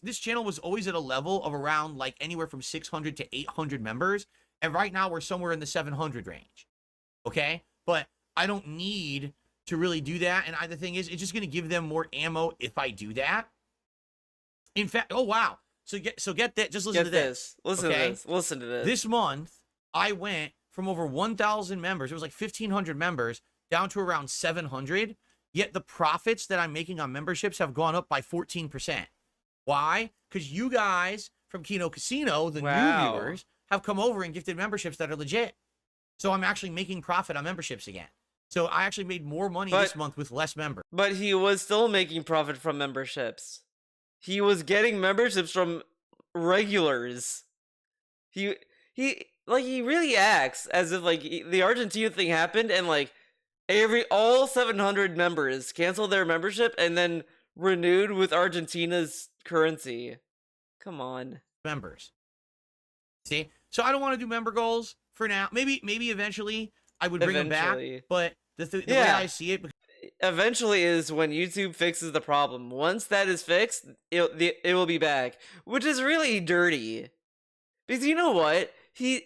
This channel was always at a level of around like anywhere from 600 to 800 members, and right now we're somewhere in the 700 range. Okay, but I don't need to really do that, and the thing is, it's just going to give them more ammo if I do that. In fact, oh wow, so get that. Just listen to this. Listen to this. Listen to this. This month, I went from over 1,000 members, it was like 1,500 members, down to around 700. Yet the profits that I'm making on memberships have gone up by 14%. Why? Because you guys from Kino Casino, the new viewers, have come over and gifted memberships that are legit. So I'm actually making profit on memberships again. So I actually made more money this month with less members. But he was still making profit from memberships. He was getting memberships from regulars. He really acts as if like the Argentina thing happened and like all 700 members canceled their membership and then renewed with Argentina's currency. Come on. Members. See? So I don't want to do member goals for now. Maybe eventually I would bring them back. But the way I see it, eventually is when YouTube fixes the problem. Once that is fixed, it will be back, which is really dirty. Because you know what? He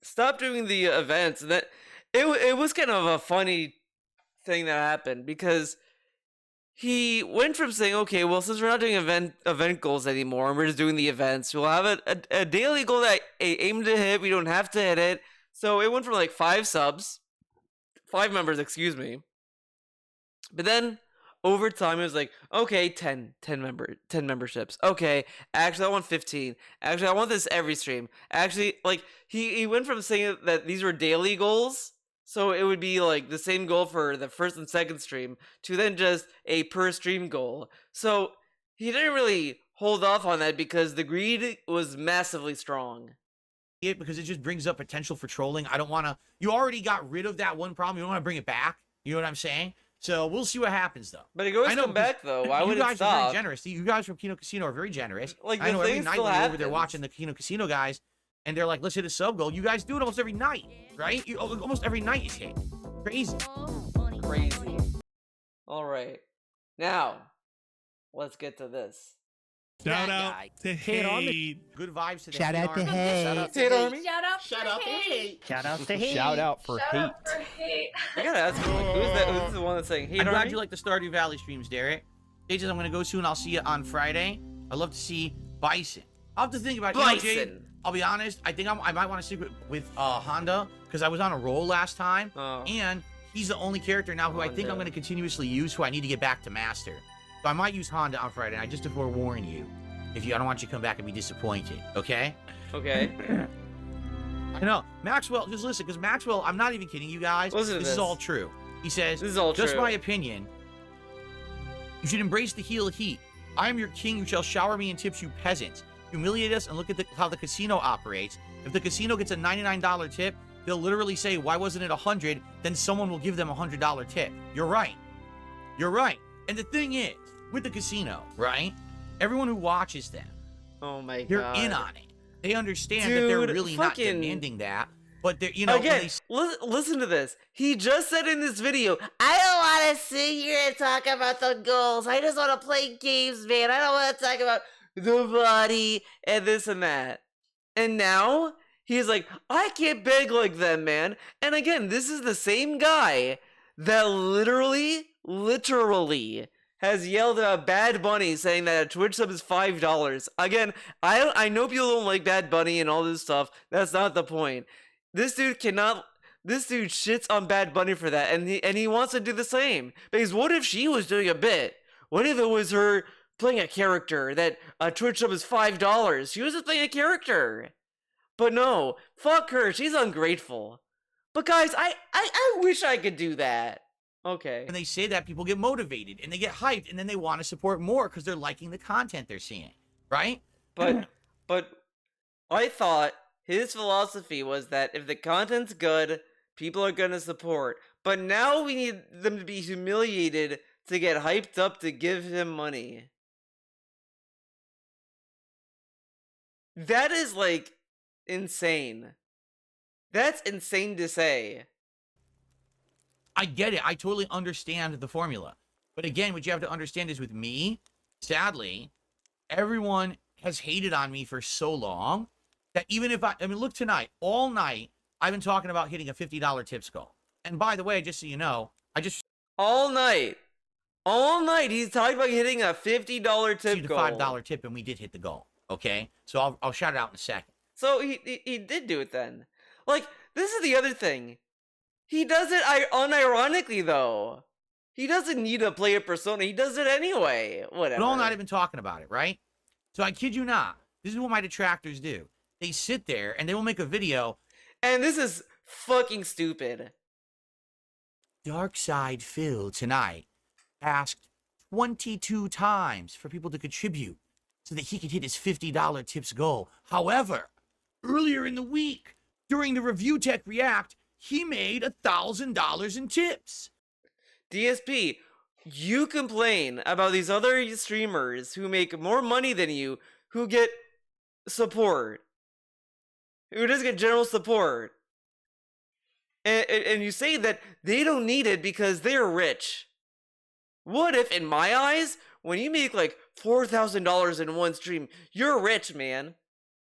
stopped doing the events, and that it was kind of a funny thing that happened because he went from saying, okay, well, since we're not doing event goals anymore and we're just doing the events, we'll have a daily goal that I aim to hit. We don't have to hit it. So it went from like 5 members, excuse me. But then over time it was like, okay, 10 memberships. Okay, actually I want 15. Actually I want this every stream. Actually, like he went from saying that these were daily goals, so it would be like the same goal for the first and second stream, to then just a per stream goal. So he didn't really hold off on that because the greed was massively strong. Because it just brings up potential for trolling. I don't want to. You already got rid of that one problem. You don't want to bring it back. You know what I'm saying? So we'll see what happens, though. But it goes come back, though. Why would it stop? You guys are very generous. You guys from Kino Casino are very generous. Like, I know every night when you're over there watching the Kino Casino guys, and they're like, let's hit a sub goal. You guys do it almost every night, right? Almost every night is hit. Crazy. Crazy. All right. Now, let's get to this. Shout out to Hate. Good vibes to the Shout out to Hate. Shout out to Hate Army. Shout out to Hate. Shout out to Hate. Shout out for Hate. I gotta ask him, like, who's the one that's saying Hate I'm Army? glad you like the Stardew Valley streams, Derek. Stages I'm gonna go soon. I'll see you on Friday. I'd love to see Bison. I'll have to think about it. Bison. You know, Jade, I'll be honest. I think I might want to stick with Honda because I was on a roll last time, and he's the only character now who I think I'm going to continuously use, who I need to get back to master. So I might use Honda on Friday night, just to forewarn you. I don't want you to come back and be disappointed, okay? Okay. I know. Maxwell, just listen, because Maxwell, I'm not even kidding you guys. Listen to this is all true. He says, this is all just true. my opinion, you should embrace the heel of heat. I am your king, you shall shower me in tips, you peasants. Humiliate us and look at how the casino operates. If the casino gets a $99 tip, they'll literally say, why wasn't it $100? Then someone will give them a $100 tip. You're right. You're right. And the thing is, with the casino, right? Everyone who watches them, Oh my god. they're in on it. They understand that Dude, they're really not fucking- demanding that. But they're, you know, when Again, they listen to this. He just said in this video, I don't want to sit here and talk about the goals. I just want to play games, man. I don't want to talk about the body and this and that. And now he's like, I can't beg like them, man. And again, this is the same guy that literally has yelled about Bad Bunny, saying that a Twitch sub is $5. Again, I know people don't like Bad Bunny and all this stuff. That's not the point. This dude shits on Bad Bunny for that, and he wants to do the same. Because what if she was doing a bit? What if it was her playing a character that a Twitch sub is $5? She was just playing a character. But no, fuck her. She's ungrateful. But guys, I wish I could do that. Okay. they say that, people get motivated and they get hyped, and then they want to support more because they're liking the content they're seeing, right? But I thought his philosophy was that if the content's good, people are gonna support. But now we need them to be humiliated to get hyped up to give him money. That is like insane. That's insane to say. I get it. I totally understand the formula. But again, what you have to understand is, with me, sadly, everyone has hated on me for so long that even if I mean, look, tonight, all night, I've been talking about hitting a $50 tips goal. And by the way, just so you know, All night, he's talking about hitting a $50 tip received a goal. $5 tip, and we did hit the goal. Okay? So I'll shout it out in a second. So he did do it then. Like, this is the other thing. He does it unironically, though. He doesn't need to play a persona. He does it anyway. Whatever. But all night I've been talking about it, right? So I kid you not. This is what my detractors do. They sit there and they will make a video. And this is fucking stupid. Dark Side Phil tonight asked 22 times for people to contribute so that he could hit his $50 tips goal. However, earlier in the week, during the Review Tech React, he made $1,000 in tips. DSP, you complain about these other streamers who make more money than you, who get support, who just get general support. And you say that they don't need it because they're rich. What if, in my eyes, when you make like $4,000 in one stream, you're rich, man?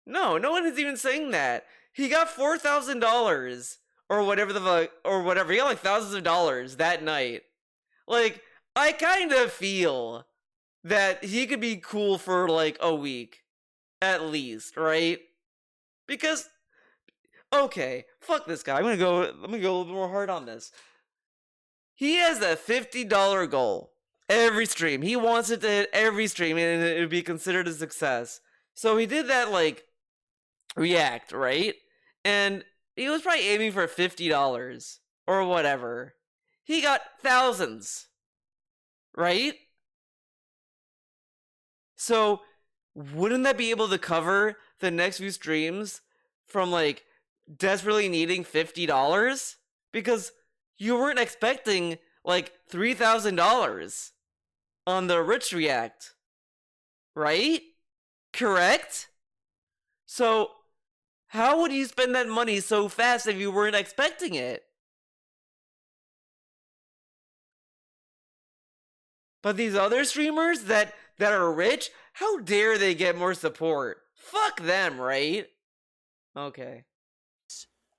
No one is even saying that. He got $4,000 or whatever the fuck, or whatever. He got like thousands of dollars that night. Like, I kind of feel that he could be cool for like a week, at least, right? Because, okay, fuck this guy. Let me go a little bit more hard on this. He has a $50 goal every stream. He wants it to hit every stream and it would be considered a success. So he did that, like, react, right? And he was probably aiming for $50 or whatever. He got thousands, right? So wouldn't that be able to cover the next few streams from, like, desperately needing $50? Because you weren't expecting like $3,000 on the Rich React, right? Correct? So how would you spend that money so fast if you weren't expecting it? But these other streamers that are rich, how dare they get more support? Fuck them, right? Okay.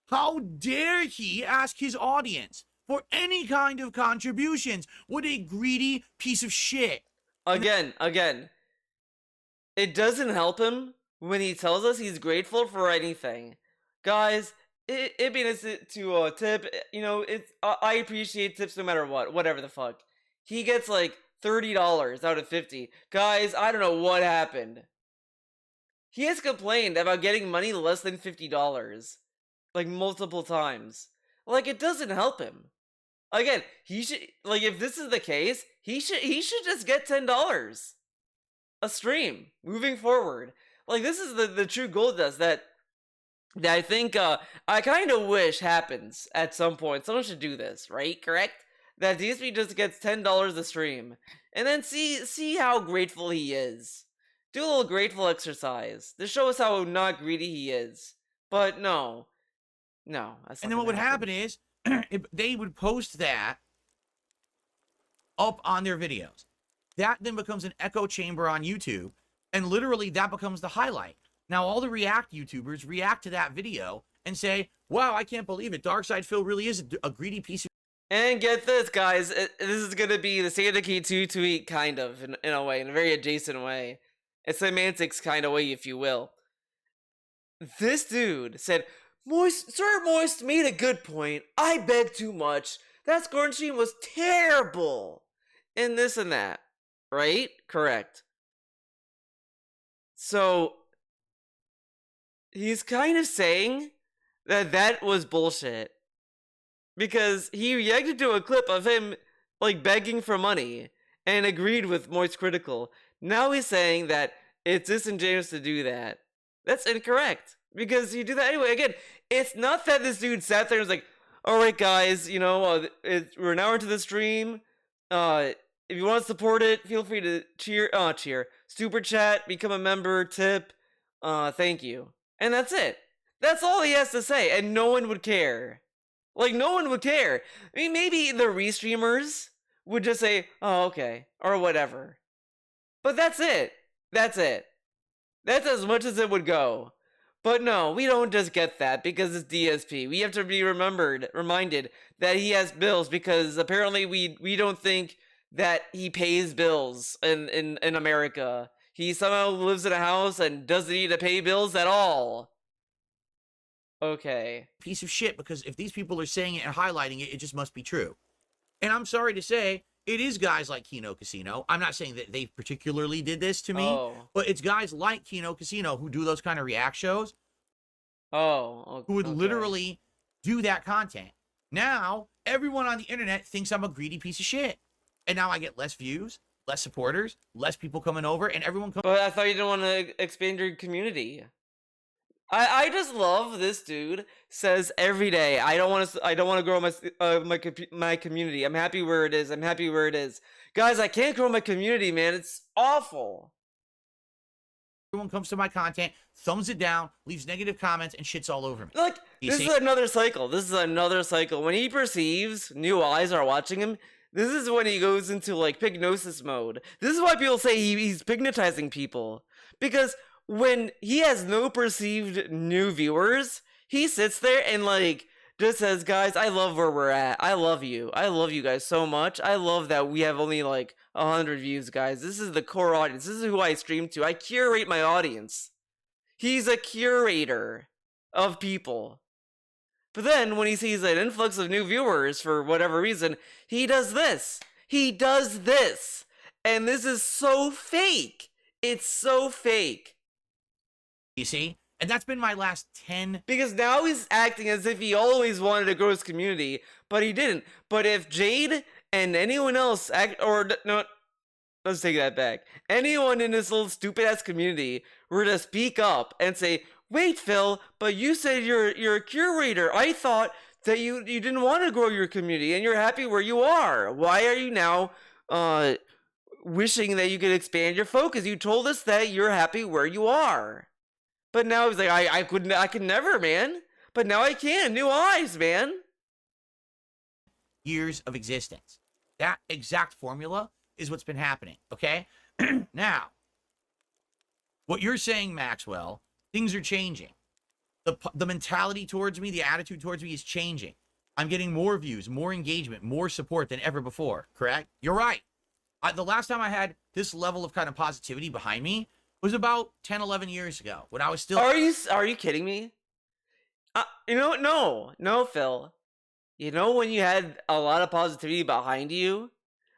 How dare he ask his audience for any kind of contributions? What a greedy piece of shit. Again, it doesn't help him when he tells us he's grateful for anything. Guys, it'd be nice to tip. You know, it's I appreciate tips no matter what, whatever the fuck. He gets like $30 out of 50. Guys, I don't know what happened. He has complained about getting money less than $50, like multiple times. Like it doesn't help him. Again, he should like if this is the case, he should just get $10 a stream moving forward. Like this is the true gold dust that I think I kind of wish happens at some point. Someone should do this, right? Correct? That DSP just gets $10 a stream, and then see how grateful he is. Do a little grateful exercise to show us how not greedy he is. But no, that's And not then what would gonna happen is they would post that up on their videos. That then becomes an echo chamber on YouTube, and literally that becomes the highlight. Now all the React YouTubers react to that video and say, wow, I can't believe it. Darkside Phil really is a greedy piece of... And get this, guys. This is gonna be the State of Decay 2 tweet, kind of, in a way, in a very adjacent way. It's semantics kind of way, if you will. This dude said, Sir Moist made a good point. I beg too much. That scoring stream was terrible. And this and that. Right? Correct. So, he's kind of saying that was bullshit. Because he reacted to a clip of him, like, begging for money. And agreed with Moist Critical. Now he's saying that it's disingenuous to do that. That's incorrect. Because you do that anyway. Again, it's not that this dude sat there and was like, alright guys, you know, we're an hour into the stream. If you want to support it, feel free to cheer. Super chat, become a member, tip. Thank you. And that's it. That's all he has to say. And no one would care. Like, no one would care. I mean, maybe the restreamers would just say, oh, okay. Or whatever. But that's it. That's it. That's as much as it would go. But no, we don't just get that because it's DSP. We have to be reminded that he has bills because apparently we don't think that he pays bills in America. He somehow lives in a house and doesn't need to pay bills at all. Okay. piece of shit, because if these people are saying it and highlighting it, it just must be true. And I'm sorry to say, it is guys like Kino Casino. I'm not saying that they particularly did this to me, but it's guys like Kino Casino who do those kind of react shows. Who would literally do that content. Now, everyone on the internet thinks I'm a greedy piece of shit. And now I get less views, less supporters, less people coming over, and everyone comes. But I thought you didn't want to expand your community. I just love this dude says every day, I don't want to grow my community. I'm happy where it is. I'm happy where it is. Guys, I can't grow my community, man. It's awful. Everyone comes to my content, thumbs it down, leaves negative comments, and shits all over me. Like, this is another cycle. This is another cycle. When he perceives new eyes are watching him, this is when he goes into, like, pignosis mode. This is why people say he's pignotizing people. Because when he has no perceived new viewers, he sits there and, like, just says, guys, I love where we're at. I love you. I love you guys so much. I love that we have only, like, 100 views, guys. This is the core audience. This is who I stream to. I curate my audience. He's a curator of people. But then, when he sees an influx of new viewers, for whatever reason, he does this. He does this. And this is so fake. It's so fake. You see? And that's been my last 10... Because now he's acting as if he always wanted to grow his community, but he didn't. But if Jade and anyone else no, let's take that back. Anyone in this little stupid-ass community were to speak up and say, wait, Phil, but you said you're a curator. I thought that you didn't want to grow your community and you're happy where you are. Why are you now wishing that you could expand your focus? You told us that you're happy where you are. But now he's like, I could never, man. But now I can. New eyes, man. Years of existence. That exact formula is what's been happening, okay? Now, what you're saying, Maxwell, things are changing. The mentality towards me, the attitude towards me is changing. I'm getting more views, more engagement, more support than ever before, correct? You're right. The last time I had this level of kind of positivity behind me was about 10, 11 years ago when I was still... Are you kidding me? No, Phil. You know when you had a lot of positivity behind you?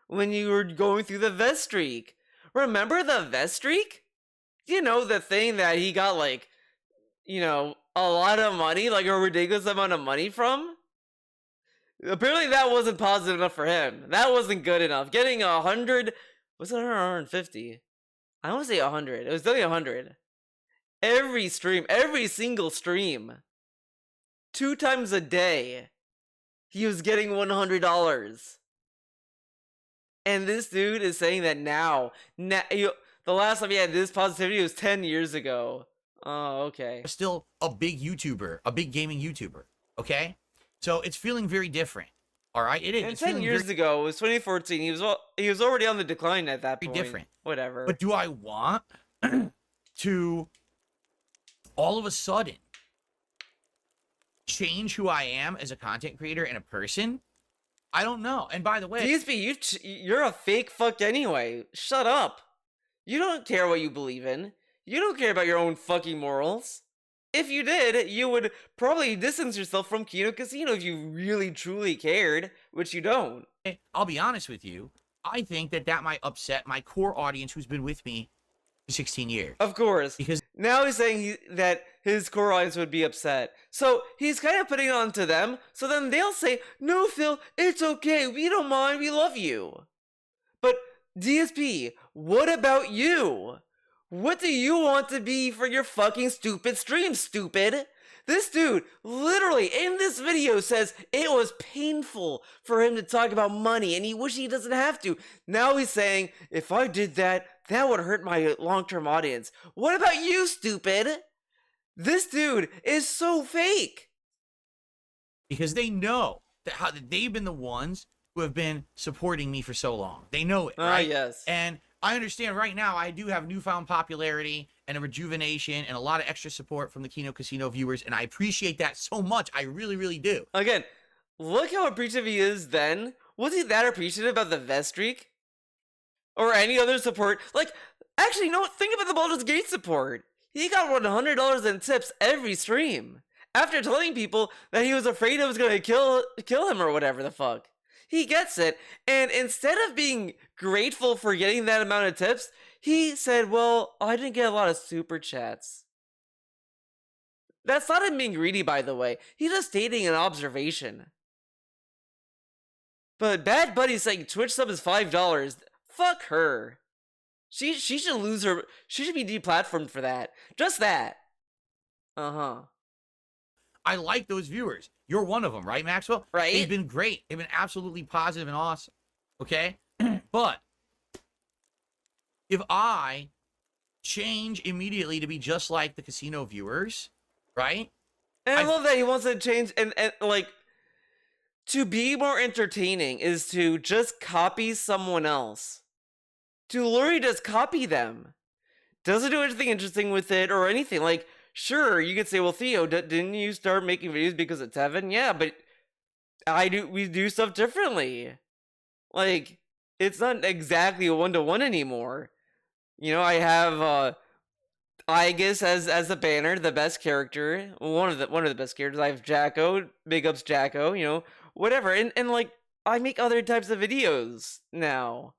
When you were going through the vest streak. Remember the vest streak? You know, the thing that he got, like, a lot of money, like a ridiculous amount of money from? Apparently that wasn't positive enough for him. That wasn't good enough. Getting 100, was it 150? I want to say 100. It was definitely 100. Every stream, every single stream, 2 times a day, he was getting $100. And this dude is saying that now the last time he had this positivity was 10 years ago. Oh, okay. Still a big YouTuber, a big gaming YouTuber, okay? So it's feeling very different, all right? It is. And it's 10 years ago, it was 2014. He was already on the decline at that point. Different. Whatever. But do I want to all of a sudden change who I am as a content creator and a person? I don't know. And by the way, DSP, you're a fake fuck anyway. Shut up. You don't care what you believe in. You don't care about your own fucking morals. If you did, you would probably distance yourself from Kino Casino if you really truly cared, which you don't. I'll be honest with you. I think that might upset my core audience who's been with me for 16 years. Of course. Because now he's saying that his core audience would be upset. So he's kind of putting it on to them. So then they'll say, no, Phil, it's okay. We don't mind. We love you. But DSP, what about you? What do you want to be for your fucking stupid stream, stupid? This dude literally in this video says it was painful for him to talk about money and he wishes he doesn't have to. Now he's saying, if I did that, that would hurt my long-term audience. What about you, stupid? This dude is so fake. Because they know that they've been the ones who have been supporting me for so long. They know it, right? Yes. And I understand right now I do have newfound popularity and a rejuvenation and a lot of extra support from the Kino Casino viewers, and I appreciate that so much. I really, really do. Again, look how appreciative he is then. Was he that appreciative about the vest streak? Or any other support? Like, actually, no, think about the Baldur's Gate support. He got $100 in tips every stream. After telling people that he was afraid it was going to kill him or whatever the fuck. He gets it, and instead of being grateful for getting that amount of tips, he said, well, I didn't get a lot of super chats. That's not him being greedy, by the way. He's just stating an observation. But Bad Buddy saying Twitch sub is $5. Fuck her. She should lose her. She should be deplatformed for that. Just that. Uh-huh. I like those viewers. You're one of them, right, Maxwell? Right. They've been great. They've been absolutely positive and awesome. Okay? But if I change immediately to be just like the casino viewers, right? And I love that he wants to change and like to be more entertaining is to just copy someone else. To literally just copy them. Doesn't do anything interesting with it or anything. Like, sure, you could say, well, Theo, didn't you start making videos because of Tevin? Yeah, but we do stuff differently. Like, it's not exactly a one-to-one anymore. You know, I have Aegis as a banner, the best character, one of the best characters. I have Jacko, big ups Jacko, you know, whatever. And like, I make other types of videos now.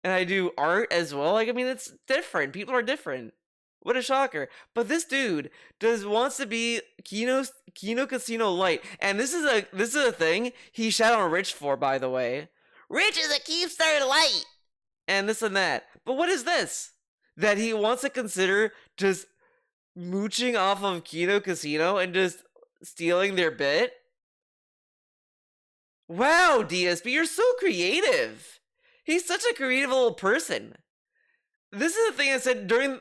And I do art as well. Like, I mean, it's different. People are different. What a shocker. But this dude wants to be Kino Casino Light. And this is a thing he shat on Rich for, by the way. Rich is a Keepstar Light. And this and that. But what is this? That he wants to consider just mooching off of Kino Casino and just stealing their bit? Wow, DSP, you're so creative. He's such a creative little person. This is the thing I said during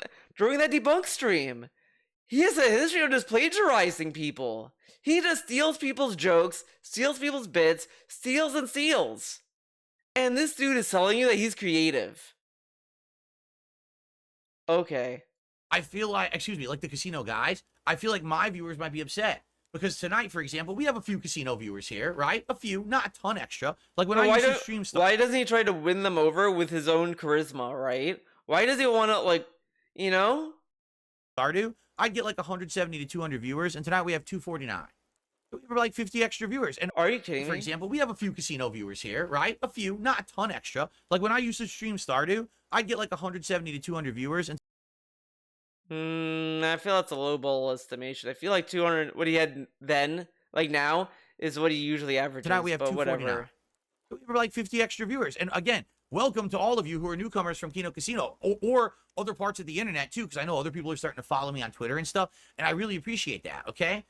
that debunk stream. He has a history of just plagiarizing people. He just steals people's jokes, steals people's bits, steals and steals. And this dude is telling you that he's creative. Okay. I feel like, like the casino guys, I feel like my viewers might be upset. Because tonight, for example, we have a few casino viewers here, right? A few, not a ton extra. Like when I used to stream stuff. Why doesn't he try to win them over with his own charisma, right? Why does he want to, like, you know? Stardew? I'd get like 170 to 200 viewers, and tonight we have 249. We have like 50 extra viewers. And Are you kidding for me? example, we have a few casino viewers here, right? A few, not a ton extra. Like when I used to stream Stardew, I'd get like 170 to 200 viewers, and I feel that's a low ball estimation. I feel like 200, what he had then, like now, is what he usually averages. tonight we have but 249. whatever. We have like 50 extra viewers. And again, welcome to all of you who are newcomers from Kino Casino or other parts of the internet too, because I know other people are starting to follow me on Twitter and stuff, and I really appreciate that, okay?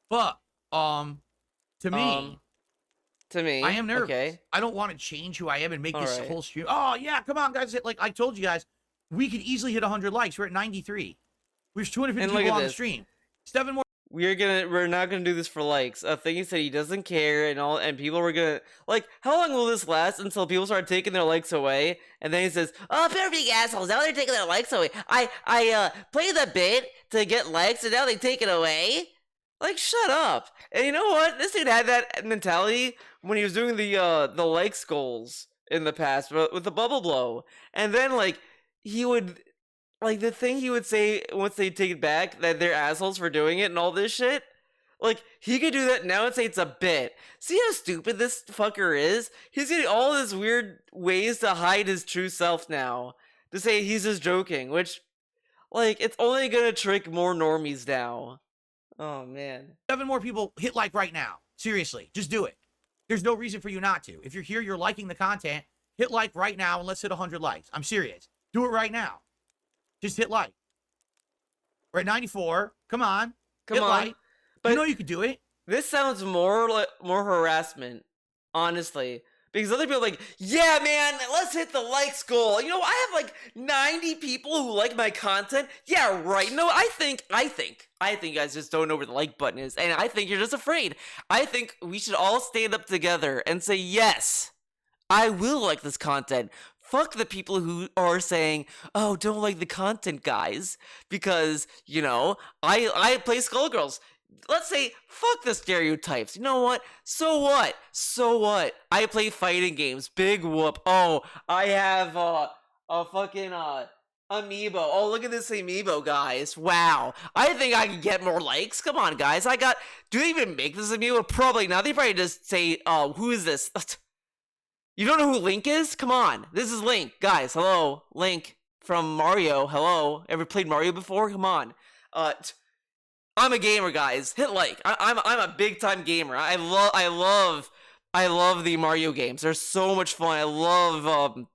But, to me, I am nervous. Okay. I don't want to change who I am and make this Alright. whole stream. Oh, yeah, come on, guys. Like I told you guys, we could easily hit 100 likes. We're at 93. There's 250 And look people at on the this. stream. 7 more. We're not gonna do this for likes. A thing he said he doesn't care and all, and people were gonna like. How long will this last until people start taking their likes away? And then he says, "Oh, they're big assholes. Now they're taking their likes away. I play the bit to get likes, and now they take it away." Like, shut up. And you know what? This dude had that mentality when he was doing the likes goals in the past with the bubble blow, and then like he would. Like, the thing he would say once they take it back, that they're assholes for doing it and all this shit, like, he could do that now and say it's a bit. See how stupid this fucker is? He's getting all these weird ways to hide his true self now. To say he's just joking, which, like, it's only gonna trick more normies now. Oh, man. 7 more people hit like right now. Seriously, just do it. There's no reason for you not to. If you're here, you're liking the content, hit like right now and let's hit 100 likes. I'm serious. Do it right now. Just hit like. We're at 94. Come on. Come hit on. like. But You know you could do it. this sounds more like more harassment, honestly. Because other people are like, yeah, man, let's hit the likes goal. You know, I have like 90 people who like my content. Yeah, right. No, I think you guys just don't know where the like button is. And I think you're just afraid. I think we should all stand up together and say, yes, I will like this content. Fuck the people who are saying, oh, don't like the content, guys. Because, you know, I play Skullgirls. Let's say, fuck the stereotypes. You know what? So what? So what? I play fighting games. Big whoop. Oh, I have a fucking amiibo. Oh, look at this amiibo, guys. Wow. I think I can get more likes. Come on, guys. Do they even make this amiibo? Probably not. They probably just say, who is this? You don't know who Link is? Come on. This is Link. Guys, hello. Link from Mario. Hello. Ever played Mario before? Come on. I'm a gamer, guys. Hit like. I'm a big time gamer. I love the Mario games. They're so much fun. I love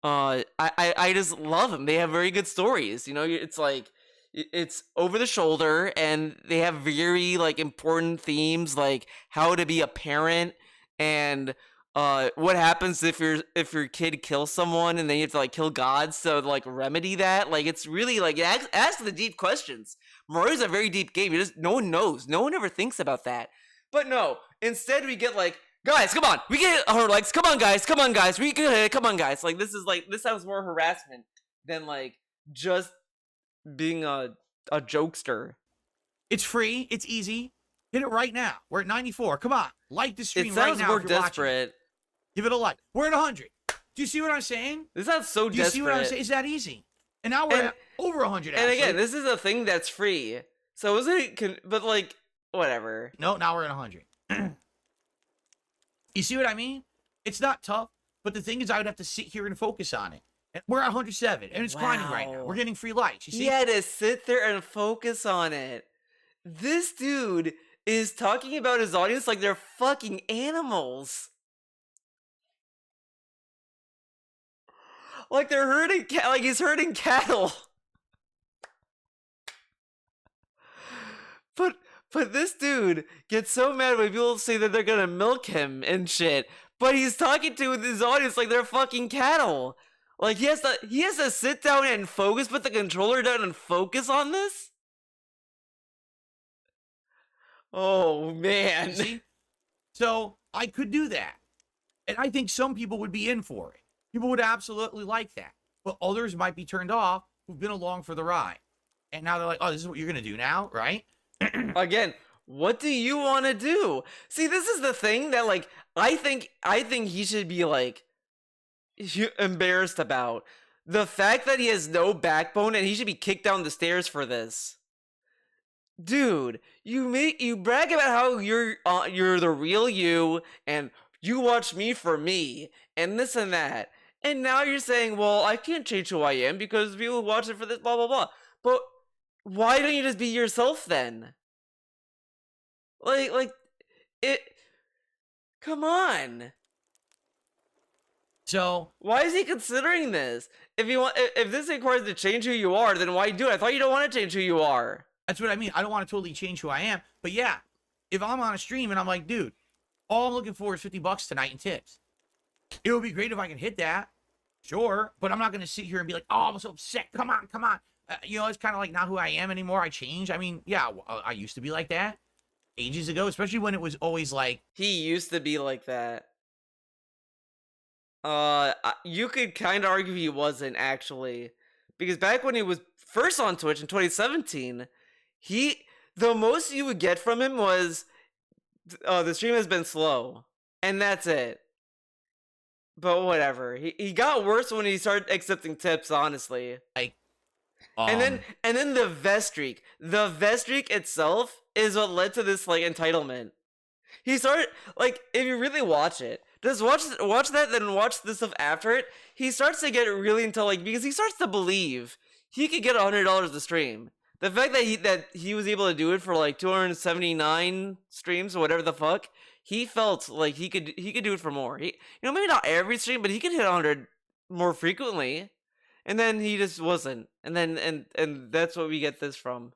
I just love them. They have very good stories. You know, it's like it's over the shoulder and they have very like important themes like how to be a parent and what happens if your kid kills someone and then you have to like kill gods to like remedy that. Like it's really like ask the deep questions. Mario's a very deep game. No one knows. No one ever thinks about that. But no, instead we get like, guys, come on, we get our likes. Come on, guys, we can hit. Come on, guys. Like this sounds more harassment than like just being a jokester. It's free. It's easy. Hit it right now. We're at 94. Come on. Like the stream It right sounds now more if you're watching. desperate. Give it a like. We're at 100. Do you see what I'm saying? This sounds so Do you desperate. see what I'm saying? It's that easy. And now we're at over 100. And again, actually. this is a thing that's free. So isn't it? But like, whatever. No, now we're at 100. You see what I mean? It's not tough, but the thing is I would have to sit here and focus on it. And we're at 107, and it's climbing right now. Wow. We're getting free likes. You see? Yeah, to sit there and focus on it. This dude is talking about his audience like they're fucking animals. Like they're herding like he's herding cattle. But this dude gets so mad when people say that they're gonna milk him and shit. But he's talking to his audience like they're fucking cattle. Like he has to sit down and focus, put the controller down and focus on this. Oh man. You see? So I could do that. And I think some people would be in for it. People would absolutely like that. But others might be turned off who've been along for the ride. And now they're like, oh, this is what you're going to do now, right? Again, what do you want to do? See, this is the thing that like I think he should be like embarrassed about. The fact that he has no backbone and he should be kicked down the stairs for this. Dude, you brag about how you're the real you and you watch me for me and this and that. And now you're saying, well, I can't change who I am because people watch it for this, blah, blah, blah. But why don't you just be yourself then? Like, it... Come on. So why is he considering this? If this requires to change who you are, then why do it? I thought you don't want to change who you are. that's what I mean. I don't want to totally change who I am. But yeah, if I'm on a stream and I'm like, dude, all I'm looking for is $50 tonight in tips. It would be great if I can hit that. Sure. But I'm not going to sit here and be like, oh, I'm so upset. Come on, come on. You know, it's kind of like not who I am anymore. I changed. I mean, yeah, I used to be like that ages ago, especially when it was always like. He used to be like that. You could kind of argue he wasn't, actually. Because back when he was first on Twitch in 2017, the most you would get from him was, the stream has been slow. And that's it. But whatever. He got worse when he started accepting tips, honestly. Like, and then the vest streak. The vest streak itself is what led to this, like, entitlement. He started, like, if you really watch it, just watch that, then watch the stuff after it. He starts to get really into, like, because he starts to believe he could get $100 to stream. The fact that he was able to do it for like 279 streams or whatever the fuck, he felt like he could do it for more. Maybe not every stream, but he could hit 100 more frequently. And then he just wasn't. And then and that's what we get this from.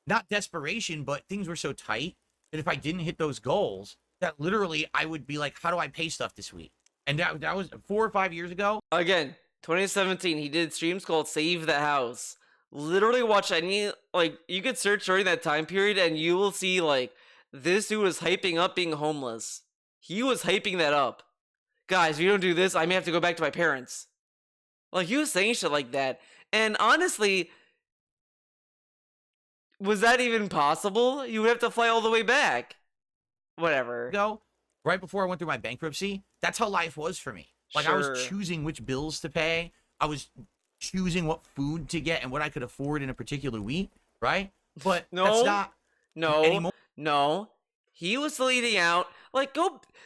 Not desperation, but things were so tight that if I didn't hit those goals, that literally I would be like, how do I pay stuff this week? And that was 4 or 5 years ago. Again, 2017, he did streams called Save the House. Literally watch any, like, you could search during that time period and you will see, like, this dude was hyping up being homeless. He was hyping that up. Guys, if you don't do this, I may have to go back to my parents. Like, he was saying shit like that. And honestly, was that even possible? You would have to fly all the way back. Whatever. Right before I went through my bankruptcy, that's how life was for me. Like, I was choosing which bills to pay. I was choosing what food to get and what I could afford in a particular week, right? But that's not anymore. No. He was still eating out. Like,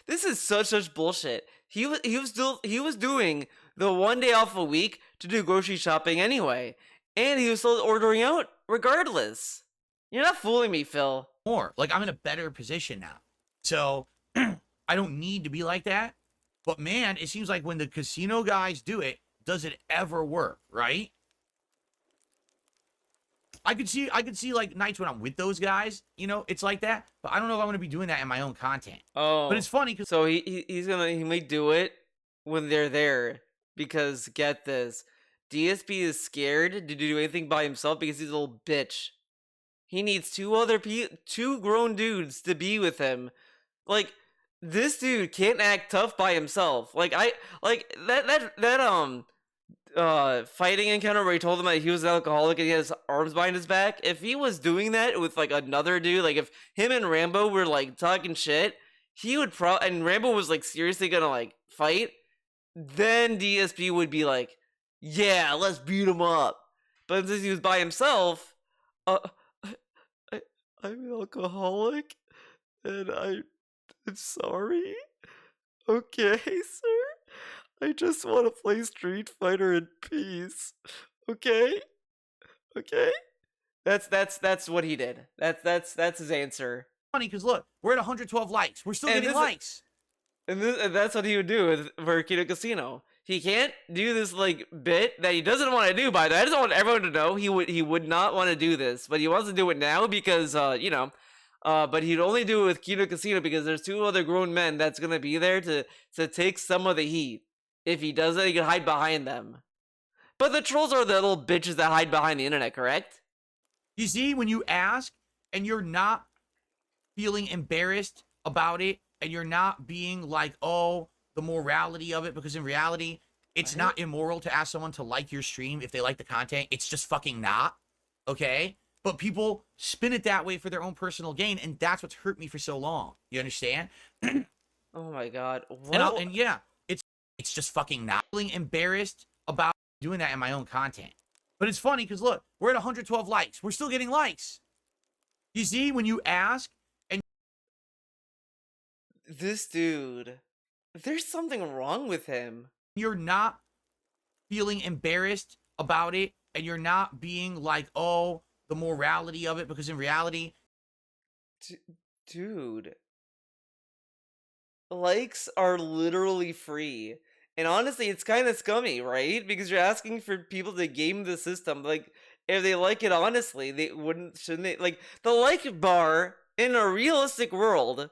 this is such bullshit. He was doing the 1 day off a week to do grocery shopping anyway. And he was still ordering out regardless. You're not fooling me, Phil. Like, I'm in a better position now. So I don't need to be like that. But man, it seems like when the casino guys do it, does it ever work, right? I could see like nights when I'm with those guys, it's like that. But I don't know if I'm gonna be doing that in my own content. Oh, but it's funny because so he may do it when they're there because get this, DSP is scared to do anything by himself because he's a little bitch. He needs two grown dudes to be with him. Like, this dude can't act tough by himself. Like that fighting encounter where he told him that he was an alcoholic and he has arms behind his back. If he was doing that with like another dude, like if him and Rambo were like talking shit, he would and Rambo was like seriously gonna like fight, then DSP would be like, yeah, let's beat him up. But since he was by himself, I'm an alcoholic and I'm sorry. Okay, sir. I just want to play Street Fighter in peace. Okay? That's what he did. That's his answer. Funny because look, we're at 112 likes. We're still getting likes. And that's what he would do for Kino Casino. He can't do this like bit that he doesn't want to do. By the way, I just want everyone to know he would not want to do this, but he wants to do it now because but he'd only do it with Kino Casino because there's two other grown men that's gonna be there to take some of the heat. If he does it, he can hide behind them. But the trolls are the little bitches that hide behind the internet, correct? You see, when you ask and you're not feeling embarrassed about it, and you're not being like, oh, the morality of it, because in reality, it's not immoral to ask someone to like your stream if they like the content. It's just fucking not, okay? But people spin it that way for their own personal gain, and that's what's hurt me for so long. You understand? Oh my god. And yeah, it's just fucking not. Feeling embarrassed about doing that in my own content. But it's funny because look, we're at 112 likes. We're still getting likes. You see, when you ask and This dude, there's something wrong with him. you're not feeling embarrassed about it, and you're not being like, oh, the morality of it, because in reality, Dude, likes are literally free. And honestly, it's kind of scummy, right? Because you're asking for people to game the system. Like, if they like it honestly, they wouldn't, shouldn't they? Like, the like bar in a realistic world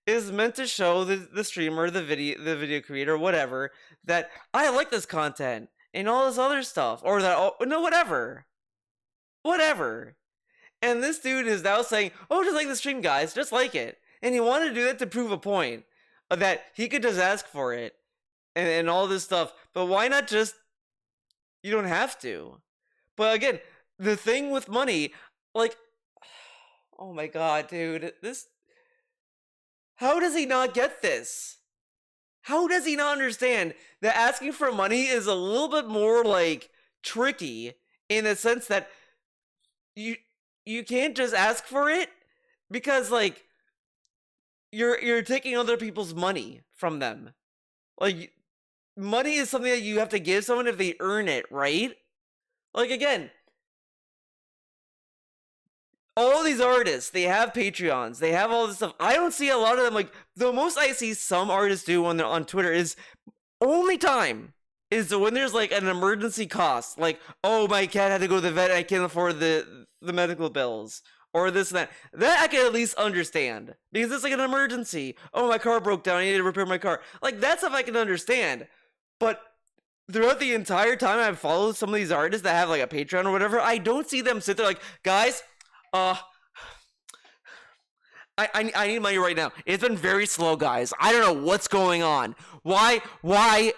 is meant to show the streamer, the video creator, whatever, that I like this content and all this other stuff. Or that, oh, no, whatever. Whatever. And this dude is now saying, oh, just like the stream, guys, just like it. And he wanted to do that to prove a point that he could just ask for it and all this stuff. But why not just, you don't have to. But again, the thing with money, like, oh my god, dude, this, how does he not get this? How does he not understand that asking for money is a little bit more, like, tricky in the sense that you can't just ask for it because, like, you're taking other people's money from them. Like, money is something that you have to give someone if they earn it, right? Like, again, all these artists, they have Patreons, they have all this stuff. I don't see a lot of them. Like, the most I see some artists do when they're on Twitter is only time is when there's like an emergency cost, like, oh, my cat had to go to the vet, I can't afford the medical bills, or this and that. That I can at least understand because it's like an emergency. Oh, my car broke down, I need to repair my car. Like, that stuff I can understand. But throughout the entire time I've followed some of these artists that have like a Patreon or whatever, I don't see them sit there like, guys, I need money right now. It's been very slow, guys. I don't know what's going on. Why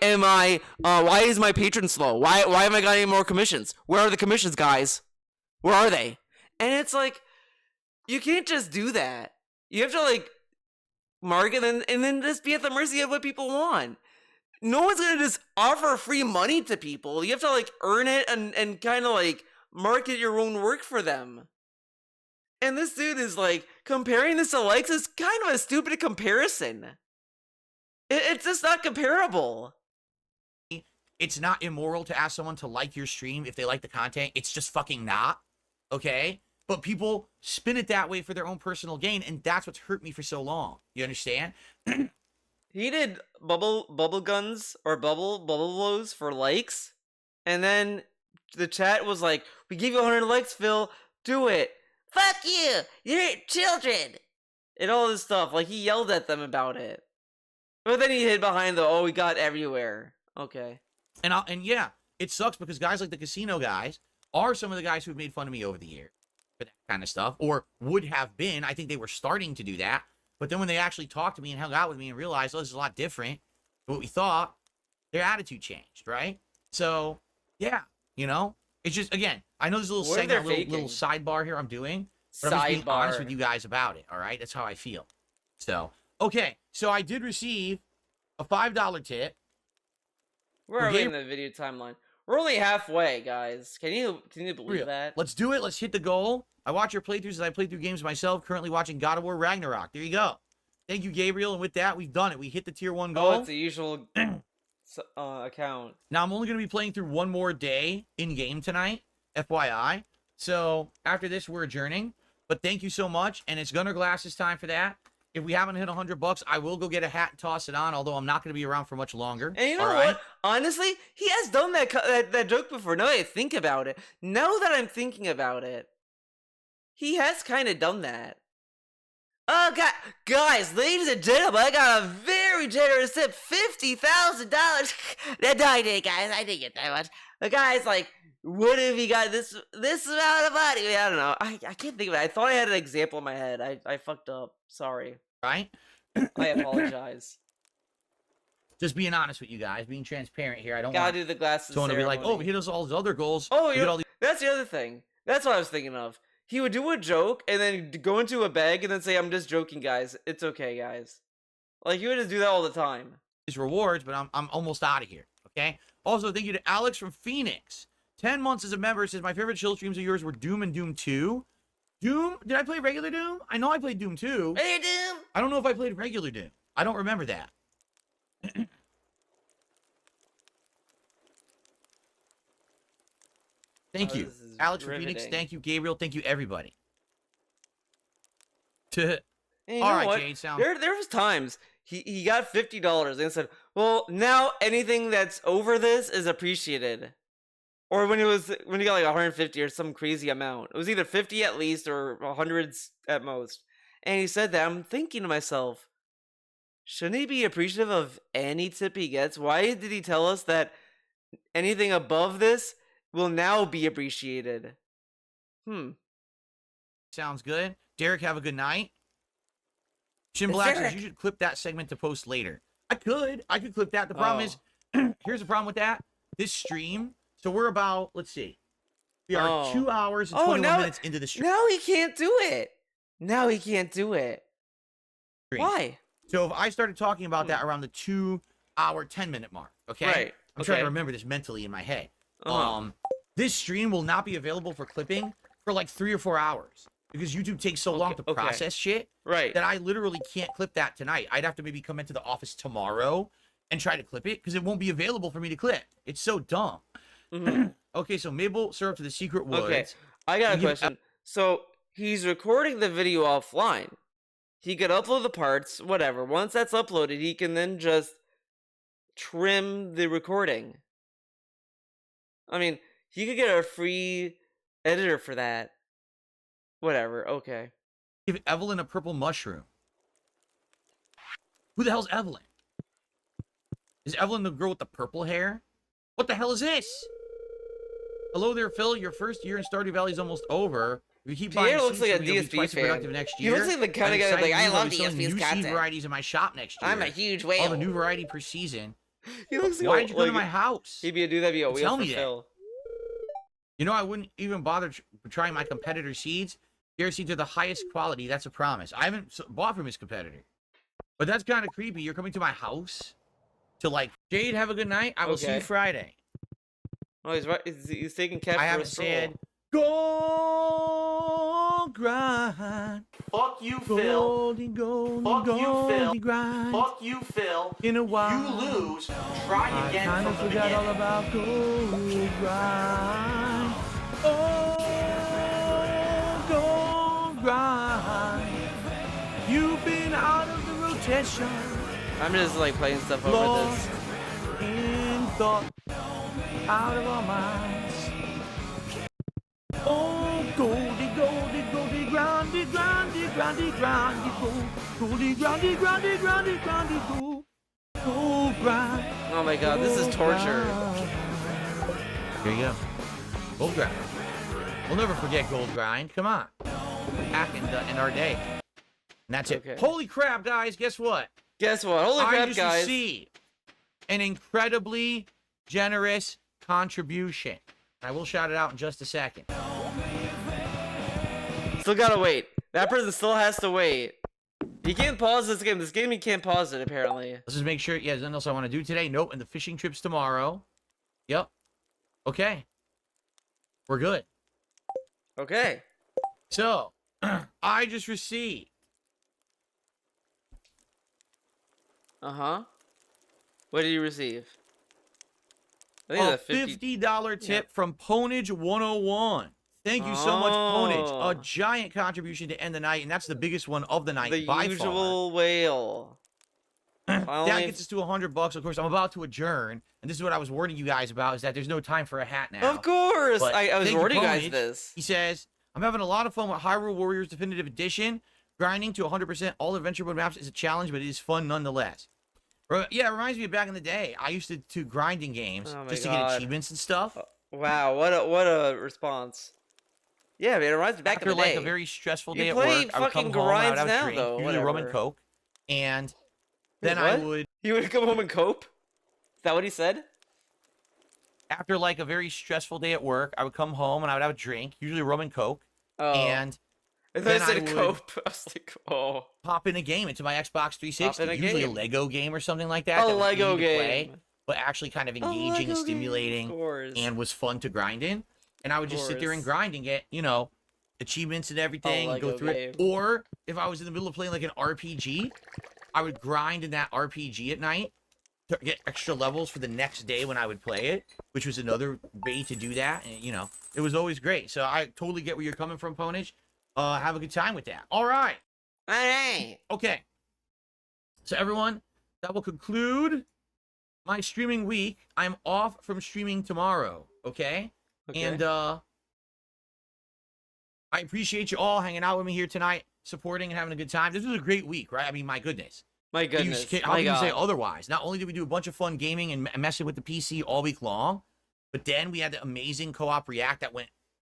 is my patron slow? Why haven't I got any more commissions? Where are the commissions, guys? Where are they? And it's like, you can't just do that. You have to like market and then just be at the mercy of what people want. No one's gonna just offer free money to people. You have to like earn it and kind of like market your own work for them. And this dude is like, comparing this to likes is kind of a stupid comparison. It's just not comparable. it's not immoral to ask someone to like your stream if they like the content. It's just fucking not, okay? But people spin it that way for their own personal gain, and that's what's hurt me for so long. You understand? He did bubble guns or bubble blows for likes, and then the chat was like, "We give you 100 likes, Phil. Do it. Fuck you. You're children." And all this stuff. Like, he yelled at them about it. But then he hid behind the, "Oh, we got everywhere." Okay. And yeah, it sucks because guys like the casino guys are some of the guys who've made fun of me over the years for that kind of stuff, or would have been. I think they were starting to do that. But then when they actually talked to me and hung out with me and realized, oh, this is a lot different than what we thought, their attitude changed, right? So, yeah, you know, it's just, again, I know there's a little What if they're segment, little sidebar here I'm doing, but I'm just being honest with you guys about it, all right? That's how I feel. So, okay, so I did receive a $5 tip. Where are we in the video timeline? We're only halfway, guys. Can you believe that? Let's do it. Let's hit the goal. I watch your playthroughs as I play through games myself. Currently watching God of War Ragnarok. There you go. Thank you, Gabriel. And with that, we've done it. We hit the tier 1 goal. Oh, it's the usual account. Now, I'm only going to be playing through one more day in-game tonight, FYI. So, after this, we're adjourning. But thank you so much. And it's Gunner Glasses time for that. If we haven't hit $100, I will go get a hat and toss it on, although I'm not going to be around for much longer. And you know what? Honestly, he has done that joke before. Now that I think about it. Now that I'm thinking about it, he has kind of done that. Oh, God. Guys, ladies and gentlemen, I got a very generous tip. $50,000. No, I didn't, guys. I didn't get that much. But guys, like, what if he got this amount of money? I don't know. I can't think of it. I thought I had an example in my head. I fucked up. Sorry. Right? I apologize. Just being honest with you guys, being transparent here. I don't gotta want do the glasses someone to be like, ceremony. oh, we hit us all these other goals. Oh, all these that's the other thing. That's what I was thinking of. He would do a joke and then go into a bag and then say, "I'm just joking, guys. It's okay, guys." Like, he would just do that all the time. rewards, but I'm almost out of here. Okay. Also, thank you to Alex from Phoenix. 10 months as a member. Says, my favorite chill streams of yours were Doom and Doom 2. Doom? Did I play regular Doom? I know I played Doom 2. Hey, Doom! I don't know if I played regular Doom. I don't remember that. Thank you. This is Alex from Phoenix. riveting. Thank you, Gabriel. Thank you, everybody. And you All know right, what? Jade, sound. There was times he got $50 and said, "Well, now anything that's over this is appreciated." Or when he got like 150 or some crazy amount. It was either 50 at least or hundreds at most. And he said that. I'm thinking to myself, shouldn't he be appreciative of any tip he gets? Why did he tell us that anything above this will now be appreciated? Sounds good. Derek, have a good night. Shin It's Black says Derek. you should clip that segment to post later. I could clip that. The problem is, here's the problem with that. This stream, so we're about, let's see. We are 2 hours and 21 minutes into the stream. Now he can't do it. Now he can't do it. Why? So if I started talking about that around the 2 hour, 10-minute mark, okay? Right. I'm trying to remember this mentally in my head. Uh-huh. This stream will not be available for clipping for like 3 or 4 hours because YouTube takes so long to process shit Right. that I literally can't clip that tonight. I'd have to maybe come into the office tomorrow and try to clip it because it won't be available for me to clip. It's so dumb. Okay, so Maple Syrup to the Secret Woods. Okay, I got a question. So he's recording the video offline. He could upload the parts, whatever. Once that's uploaded, he can then just trim the recording. I mean, he could get a free editor for that. Whatever, okay. Give Evelyn a purple mushroom. Who the hell's Evelyn? Is Evelyn the girl with the purple hair? What the hell is this? Hello there, Phil. Your first year in Stardew Valley is almost over. If you keep buying Pierre looks seeds like from a me, you'll be DSP twice as fan. productive next He year. looks like the kind I'm of guy that's excited like, I to love be selling DSP's new seed content. varieties in my shop next year. I'm a huge I'll have a whale. new variety per season. He looks like Why'd you go to my house? That'd be a wheel Tell for me that. Phil. You know, I wouldn't even bother trying my competitor seeds. Their seeds are the highest quality. That's a promise. I haven't bought from his competitor. But that's kind of creepy. You're coming to my house to like, Jade, have a good night. I will see you Okay. Friday. Oh, he's right. He's taking Kev I for a haven't stroll. said, go grind. Fuck you, Phil. Goldy, goldy, Fuck you, goldy Phil. grind. Fuck you, Phil. In a while. You lose. Try I again kind of from the forgot all beginning. about gold grind. Oh, gold grind. You've been out of the rotation. I'm just like playing stuff over Lost this. in thought. Out of our minds. Oh, goldy, goldy, goldy, grindy, grindy, grindy, grindy, gold. Goldy, grindy, grindy, grindy, grindy, gold. Gold grind. Oh my god, this is torture. Here you go. Gold grind. We'll never forget gold grind. Come on. Back in our day. And that's it. Okay. Holy crap, guys. Guess what? Guess what? Holy I crap, just guys. received an incredibly generous contribution. I will shout it out in just a second. Still gotta wait. That person still has to wait. He can't pause this game. This game he can't pause it, apparently. Let's just make sure. Yeah, there's nothing else I want to do today. Nope. And the fishing trip's tomorrow. Yep. Okay. We're good. Okay. So, I just received Uh-huh. What did you receive? I a think it's a $50 tip from Ponage 101. Thank you so much, Ponage. Oh. A giant contribution to end the night, and that's the biggest one of the night the by usual whale. far. Finally- That gets us to $100. Of course, I'm about to adjourn, and this is what I was warning you guys about: is that there's no time for a hat now. Of course! But I was thank you, warning you guys Ponage. this. He says, I'm having a lot of fun with Hyrule Warriors Definitive Edition. Grinding to 100% all adventure mode maps is a challenge, but it is fun nonetheless. Yeah, it reminds me of back in the day. I used to grind in games Oh my just to get God. achievements and stuff. Wow, what a response. Yeah, man, it reminds me back After in the like day. a very stressful You day at play work, I would come fucking home, I would grinds have now, a drink, though, usually rum and whatever. coke, and Wait, then I what? would, He would come home and cope? Is that what he said? after like a very stressful day at work, I would come home and I would have a drink, usually rum and coke, Oh. and I thought then I I said would- cope. I was like, oh. pop in a game into my Xbox 360, Pop in a usually a game. Lego game or something like that. A that was Lego easy to play. game. but actually kind of Oh, engaging Lego and games, stimulating of course. and was fun to grind in. And I would just sit there and course. grind and get, you know, achievements and everything and go Lego through game. it. Or if I was in the middle of playing like an RPG, I would grind in that RPG at night to get extra levels for the next day when I would play it, which was another way to do that. And, you know, it was always great. So I totally get where you're coming from, Ponage. Have a good time with that. All right. All right. Okay. So everyone, that will conclude my streaming week. I'm off from streaming tomorrow. Okay. And I appreciate you all hanging out with me here tonight, supporting and having a good time. This was a great week, right? I mean, my goodness. My goodness. How can you say otherwise? Not only did we do a bunch of fun gaming and messing with the PC all week long, but then we had the amazing co-op react that went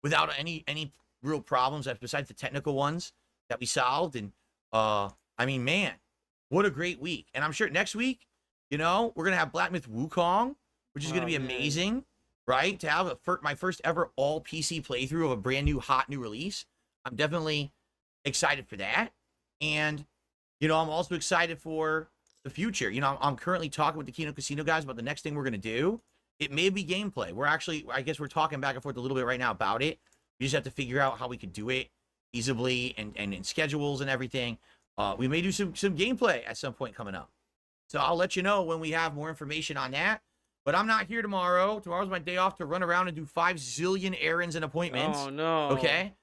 without any real problems, besides the technical ones that we solved. And I mean, man, what a great week. And I'm sure next week, you know, we're gonna have Black Myth Wukong, which is gonna be amazing, right? To have my first ever all PC playthrough of a brand new hot new release. I'm definitely excited for that. And you know, I'm also excited for the future. You know, I'm currently talking with the Kino Casino guys about the next thing we're going to do. It may be gameplay. I guess we're talking back and forth a little bit right now about it. We just have to figure out how we could do it feasibly and in schedules and everything. We may do some gameplay at some point coming up. So I'll let you know when we have more information on that. But I'm not here tomorrow. Tomorrow's my day off to run around and do 5 zillion errands and appointments. Oh, no. Okay?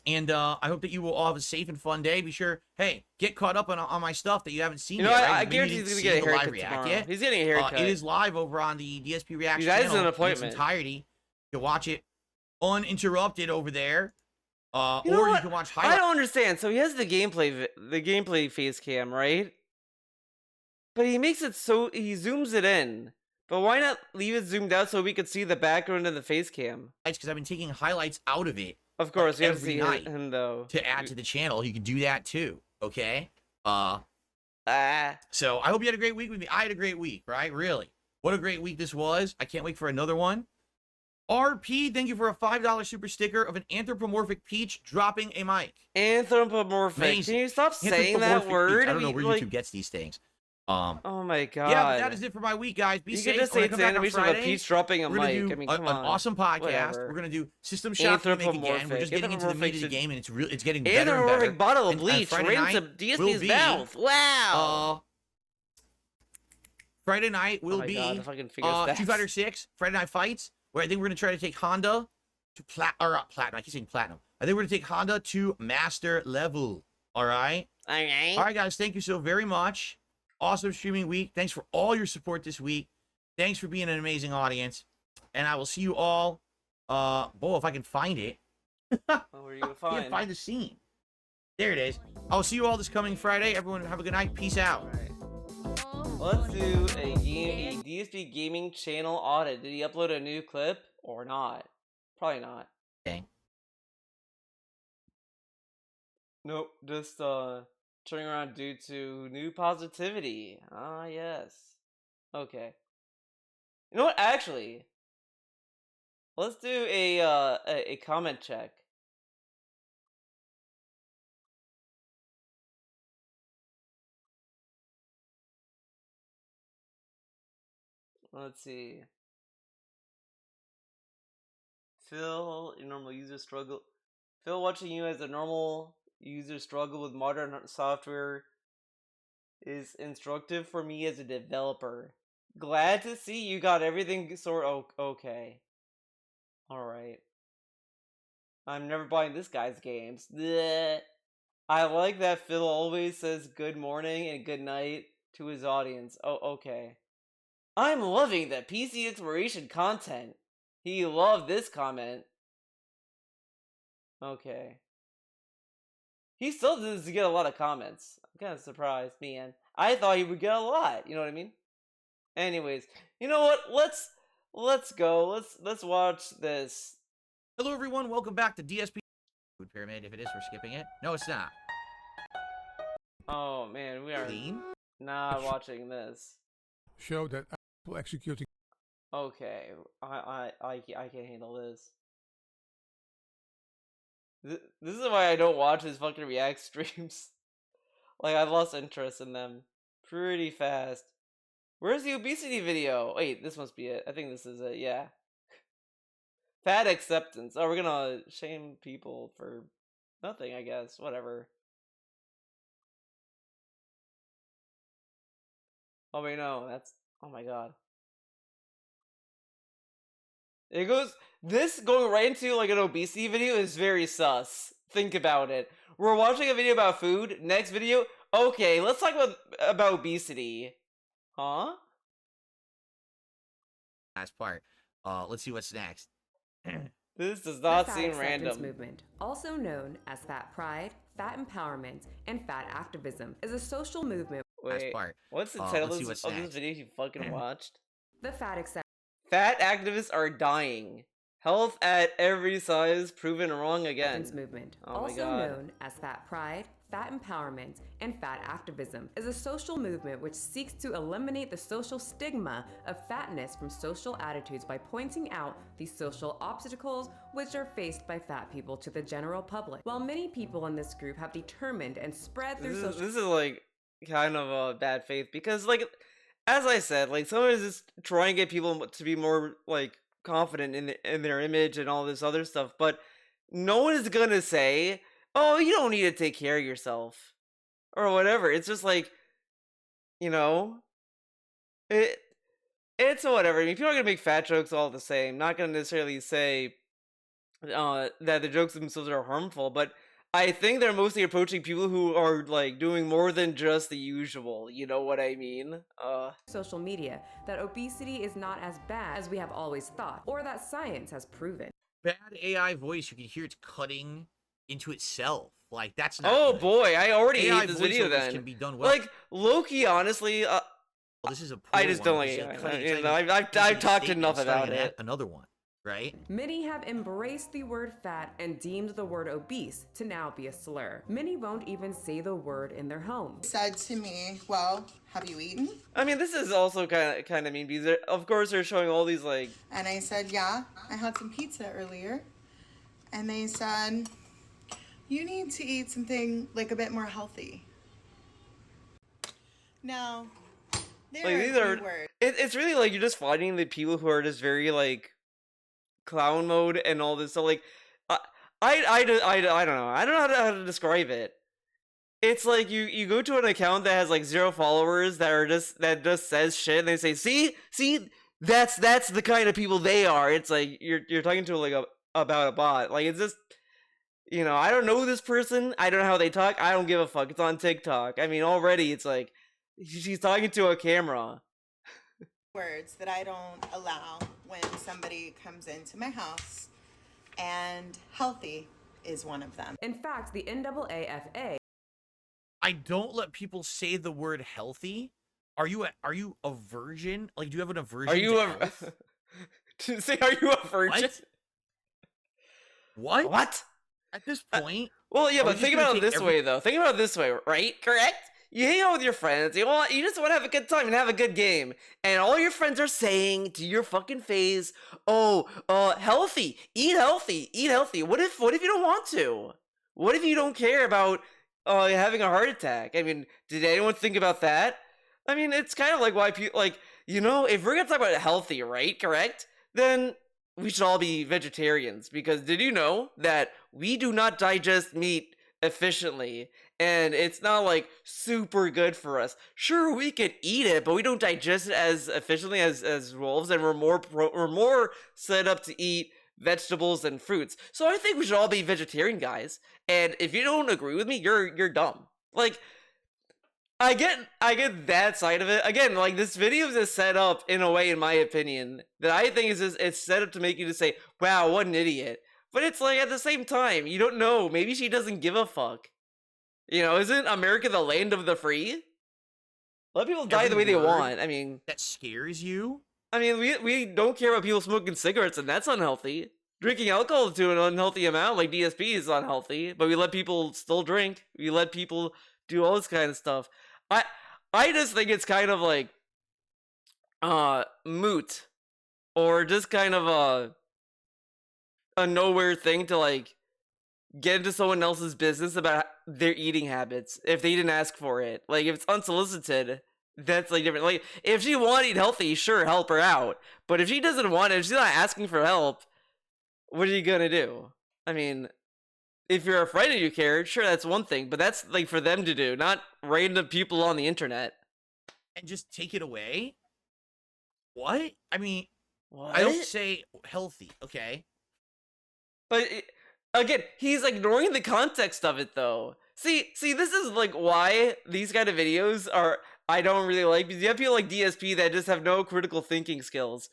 And I hope that you will all have a safe and fun day. Be sure, hey, get caught up on my stuff that you haven't seen You know, yet. Right? I Maybe guarantee you he's didn't gonna get a see the live haircut react tomorrow. yet. He's getting a haircut. It is live over on the DSP Reaction You guys channel an in its appointment. entirety. You can watch it uninterrupted over there, You know or you what? can watch I highlights. don't understand. So he has the gameplay face cam, right? But he makes it so he zooms it in. But why not leave it zoomed out so we could see the background of the face cam? Because I've been taking highlights out of it Of course, we have to every see night him though. to add to the channel. You can do that too. Okay. Ah. So I hope you had a great week with me. I had a great week, right? Really. What a great week this was. I can't wait for another one. RP, thank you for a $5 super sticker of an anthropomorphic peach dropping a mic. Anthropomorphic. Amazing. Can you stop saying that Anthropomorphic word? peach. I don't know where YouTube gets these things. Oh my god. Yeah, but that is it for my week, guys. Be you safe. could just When say I it's come the back on animation of a Friday, peach dropping a we're gonna mic. do I mean, an come on. awesome podcast. Whatever. We're gonna do system shock remake again. We're Anthropomorphic. just getting into the meat of the Anthropomorphic game, and it's getting better and better. Anthropomorphic bottle of And bleach Friday right into night DSP's will be, mouth. Wow. Friday night will my be God, if I can figure this Street Fighter 6 Friday Night Fights, where I think we're gonna try to take Honda to platinum. I keep saying platinum. I think we're gonna take Honda to master level. All right. All right. All right, guys. Thank you so very much. Awesome streaming week. Thanks for all your support this week. Thanks for being an amazing audience. And I will see you all. Boy, if I can find it. What are you gonna I can't find the scene. There it is. I'll see you all this coming Friday. Everyone have a good night. Peace out. Let's do a DSP gaming channel audit. Did he upload a new clip or not? Probably not. Okay. Nope. Just turning around due to new positivity. Ah, yes. Okay. You know what? Actually, let's do a comment check. Let's see. Phil, your normal user struggle. Phil, watching you as a normal user struggle with modern software is instructive for me as a developer. Glad to see you got everything okay. Alright. I'm never buying this guy's games. Bleh. I like that Phil always says good morning and good night to his audience. Oh, okay. I'm loving the PC exploration content. He loved this comment. Okay. He still doesn't get a lot of comments. I'm kind of surprised, man. I thought he would get a lot. You know what I mean? Anyways, you know what? Let's go. Let's watch this. Hello, everyone. Welcome back to DSP Food Pyramid. If it is, we're skipping it. No, it's not. Oh man, we are Clean. not watching this. Show that actual executing. Okay, I can't handle this. This is why I don't watch his fucking React streams. Like, I've lost interest in them pretty fast. Where's the obesity video? Wait, this must be it. I think this is it. Yeah. Fat acceptance. Oh, we're gonna shame people for nothing, I guess. Whatever. Oh wait, no, that's, oh my god. It goes, this going right into like an obesity video is very sus. Think about it. We're watching a video about food. Next video, okay, let's talk about obesity. Huh? Last part. Let's see what's next. This does The not fat seem acceptance random. movement, also known as fat pride, fat empowerment, and fat activism, is a social movement. Wait, part. what's the Let's title see of what's this next. video you fucking watched? The fat acceptance Fat activists are dying. Health at every size proven wrong again. movement, Oh my also God. known as fat pride, fat empowerment, and fat activism, is a social movement which seeks to eliminate the social stigma of fatness from social attitudes by pointing out the social obstacles which are faced by fat people to the general public. While many people in this group have determined and spread their social This is like kind of a bad faith because, like, as I said, like someone is just trying to get people to be more like confident in their image and all this other stuff, but no one is gonna say, "Oh, you don't need to take care of yourself," or whatever. It's just like, you know, it's whatever. I mean, people are gonna make fat jokes all the same. Not gonna necessarily say that the jokes themselves are harmful, but I think they're mostly approaching people who are like doing more than just the usual. You know what I mean? social media that obesity is not as bad as we have always thought, or that science has proven. Bad AI voice. You can hear it's cutting into itself. Like that's not. Oh good. boy, I already AI hate this video. voiceovers Then can be done well. like Loki, honestly, Well, this is a. I poor just one. don't like This is AI. cutting- You it's know, like a- I've making a talked statement, enough about starting it. Another one, right? Many have embraced the word fat and deemed the word obese to now be a slur. Many won't even say the word in their homes. Said to me, well, have you eaten? I mean, this is also kind of mean because of course they're showing all these like. And I said, yeah, I had some pizza earlier. And they said, you need to eat something like a bit more healthy. Now, there Like, are these a few are words. it's really like you're just finding the people who are just very like clown mode and all this. So like, I don't know. I don't know how to describe it. It's like you go to an account that has like 0 followers that just says shit and they say, see, that's the kind of people they are. It's like you're talking to like about a bot. Like it's just, you know, I don't know this person. I don't know how they talk. I don't give a fuck. It's on TikTok. I mean, already it's like she's talking to a camera. Words that I don't allow when somebody comes into my house. And healthy is one of them. In fact, the NAAFA I don't let people say the word healthy. Are you a virgin? Like, do you have an aversion? Are you to a health? to say are you a virgin? What? What? At this point, Well, yeah, Are we but just think gonna about it take this way, though. Think about it this way, right? Correct? You hang out with your friends. You just want to have a good time and have a good game, and all your friends are saying to your fucking face, "Oh, healthy, eat healthy, eat healthy." What if you don't want to? What if you don't care about having a heart attack? I mean, did anyone think about that? I mean, it's kind of like why people like, you know, if we're gonna talk about healthy, right? Correct? Then we should all be vegetarians, because did you know that we do not digest meat efficiently, and it's not like super good for us. Sure, we could eat it, but we don't digest it as efficiently as wolves, and we're more set up to eat vegetables and fruits. So I think we should all be vegetarian, guys. And if you don't agree with me, you're dumb. Like, I get that side of it. Again, like, this video is just set up in a way, in my opinion, that I think is just, it's set up to make you just say, "Wow, what an idiot." But it's like, at the same time, you don't know. Maybe she doesn't give a fuck. You know, isn't America the land of the free? Let people die the way they word want. I mean, that scares you. we don't care about people smoking cigarettes, and that's unhealthy. Drinking alcohol to an unhealthy amount, like DSP, is unhealthy. But we let people still drink. We let people do all this kind of stuff. I just think it's kind of like moot, or just kind of a nowhere thing to like get into someone else's business about their eating habits if they didn't ask for it. Like, if it's unsolicited, that's like different. Like if she wanted to eat healthy, sure, help her out. But if she doesn't want it, if she's not asking for help, what are you gonna do? I mean, if you're afraid of you care, sure, that's one thing. But that's like for them to do, not random people on the internet. And just take it away? What? I mean, What? I don't say healthy, okay? But again, he's ignoring the context of it, though. See, this is like why these kind of videos are I don't really like, because you have people like DSP that just have no critical thinking skills.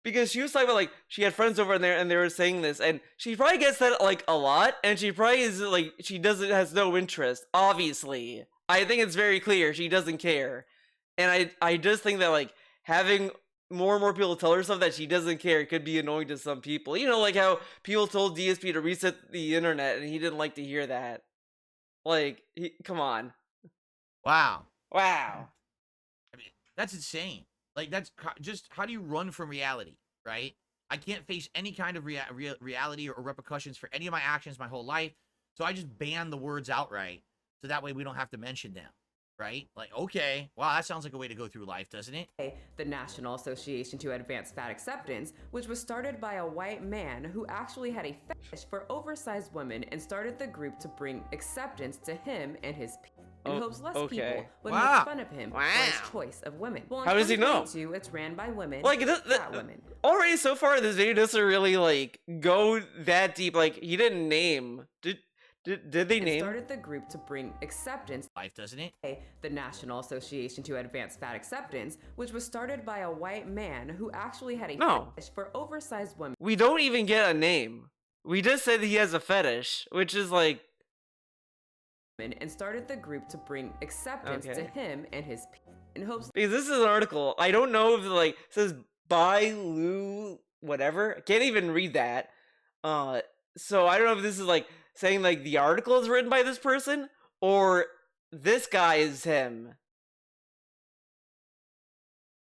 Because she was talking about like she had friends over there and they were saying this, and she probably gets that like a lot, and she probably is like has no interest. Obviously, I think it's very clear she doesn't care, and I just think that like having more and more people tell her stuff that she doesn't care could be annoying to some people. You know, like how people told DSP to reset the internet and he didn't like to hear that. Like, come on. Wow. Wow. I mean, that's insane. Like, that's just, how do you run from reality, right? I can't face any kind of reality or repercussions for any of my actions my whole life, so I just ban the words outright, so that way we don't have to mention them. Right? Like, okay, wow, that sounds like a way to go through life, doesn't it? The National Association to Advance Fat Acceptance, which was started by a white man who actually had a fetish for oversized women and started the group to bring acceptance to him and his people. In hopes less people would make fun of him for his choice of women. Well, how does he know? It's ran by women, like fat women. Already so far, this video doesn't really like go that deep. Like he didn't name. Did they name? Started the group to bring acceptance life, doesn't it? The National Association to Advance Fat Acceptance, which was started by a white man who actually had a fetish for oversized women. We don't even get a name. We just said that he has a fetish, which is like. And started the group to bring acceptance to him and his people. In hopes. Because this is an article. I don't know if like it says by Lou whatever. I can't even read that. So I don't know if this is like saying like the article is written by this person or this guy is him.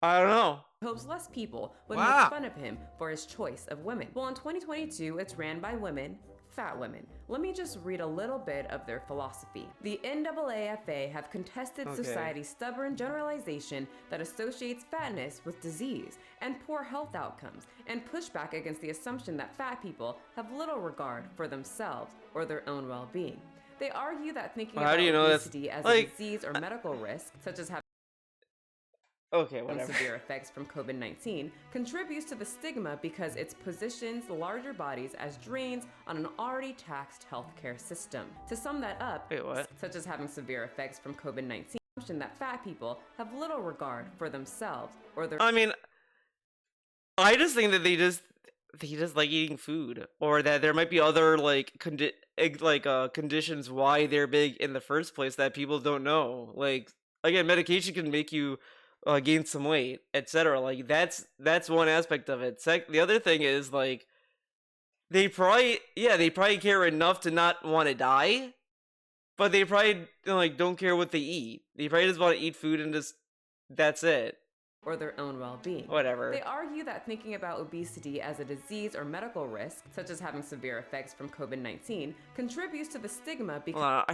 I don't know. Hopes less people would make fun of him for his choice of women. Well, in 2022, it's ran by women, fat women. Let me just read a little bit of their philosophy. The NAAFA have contested society's stubborn generalization that associates fatness with disease and poor health outcomes, and push back against the assumption that fat people have little regard for themselves or their own well-being. They argue that thinking about obesity as a disease or medical risk, such as having severe effects from COVID-19, contributes to the stigma because it positions larger bodies as drains on an already taxed healthcare system. To sum that up, such as having severe effects from COVID-19, that fat people have little regard for themselves or their. I mean, I just think that they just like eating food, or that there might be other like conditions why they're big in the first place that people don't know. Like again, medication can make you gain some weight, etc. Like that's one aspect of it. The other thing is like they probably care enough to not want to die, but they probably like don't care what they eat. They probably just want to eat food and just that's it. Or their own well-being. Whatever. They argue that thinking about obesity as a disease or medical risk, such as having severe effects from COVID-19, contributes to the stigma because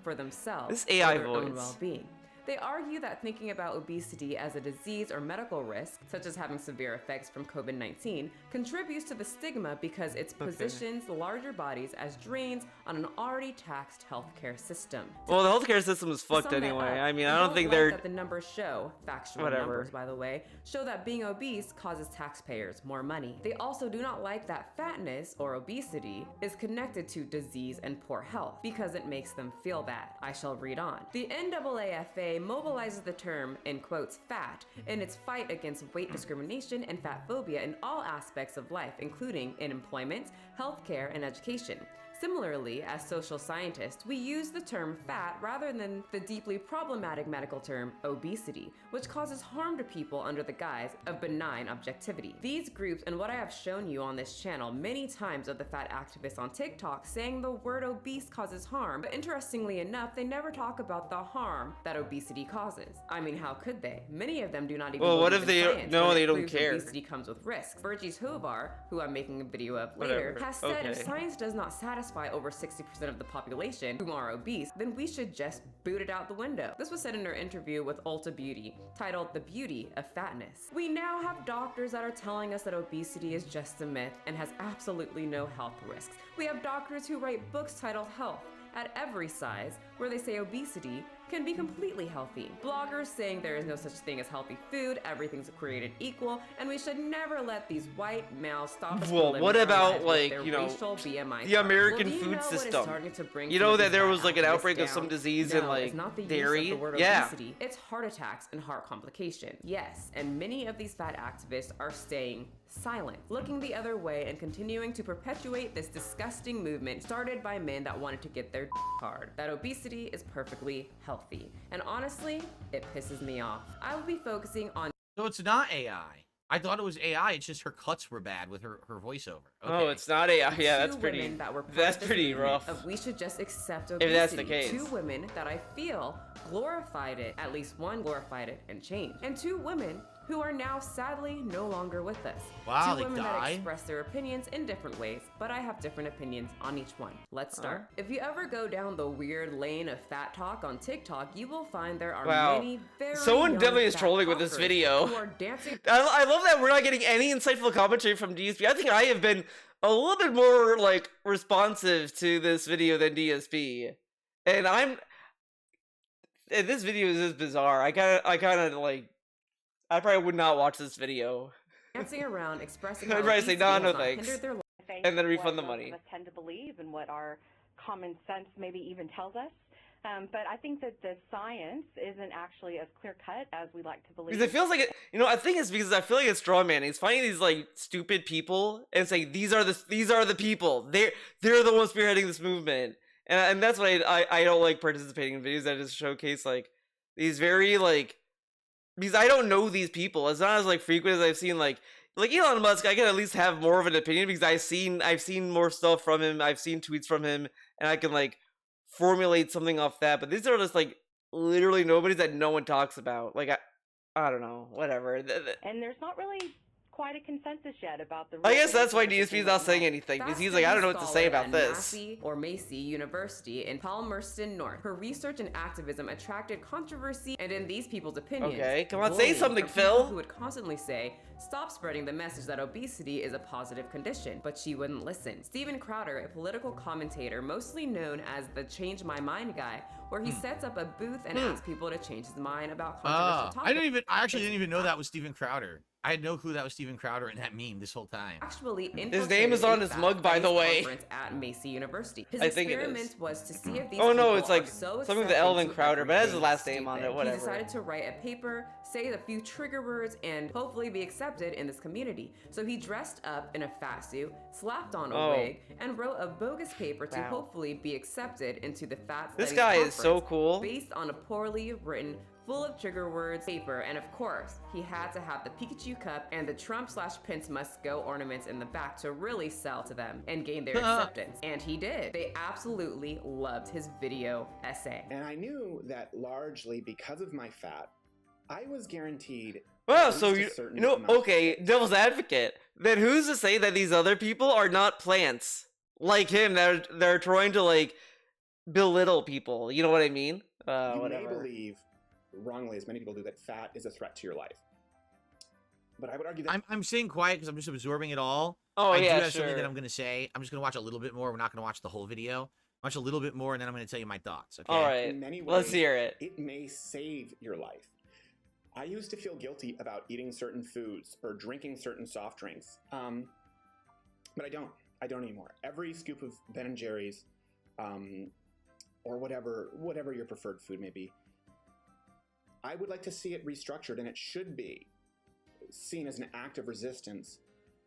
for themselves this AI or their voice. own well-being. They argue that thinking about obesity as a disease or medical risk, such as having severe effects from COVID-19, contributes to the stigma because it positions larger bodies as drains on an already taxed healthcare system. Well, the healthcare system is fucked anyway. I mean, I don't think they're. That the numbers show, factual numbers by the way, show that being obese causes taxpayers more money. They also do not like that fatness or obesity is connected to disease and poor health because it makes them feel bad. I shall read on. The NAAFA mobilizes the term, in quotes, fat in its fight against weight discrimination and fat phobia in all aspects of life, including in employment, healthcare, and education. Similarly, as social scientists, we use the term fat rather than the deeply problematic medical term obesity, which causes harm to people under the guise of benign objectivity. These groups, and what I have shown you on this channel many times of the fat activists on TikTok saying the word obese causes harm, but interestingly enough, they never talk about the harm that obesity causes. I mean, how could they? Many of them do not even what if they they don't care? Obesity comes with risks. Virgis Hovar, who I'm making a video of later, has said if science does not satisfy satisfy over 60% of the population who are obese, then we should just boot it out the window. This was said in her interview with Ulta Beauty, titled The Beauty of Fatness. We now have doctors that are telling us that obesity is just a myth and has absolutely no health risks. We have doctors who write books titled Health at every size, where they say obesity can be completely healthy. Bloggers saying there is no such thing as healthy food, everything's created equal, and we should never let these white males stop us Well, from what living our about, lives with like, their you know, racial BMI the American well, do you food know what is system? starting to bring You some know of that these there fat was like an activists outbreak of down? some disease No, in like it's not the use dairy. of the word Yeah. obesity, it's heart attacks and heart complications. Yes, and many of these fat activists are staying silent, looking the other way and continuing to perpetuate this disgusting movement started by men that wanted to get their hard. That obesity is perfectly healthy. And honestly, it pisses me off. I will be focusing on So it's not AI. I thought it was AI. It's just her cuts were bad with her voiceover. Okay. Oh, it's not AI. Yeah, that's two pretty. women that were part That's of this pretty movement rough. Of we should just accept obesity. If that's the case. Two women that I feel glorified it, at least one glorified it and changed, and two women who are now sadly no longer with us. Wow, two they women that died? express their opinions in different ways, but I have different opinions on each one. Let's start. If you ever go down the weird lane of fat talk on TikTok, you will find there are Wow. many very Someone young definitely is fat trolling with this talkers video. who are dancing I love that we're not getting any insightful commentary from DSP. I think I have been a little bit more like responsive to this video than DSP, and this video is just bizarre. I kind of like. I probably would not watch this video. dancing around, expressing I'd how probably say, obesity "No, has no not thanks," hindered their and then what refund the most money. of us tend to believe and what our common sense maybe even tells us. But I think that the science isn't actually as clear cut as we like to believe. Because it feels like it, you know. I think it's because I feel like it's straw manning. It's finding these like stupid people and saying these are the people. They're the ones spearheading this movement, and that's why I don't like participating in videos that just showcase like these very like, because I don't know these people. It's not as like frequent as I've seen like Elon Musk. I can at least have more of an opinion because I've seen more stuff from him. I've seen tweets from him, and I can like formulate something off that. But these are just like literally nobody that no one talks about. Like I don't know, whatever. And there's not really quite a consensus yet about the. I guess that's why DSP is not saying anything, because he's like, I don't know what to say about this. Massey or Massey University in Palmerston North. Her research and activism attracted controversy, and in these people's opinions, Okay, come on, say bullying something, for people Phil. Who would constantly say, "Stop spreading the message that obesity is a positive condition," but she wouldn't listen. Steven Crowder, a political commentator, mostly known as the "Change My Mind" guy, where he sets up a booth and asks people to change his mind about controversial topics. I actually didn't even know that was Steven Crowder. I had no clue that was Steven Crowder in that meme this whole time. Actually, His name is on his mug, by the way. Conference at Massey University. His I think it experiment is. was to see if these Oh no, people it's like are so something with accepting Elvin to Crowder, but it has his everything last name on it. stupid. Whatever. He decided to write a paper, say a few trigger words, and hopefully be accepted in this community. So he dressed up in a fat suit, slapped on a wig, and wrote a bogus paper to hopefully be accepted into the fat This studies guy is so conference cool. based on a poorly written, full of trigger words paper, and of course, he had to have the Pikachu cup and the Trump/Prince must go ornaments in the back to really sell to them and gain their acceptance. And he did. They absolutely loved his video essay. And I knew that largely because of my fat, I was guaranteed. Wow, at so least a you certain know, amount of okay, devil's advocate. Then who's to say that these other people are not plants like him that are trying to like belittle people? You know what I mean? You may Whatever. believe, wrongly as many people do, that fat is a threat to your life. But I would argue that I'm staying quiet because I'm just absorbing it all. Oh I yeah, do have sure. something that I'm gonna say. I'm just gonna watch a little bit more. We're not gonna watch the whole video. Watch a little bit more, and then I'm gonna tell you my thoughts. Okay. All right, in many ways, let's hear it. It may save your life. I used to feel guilty about eating certain foods or drinking certain soft drinks, but I don't. I don't anymore. Every scoop of Ben & Jerry's, or whatever your preferred food may be, I would like to see it restructured, and it should be seen as an act of resistance,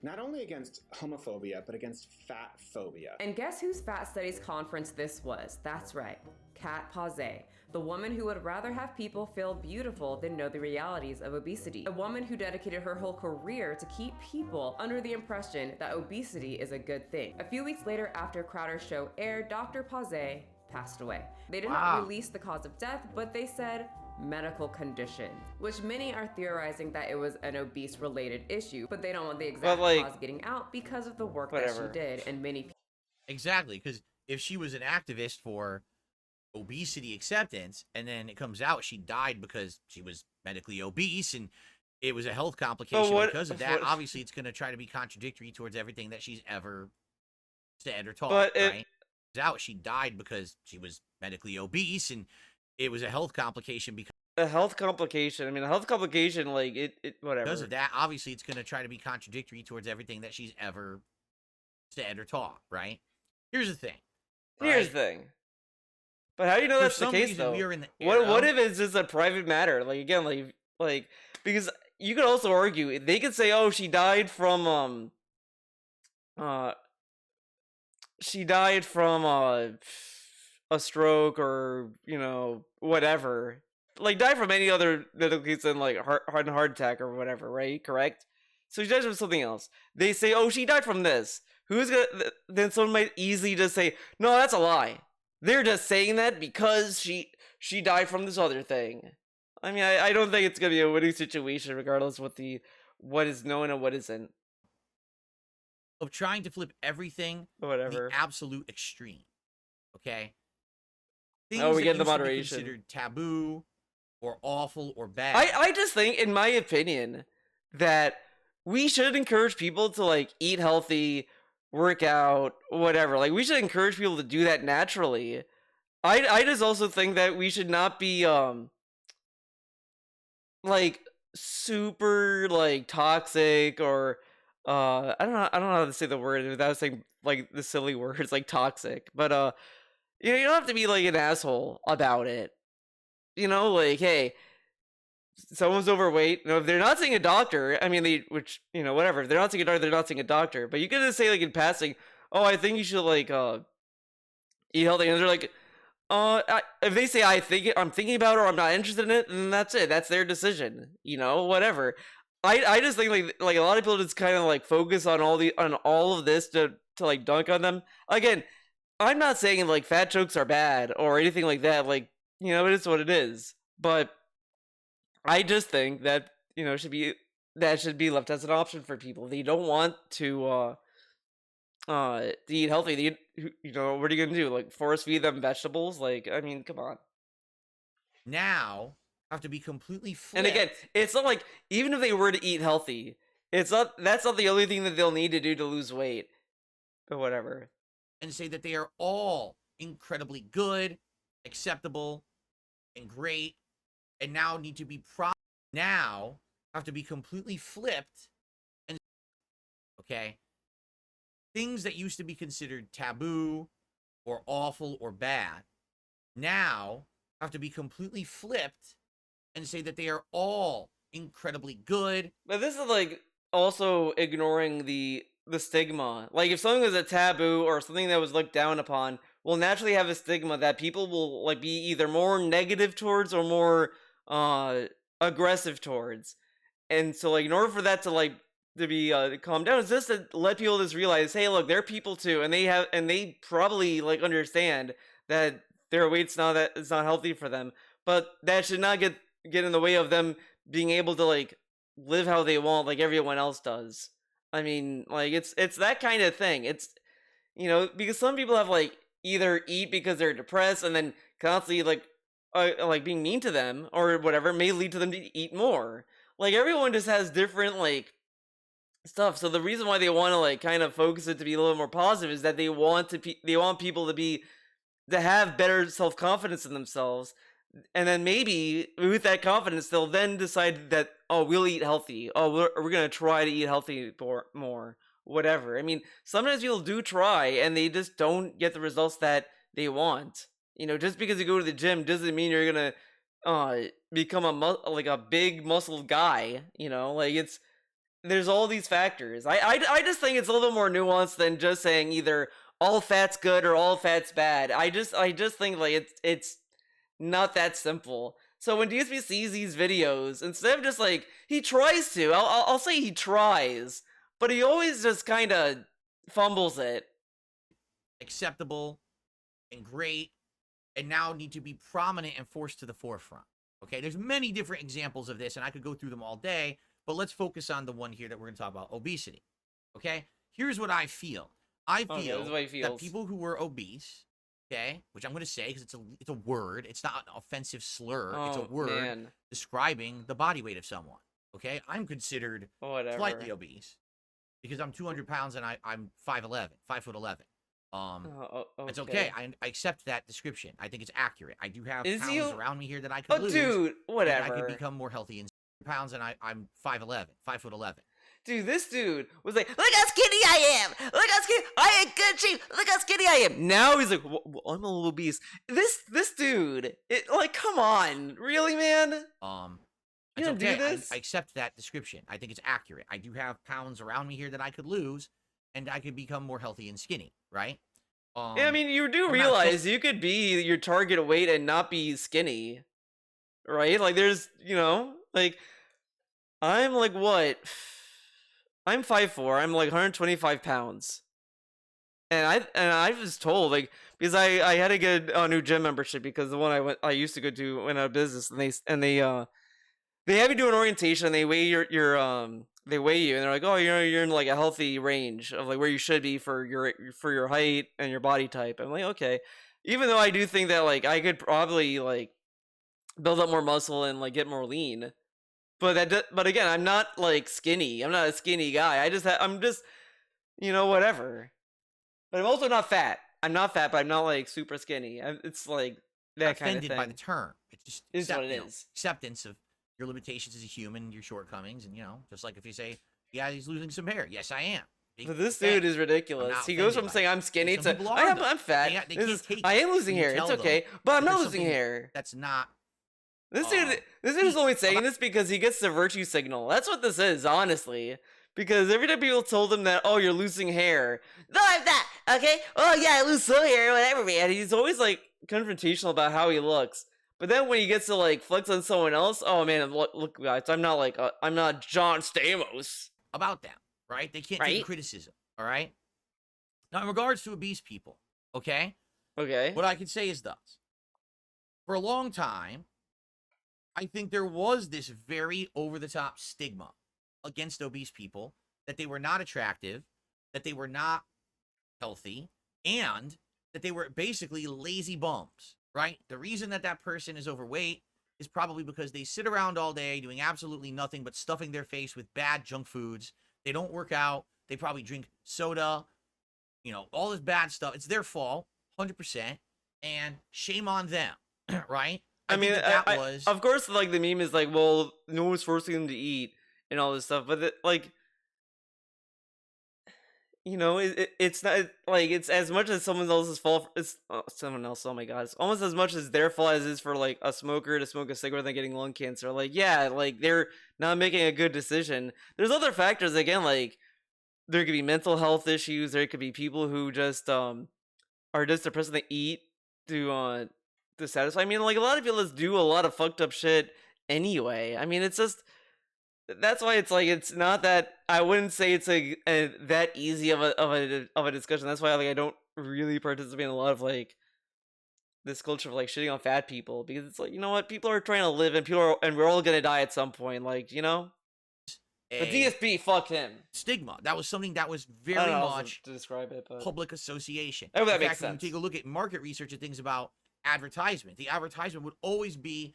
not only against homophobia, but against fat phobia. And guess whose fat studies conference this was? That's right, Kat Pazé, the woman who would rather have people feel beautiful than know the realities of obesity. A woman who dedicated her whole career to keep people under the impression that obesity is a good thing. A few weeks later, after Crowder's show aired, Dr. Pazé passed away. They did not release the cause of death, but they said medical condition, which many are theorizing that it was an obese related issue, but they don't want the exact cause getting out because of the work that she did, and many exactly, because if she was an activist for obesity acceptance, and then it comes out she died because she was medically obese and it was a health complication because of that, obviously it's going to try to be contradictory towards everything that she's ever said or taught, right? Out she died because she was medically obese and it was a health complication because a health complication. I mean, a health complication, like it whatever. Because of that, obviously it's going to try to be contradictory towards everything that she's ever said or taught, right? Here's the thing. Here's the thing. But how do you know that's the case, though? What if it's just a private matter? Like, again, like because you could also argue, they could say, oh, she died from a stroke, or, you know, whatever. Like, died from any other medical case than, like, heart attack or whatever, right? Correct? So she died from something else. They say, oh, she died from this. Then someone might easily just say, no, that's a lie. They're just saying that because she died from this other thing. I mean, I don't think it's gonna be a winning situation, regardless of what is known and what isn't. Of trying to flip everything whatever the absolute extreme. Okay? Things we get the that used to be moderation. considered taboo or awful or bad. I just think, in my opinion, that we should encourage people to, like, eat healthy, work out, whatever. Like, we should encourage people to do that naturally. I just also think that we should not be like, super, like, toxic, or I don't know how to say the word without saying, like, the silly words like toxic. But you know, you don't have to be like an asshole about it. You know, like, hey, someone's overweight. You know, if they're not seeing a doctor, I mean, which, you know, whatever. If they're not seeing a doctor, they're not seeing a doctor. But you can just say, like, in passing, oh, I think you should, like, eat healthy. And they're like, if they say I'm thinking about it, or I'm not interested in it, then that's it. That's their decision. You know, whatever. I just think, like a lot of people just kind of, like, focus on all of this to like dunk on them. Again, I'm not saying, like, fat jokes are bad or anything like that. Like, you know, it is what it is. But I just think that, you know, should be left as an option for people. They don't want to eat healthy. You know, what are you gonna do? Like, force feed them vegetables? Like, I mean, come on. Now have to be completely flipped. And again, it's not like, even if they were to eat healthy, that's not the only thing that they'll need to do to lose weight or whatever. And say that they are all incredibly good, acceptable, and great, and now need to be now have to be completely flipped. And okay, things that used to be considered taboo or awful or bad now have to be completely flipped and say that they are all incredibly good. But this is, like, also ignoring the stigma. Like, if something was a taboo or something that was looked down upon, will naturally have a stigma that people will, like, be either more negative towards or more aggressive towards. And so, like, in order for that to, like, to be calmed down, it's just to let people just realize, hey, look, they're people too, and they probably, like, understand that their weight's not healthy for them, but that should not get in the way of them being able to, like, live how they want, like everyone else does. I mean, like, it's that kind of thing. It's, you know, because some people have, like, either eat because they're depressed, and then constantly, like being mean to them or whatever may lead to them to eat more. Like, everyone just has different, like, stuff. So the reason why they want to, like, kind of focus it to be a little more positive is that they want people to have better self-confidence in themselves. And then maybe with that confidence, they'll then decide that, oh, we'll eat healthy. Oh, we're going to try to eat healthy more, whatever. I mean, sometimes people do try and they just don't get the results that they want. You know, just because you go to the gym doesn't mean you're going to become a big muscled guy. You know, like, there's all these factors. I just think it's a little more nuanced than just saying either all fat's good or all fat's bad. I just think, like, it's not that simple. So when DSP sees these videos, instead of just, like, he tries to, I'll say he tries, but he always just kind of fumbles it. Acceptable and great, and now need to be prominent and forced to the forefront. Okay, there's many different examples of this, and I could go through them all day, but let's focus on the one here that we're going to talk about, obesity. Okay, here's what I feel. I Okay, feel this is what he that feels. people who were obese, okay, which I'm going to say because it's a word, it's not an offensive slur, it's a Oh, word man. describing the body weight of someone. Okay, I'm considered Whatever. slightly obese because I'm 200 pounds and I'm 5'11", 5'11". It's okay. I accept that description. I think it's accurate. I do have Is pounds you? around me here that I could Oh, lose. dude, and I could whatever. become more healthy in pounds, and I'm 5'11", 5'11". Dude, this dude was like, look how skinny I am! Look how skinny! I ain't good shape! Look how skinny I am! Now he's like, I'm a little obese. This dude, like, come on. Really, man? You It's don't okay. do this? I accept that description. I think it's accurate. I do have pounds around me here that I could lose, and I could become more healthy and skinny, right? Yeah, I mean, you do I'm not realize you could be your target weight and not be skinny, right? Like, there's, like, I'm like, what? I'm 5'4". I'm like 125 pounds. And I was told, like, because I had to get a new gym membership because the one I used to go to went out of business, and they have you do an orientation, and they weigh they weigh you, and they're like, oh, you're in like a healthy range of like where you should be for your height and your body type. I'm like, okay. Even though I do think that like I could probably like build up more muscle and like get more lean, but again, I'm not like skinny. I'm not a skinny guy. I'm just whatever. But I'm also not fat. I'm not fat, but I'm not like super skinny. It's like that kind of thing. offended by the term. It's just Is what it is. Acceptance of your limitations as a human, your shortcomings, and just like if you say, yeah, he's losing some hair. Yes, I am. But this dude is ridiculous. He goes from saying I'm skinny to I'm fat. I am losing hair. It's okay, but I'm not losing hair. That's not. This dude is only saying this because he gets the virtue signal. That's what this is, honestly. Because every time people told him that, oh, you're losing hair. No, I'm not. Okay. Oh yeah, I lose some hair, whatever, man. He's always like confrontational about how he looks. But then when he gets to like flex on someone else, oh man, look guys, I'm not John Stamos. About them, right? They can't take criticism, all right? Now, in regards to obese people, okay? Okay. What I can say is thus. For a long time, I think there was this very over-the-top stigma against obese people, that they were not attractive, that they were not healthy, and that they were basically lazy bums, right? The reason that person is overweight is probably because they sit around all day doing absolutely nothing but stuffing their face with bad junk foods. They don't work out. They probably drink soda, all this bad stuff. It's their fault, 100%, and shame on them, right? I mean, of course, like the meme is like, well, no one's forcing them to eat and all this stuff, but it's not like it's as much as someone else's fault. It's someone else. Oh my god, it's almost as much as their fault as it is for like a smoker to smoke a cigarette and getting lung cancer. Like, yeah, like they're not making a good decision. There's other factors again, like there could be mental health issues. There could be people who just are just depressed and they eat to satisfy. I mean, like a lot of people just do a lot of fucked up shit anyway. I mean, it's just. That's why it's like it's not that I wouldn't say it's like that easy of a discussion. That's why like I don't really participate in a lot of like this culture of like shitting on fat people, because it's like, you know what, people are trying to live and we're all gonna die at some point, like, But DSP, fuck him. Stigma. That was something that was very much to describe it, but public association. Oh, that in makes fact, sense. when you take a look at market research and things about advertisement, the advertisement would always be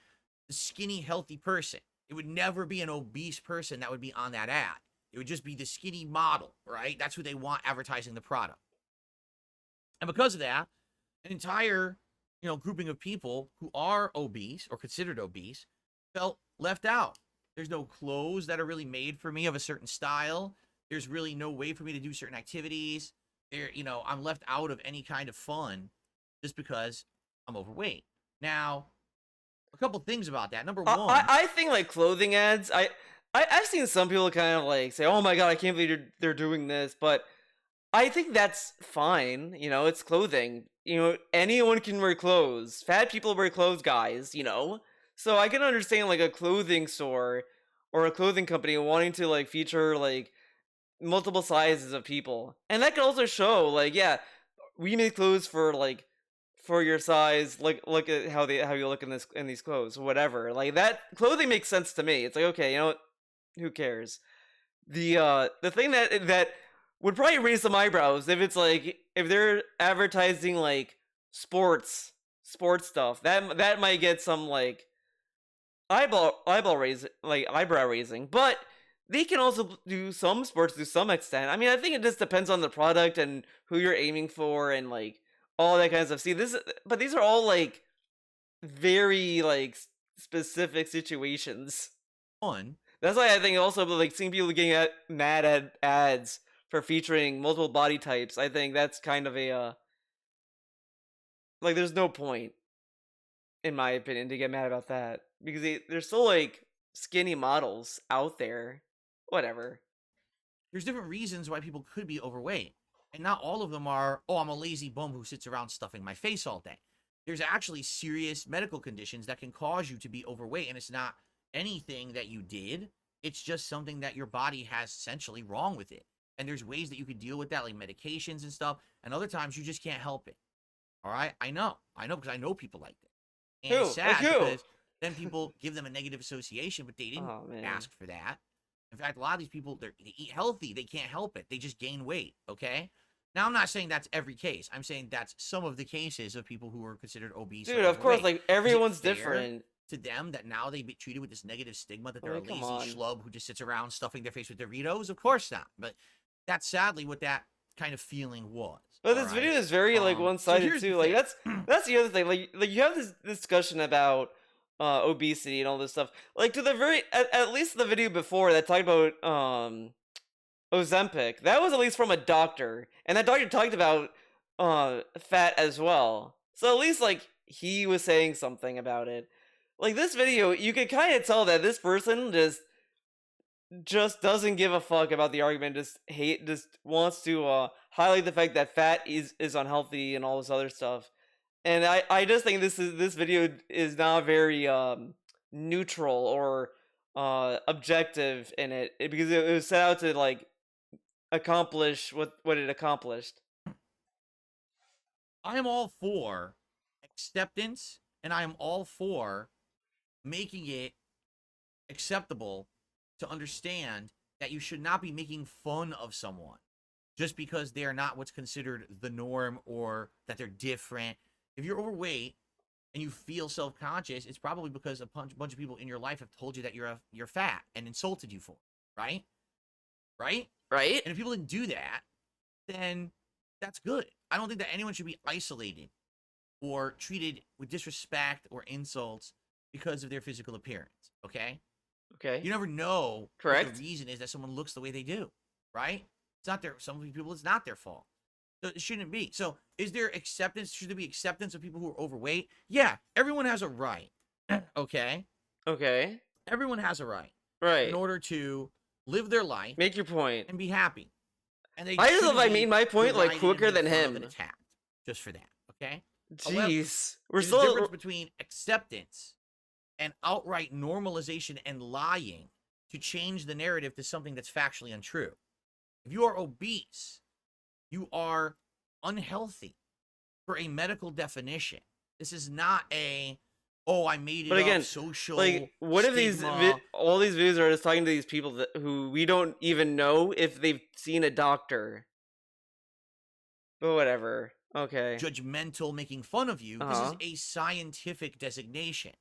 the skinny, healthy person. It would never be an obese person that would be on that ad. It would just be the skinny model, right? That's who they want advertising the product. And because of that, an entire, grouping of people who are obese or considered obese felt left out. There's no clothes that are really made for me of a certain style. There's really no way for me to do certain activities. I'm left out of any kind of fun just because I'm overweight. Now, a couple things about that. Number one, I think like clothing ads. I've seen some people kind of like say, "Oh my god, I can't believe they're doing this," but I think that's fine. It's clothing. Anyone can wear clothes. Fat people wear clothes, guys. So I can understand like a clothing store or a clothing company wanting to like feature like multiple sizes of people, and that could also show like, yeah, we make clothes for your size, like look at how you look in these clothes, whatever. Like that clothing makes sense to me. It's like, okay, who cares? The thing that would probably raise some eyebrows if it's like if they're advertising like sports stuff. That might get some like eyebrow raising. But they can also do some sports to some extent. I mean, I think it just depends on the product and who you're aiming for and like all that kind of stuff. See, but these are all like very like specific situations. That's why I think also like seeing people getting mad at ads for featuring multiple body types. I think that's kind of a like there's no point, in my opinion, to get mad about that because there's still like skinny models out there. Whatever. There's different reasons why people could be overweight, and not all of them are, oh, I'm a lazy bum who sits around stuffing my face all day. There's actually serious medical conditions that can cause you to be overweight, and it's not anything that you did. It's just something that your body has essentially wrong with it. And there's ways that you could deal with that, like medications and stuff, and other times you just can't help it. All right? I know, because I know people like that. And it's sad because then people give them a negative association, but they didn't ask for that. In fact, a lot of these people, they eat healthy. They can't help it. They just gain weight, okay? Now, I'm not saying that's every case. I'm saying that's some of the cases of people who are considered obese. Dude, of course, like, everyone's different. To them that now they be treated with this negative stigma that they're a lazy schlub who just sits around stuffing their face with Doritos? Of course not. But that's sadly what that kind of feeling was. But this video is very, like, one-sided, too. Like, that's the other thing. Like you have this discussion about obesity and all this stuff. Like, to the very, at least the video before that talked about Ozempic, that was at least from a doctor. And that doctor talked about fat as well. So at least, like, he was saying something about it. Like, this video, you can kind of tell that this person just doesn't give a fuck about the argument, just wants to highlight the fact that fat is unhealthy and all this other stuff. And I just think this video is not very neutral or objective in it because it was set out to like accomplish what it accomplished. I am all for acceptance, and I am all for making it acceptable to understand that you should not be making fun of someone just because they are not what's considered the norm or that they're different. If you're overweight and you feel self-conscious, it's probably because a bunch of people in your life have told you that you're fat and insulted you for it, right? Right? Right. And if people didn't do that, then that's good. I don't think that anyone should be isolated or treated with disrespect or insults because of their physical appearance, okay? Okay. You never know Correct. what the reason is that someone looks the way they do, right? It's not some people, it's not their fault. So it shouldn't be. So is there acceptance? Should there be acceptance of people who are overweight? Yeah, everyone has a right, okay? Okay. Everyone has a right. Right. In order to live their life. Make your point. And be happy. And they I just know if I made my point like quicker than him. Attacked just for that, okay? Jeez. However, We're there's still a difference between acceptance and outright normalization and lying to change the narrative to something that's factually untrue. If you are obese, you are unhealthy for a medical definition. This is not I made it up social. Like, what if all these videos are just talking to these people who we don't even know if they've seen a doctor? But whatever. Okay. Judgmental, making fun of you. This is a scientific designation.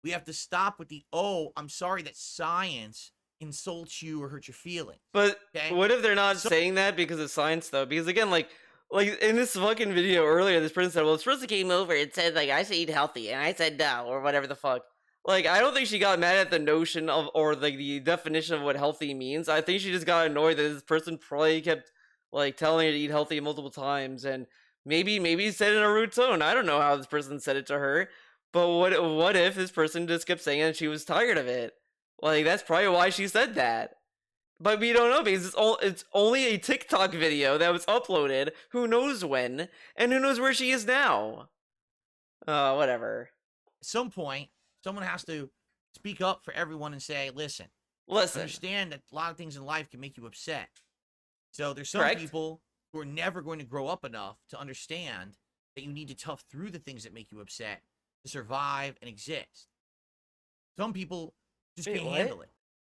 We have to stop with I'm sorry that science insults you or hurts your feelings. But what if they're not saying that because of science, though? Because again, like in this fucking video earlier, this person said, well, this person came over and said, like, I should eat healthy. And I said no, or whatever the fuck. Like, I don't think she got mad at the notion of, or like the definition of what healthy means. I think she just got annoyed that this person probably kept, like, telling her to eat healthy multiple times. And maybe said it in a rude tone. I don't know how this person said it to her. But what if this person just kept saying it and she was tired of it? Like, that's probably why she said that. But we don't know because it's only a TikTok video that was uploaded. Who knows when? And who knows where she is now? Whatever. At some point, someone has to speak up for everyone and say, listen. Understand that a lot of things in life can make you upset. So there's some people who are never going to grow up enough to understand that you need to tough through the things that make you upset to survive and exist. Some people just can't handle it.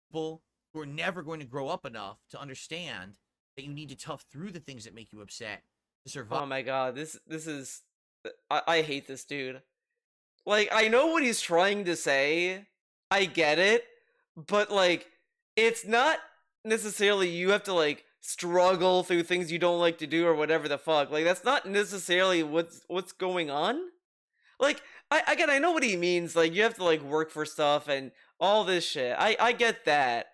People who are never going to grow up enough to understand that you need to tough through the things that make you upset to survive. Oh my god, this is I hate this dude. Like, I know what he's trying to say. I get it, but like it's not necessarily you have to like struggle through things you don't like to do or whatever the fuck. Like that's not necessarily what's going on. Like I know what he means. Like you have to like work for stuff and all this shit. I get that.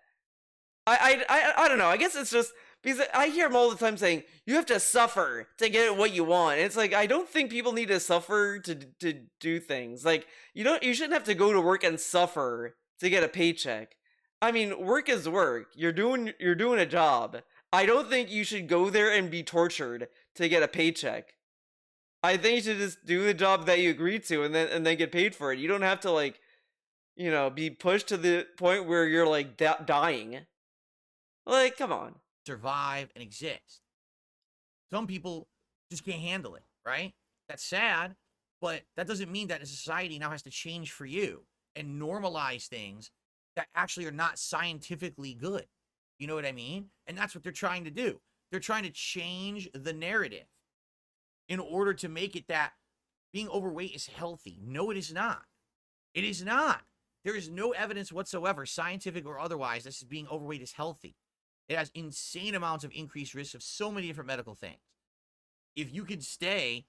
I don't know. I guess it's just because I hear him all the time saying you have to suffer to get what you want. And it's like I don't think people need to suffer to do things. Like you shouldn't have to go to work and suffer to get a paycheck. I mean, work is work. You're doing a job. I don't think you should go there and be tortured to get a paycheck. I think you should just do the job that you agreed to and then get paid for it. You don't have to like, be pushed to the point where you're like dying. Like, come on. Survive and exist. Some people just can't handle it, right? That's sad, but that doesn't mean that society now has to change for you and normalize things that actually are not scientifically good. You know what I mean? And that's what they're trying to do. They're trying to change the narrative in order to make it that being overweight is healthy. No, it is not. It is not. There is no evidence whatsoever, scientific or otherwise, that being overweight is healthy. It has insane amounts of increased risk of so many different medical things. If you could stay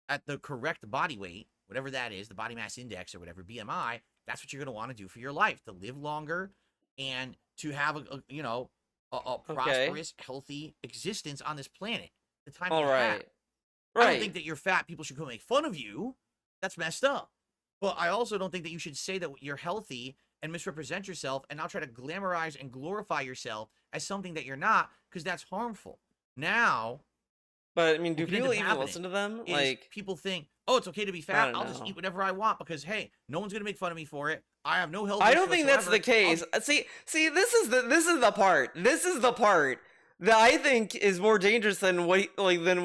at the correct body weight, whatever that is, the body mass index or whatever, BMI, that's what you're going to want to do for your life, to live longer and to have a prosperous, healthy existence on this planet. The time all you right. have. Right. I don't think that you're fat. People should go make fun of you. That's messed up. But I also don't think that you should say that you're healthy and misrepresent yourself and now try to glamorize and glorify yourself as something that you're not, because that's harmful. Now, but I mean, do people even listen to them? Like, people think, oh, it's okay to be fat. I'll just eat whatever I want because, hey, no one's gonna make fun of me for it. I have no health. I don't think that's the case. See, this is the part. This is the part that I think is more dangerous than what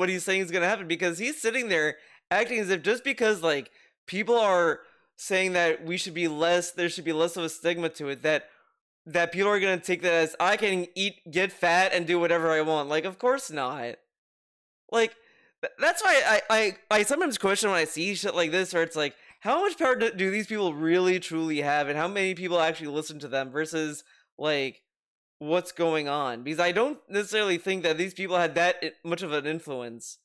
he's saying is gonna happen, because he's sitting there acting as if just because like people are saying that there should be less of a stigma to it, that people are gonna take that as I can get fat and do whatever I want. Like, of course not. Like, that's why I sometimes question when I see shit like this, where it's like, how much power do these people really truly have, and how many people actually listen to them versus like what's going on? Because I don't necessarily think that these people had that much of an influence.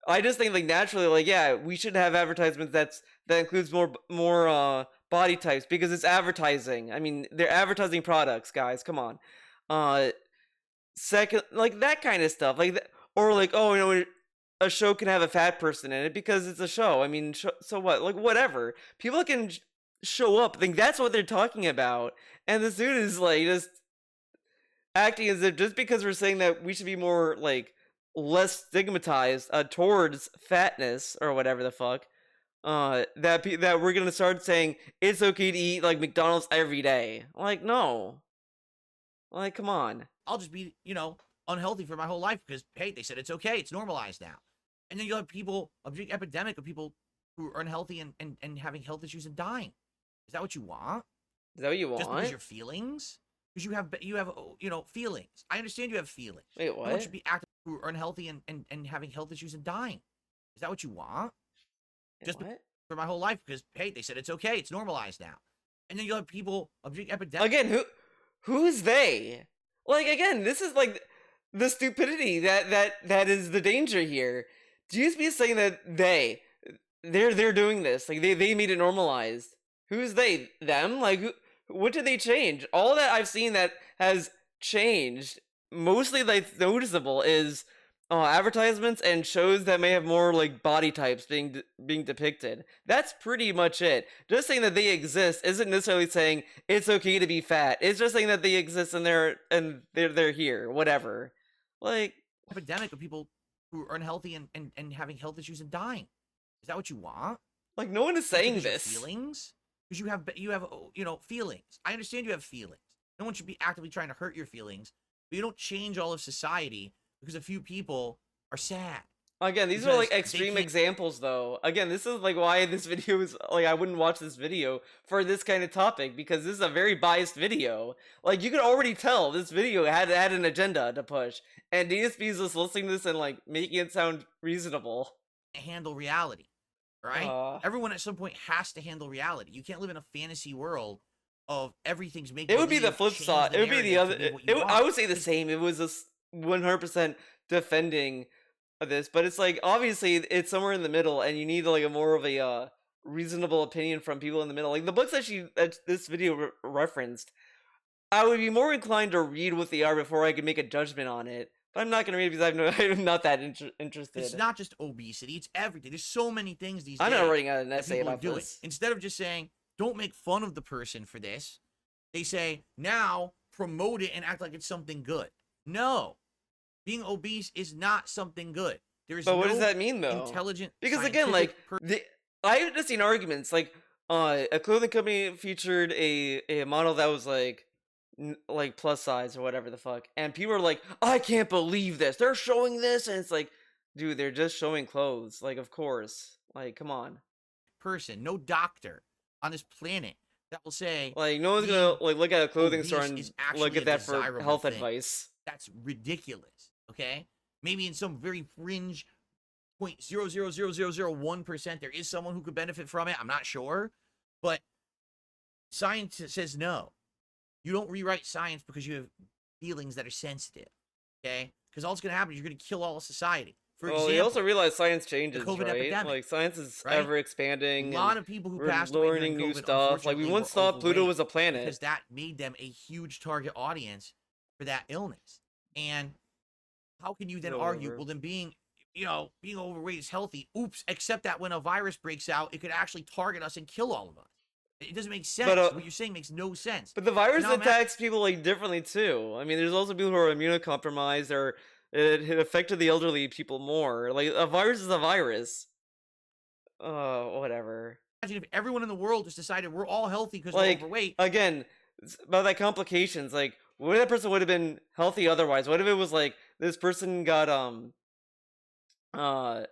I just think like naturally, like, yeah, we should have advertisements that includes more body types, because it's advertising. I mean, they're advertising products, guys. Come on. Second, like that kind of stuff, like or like, oh, a show can have a fat person in it because it's a show. I mean, so what? Like, whatever. People can show up. I think that's what they're talking about. And this dude is like just acting as if just because we're saying that we should be more like less stigmatized towards fatness or whatever the fuck, that we're gonna start saying it's okay to eat like McDonald's every day. Like, no. Like, come on. I'll just be, unhealthy for my whole life because, hey, they said it's okay. It's normalized now. And then you'll have a big epidemic of people who are unhealthy and having health issues and dying. Is that what you want? Is that what you want? Just because your feelings? Because you have feelings. I understand you have feelings. Wait, what? No one should be active who are unhealthy and having health issues and dying. Is that what you want? Just for my whole life because, hey, they said it's okay. It's normalized now. And then you'll have a big epidemic. Again, who's they? Like, again, this is like the stupidity that is the danger here. DSP is saying that they're doing this. Like, they made it normalized. Who's they? Them? Like, what did they change? All that I've seen that has changed, mostly like noticeable, is advertisements and shows that may have more like body types being depicted. That's pretty much it. Just saying that they exist isn't necessarily saying it's okay to be fat. It's just saying that they exist and they're here. Whatever. Like, epidemic of people who are unhealthy and having health issues and dying. Is that what you want? Like, no one is saying this. Feelings? Because you have feelings. I understand you have feelings. No one should be actively trying to hurt your feelings. But you don't change all of society because a few people are sad. Again, these are Because like they extreme can't- examples, though. Again, this is like why this video is like I wouldn't watch this video for this kind of topic because this is a very biased video. Like you could already tell this video had an agenda to push, and DSP is just listening to this and like making it sound reasonable. handle reality, right? Everyone at some point has to handle reality. You can't live in a fantasy world of everything's making. It would be the flip side. It would be the other. I would say the same. It was just 100% defending this, but it's like obviously it's somewhere in the middle, and you need like a more of a reasonable opinion from people in the middle. Like the books that this video referenced, I would be more inclined to read what they are before I could make a judgment on it. But I'm not gonna read it because I'm not that interested. It's not just obesity; it's everything. There's so many things these days. I'm not writing out an that essay people are about doing. this. Instead of just saying, "Don't make fun of the person for this," they say, "Now promote it and act like it's something good." No, being obese is not something good. There's But what no does that mean though? Intelligent, because again, like I've just seen arguments like a clothing company featured a model that was like plus size or whatever the fuck, and people are like, I can't believe this, they're showing this, and it's like, dude, they're just showing clothes, like of course, like come on. person, no doctor on this planet that will say Like no one's gonna like look at a clothing store and is actually look at a that for desirable health thing. advice. That's ridiculous. Okay, maybe in some very fringe 0.00001% there is someone who could benefit from it. I'm not sure, but science says no. You don't rewrite science because you have feelings that are sensitive. Okay, because all it's going to happen is you're going to kill all of society. For example, you also realize science changes, COVID right? epidemic, Like science is right? ever expanding. A lot of people who we're passed away learning during new COVID, stuff. Like we unfortunately, once were thought Pluto overweight was a planet. because that made them a huge target audience for that illness. And how can you then argue, well, then being overweight is healthy? Oops, except that when a virus breaks out, it could actually target us and kill all of us. It doesn't make sense. But, what you're saying makes no sense. But the virus Now, attacks people like differently too. I mean, there's also people who are immunocompromised, or it affected the elderly people more. Like a virus is a virus. Whatever. Imagine if everyone in the world just decided we're all healthy because we're Like overweight. again, about that complications. Like, what if that person would have been healthy otherwise? What if it was like this person got well,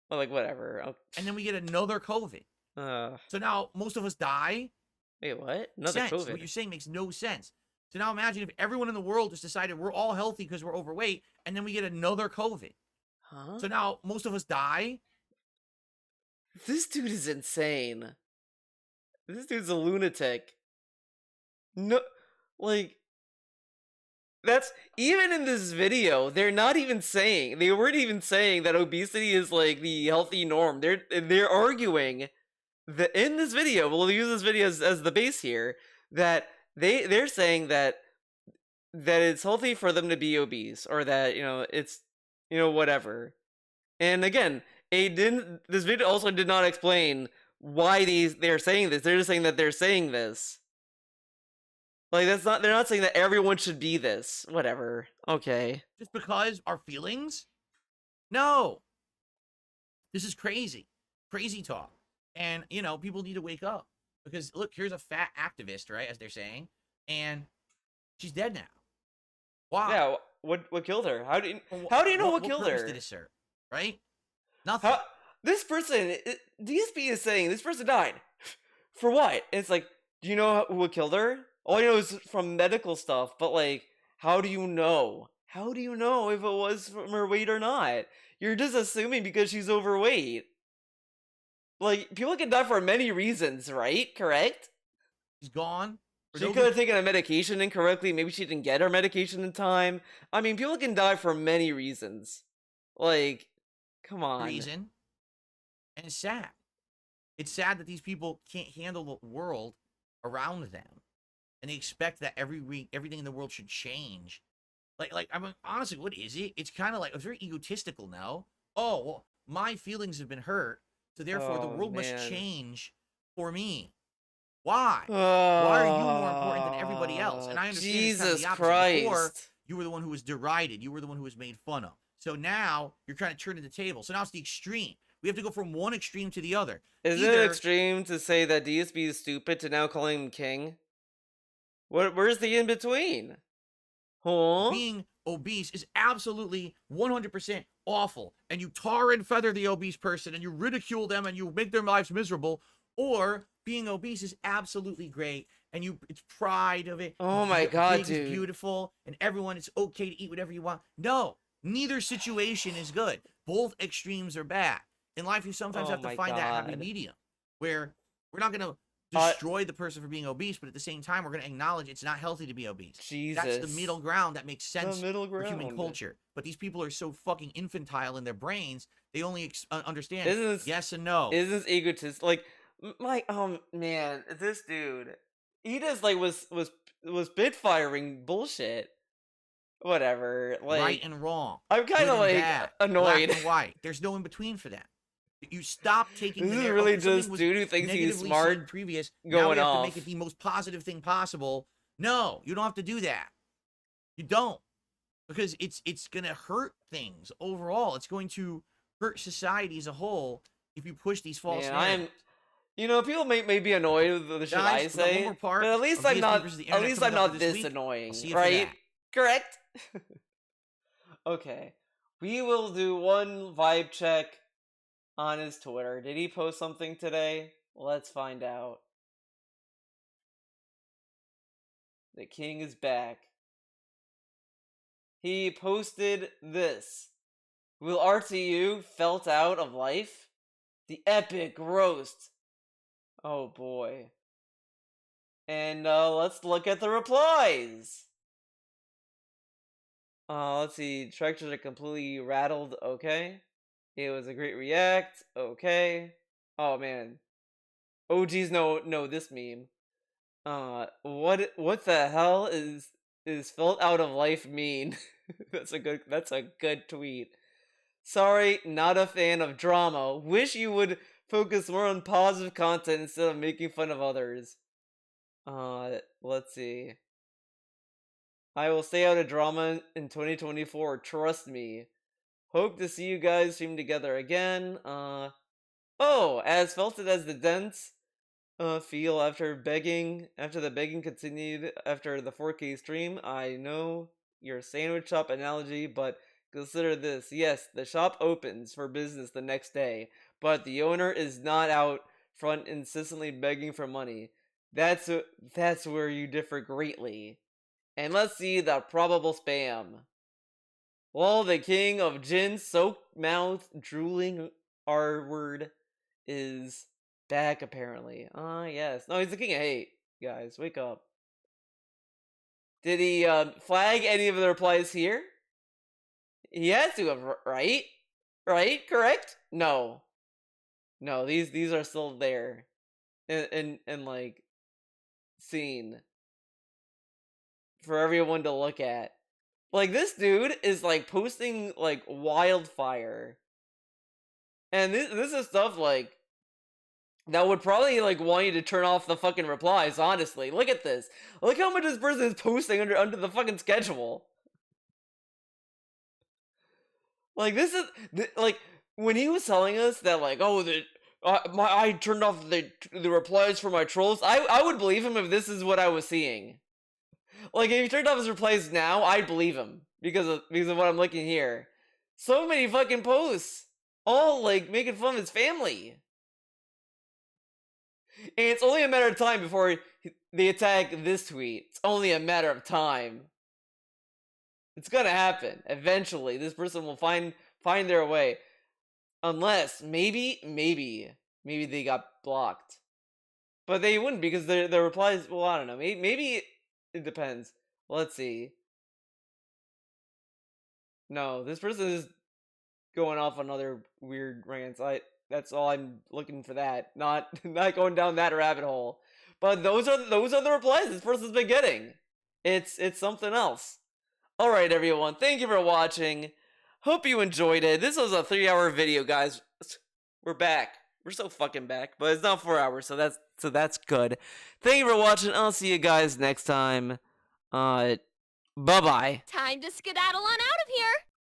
like whatever. And then we get another COVID. So now most of us die. Wait, what? Another COVID? What you're saying makes no sense. So now imagine if everyone in the world just decided we're all healthy because we're overweight, and then we get another COVID. Huh? So now most of us die. This dude is insane. This dude's a lunatic. No, like, that's, even in this video, they weren't even saying that obesity is like the healthy norm. They're arguing that in this video, we'll use this video as the base here, that they're saying that it's healthy for them to be obese, or that, it's, whatever. And again, this video also did not explain why they're saying this. They're just saying that they're saying this. Like, they're not saying that everyone should be this. Whatever. Okay. Just because our feelings? No. This is crazy. Crazy talk. And, people need to wake up. Because, look, here's a fat activist, right, as they're saying, and she's dead now. Wow. Yeah, what killed her? How do you know what killed her? Did it serve, right? Nothing. This person, DSP is saying this person died. For what? And it's like, do you know what killed her? All you know is from medical stuff, but like, how do you know? How do you know if it was from her weight or not? You're just assuming because she's overweight. Like, people can die for many reasons, right? Correct? She's gone. She could have taken a medication incorrectly. Maybe she didn't get her medication in time. I mean, people can die for many reasons. Like, come on. And it's sad. It's sad that these people can't handle the world around them. And they expect that everything in the world should change. Like, I mean, honestly, what is it? It's kind of like, it's very egotistical now. Oh, well, my feelings have been hurt, so therefore the world must change for me. Why? Why are you more important than everybody else? And I understand Jesus it's kind of the opposite. Christ. Before, you were the one who was derided. You were the one who was made fun of. So now you're trying to turn the table. So now it's the extreme. We have to go from one extreme to the other. Is it extreme to say that DSP is stupid to now calling him king? Where's the in between? Huh? Being obese is absolutely 100% awful, and you tar and feather the obese person, and you ridicule them, and you make their lives miserable. Or being obese is absolutely great, and it's pride of it. Oh my god, big dude. is beautiful, and everyone, it's okay to eat whatever you want. No, neither situation is good. Both extremes are bad. In life, you sometimes Oh have to my find that happy God. medium, where we're not gonna destroy the person for being obese, but at the same time, we're gonna acknowledge it's not healthy to be obese. Jesus. That's the middle ground that makes sense middle for human ground. culture. But these people are so fucking infantile in their brains, they only understand Isn't this- yes and no. Is this egotist? Like, man, this dude, he just like was bit firing bullshit. Whatever, like Right and wrong. I'm kind good of and like bad, annoyed. Black and white. There's no in between for that. You stop taking This the is narrative. really Okay, something just was dude who thinks he's negatively smart seen previous. Now going we have to off. make it the most positive thing possible. No, you don't have to do that. You don't, because it's gonna hurt things overall. It's going to hurt society as a whole if you push these false Man, narratives. people may be annoyed with the shit Guys, I we got one say, more part but at least of I'm DSP not. versus the At internet least coming I'm up not this this week. annoying, I'll see you for right? that. Correct. Okay, we will do one vibe check on his Twitter. Did he post something today? Let's find out. The king is back. He posted this. Will RTU felt out of life? The epic roast. Oh boy. And let's look at the replies. Let's see. Tractors are completely rattled. Okay. It was a great react. Okay. Oh man. OGs know this meme. What the hell is felt out of life mean? That's a good tweet. Sorry, not a fan of drama. Wish you would focus more on positive content instead of making fun of others. Let's see. I will stay out of drama in 2024, trust me. Hope to see you guys stream together again. Oh, as felt it as the dense feel after the begging continued after the 4K stream. I know your sandwich shop analogy, but consider this. Yes, the shop opens for business the next day, but the owner is not out front insistently begging for money. That's where you differ greatly. And let's see the probable spam. Well, the king of gin soaked mouth drooling R word is back apparently. Yes. No, he's the king of hate. Guys, wake up. Did he flag any of the replies here? He has to have, right? Right? Correct? No. No, these are still there. And like seen for everyone to look at. Like, this dude is like posting like wildfire. And this is stuff like that would probably like want you to turn off the fucking replies, honestly. Look at this. Look how much this person is posting under the fucking schedule. Like, this is like when he was telling us that like, oh, I turned off the replies for my trolls. I would believe him if this is what I was seeing. Like, if he turned off his replies now, I'd believe him because of what I'm looking here. So many fucking posts, all like making fun of his family. And it's only a matter of time before they attack this tweet. It's only a matter of time. It's gonna happen. Eventually, this person will find their way. Unless, maybe they got blocked. But they wouldn't because their replies, well, I don't know. Maybe it depends. Let's see. No, this person is going off on other weird rants. That's all I'm looking for. That not going down that rabbit hole. But those are the replies this person's been getting. It's something else. All right, everyone. Thank you for watching. Hope you enjoyed it. This was a 3-hour video, guys. We're back. We're so fucking back, but it's not 4 hours, so that's good. Thank you for watching. I'll see you guys next time. Bye-bye. Time to skedaddle on out of here.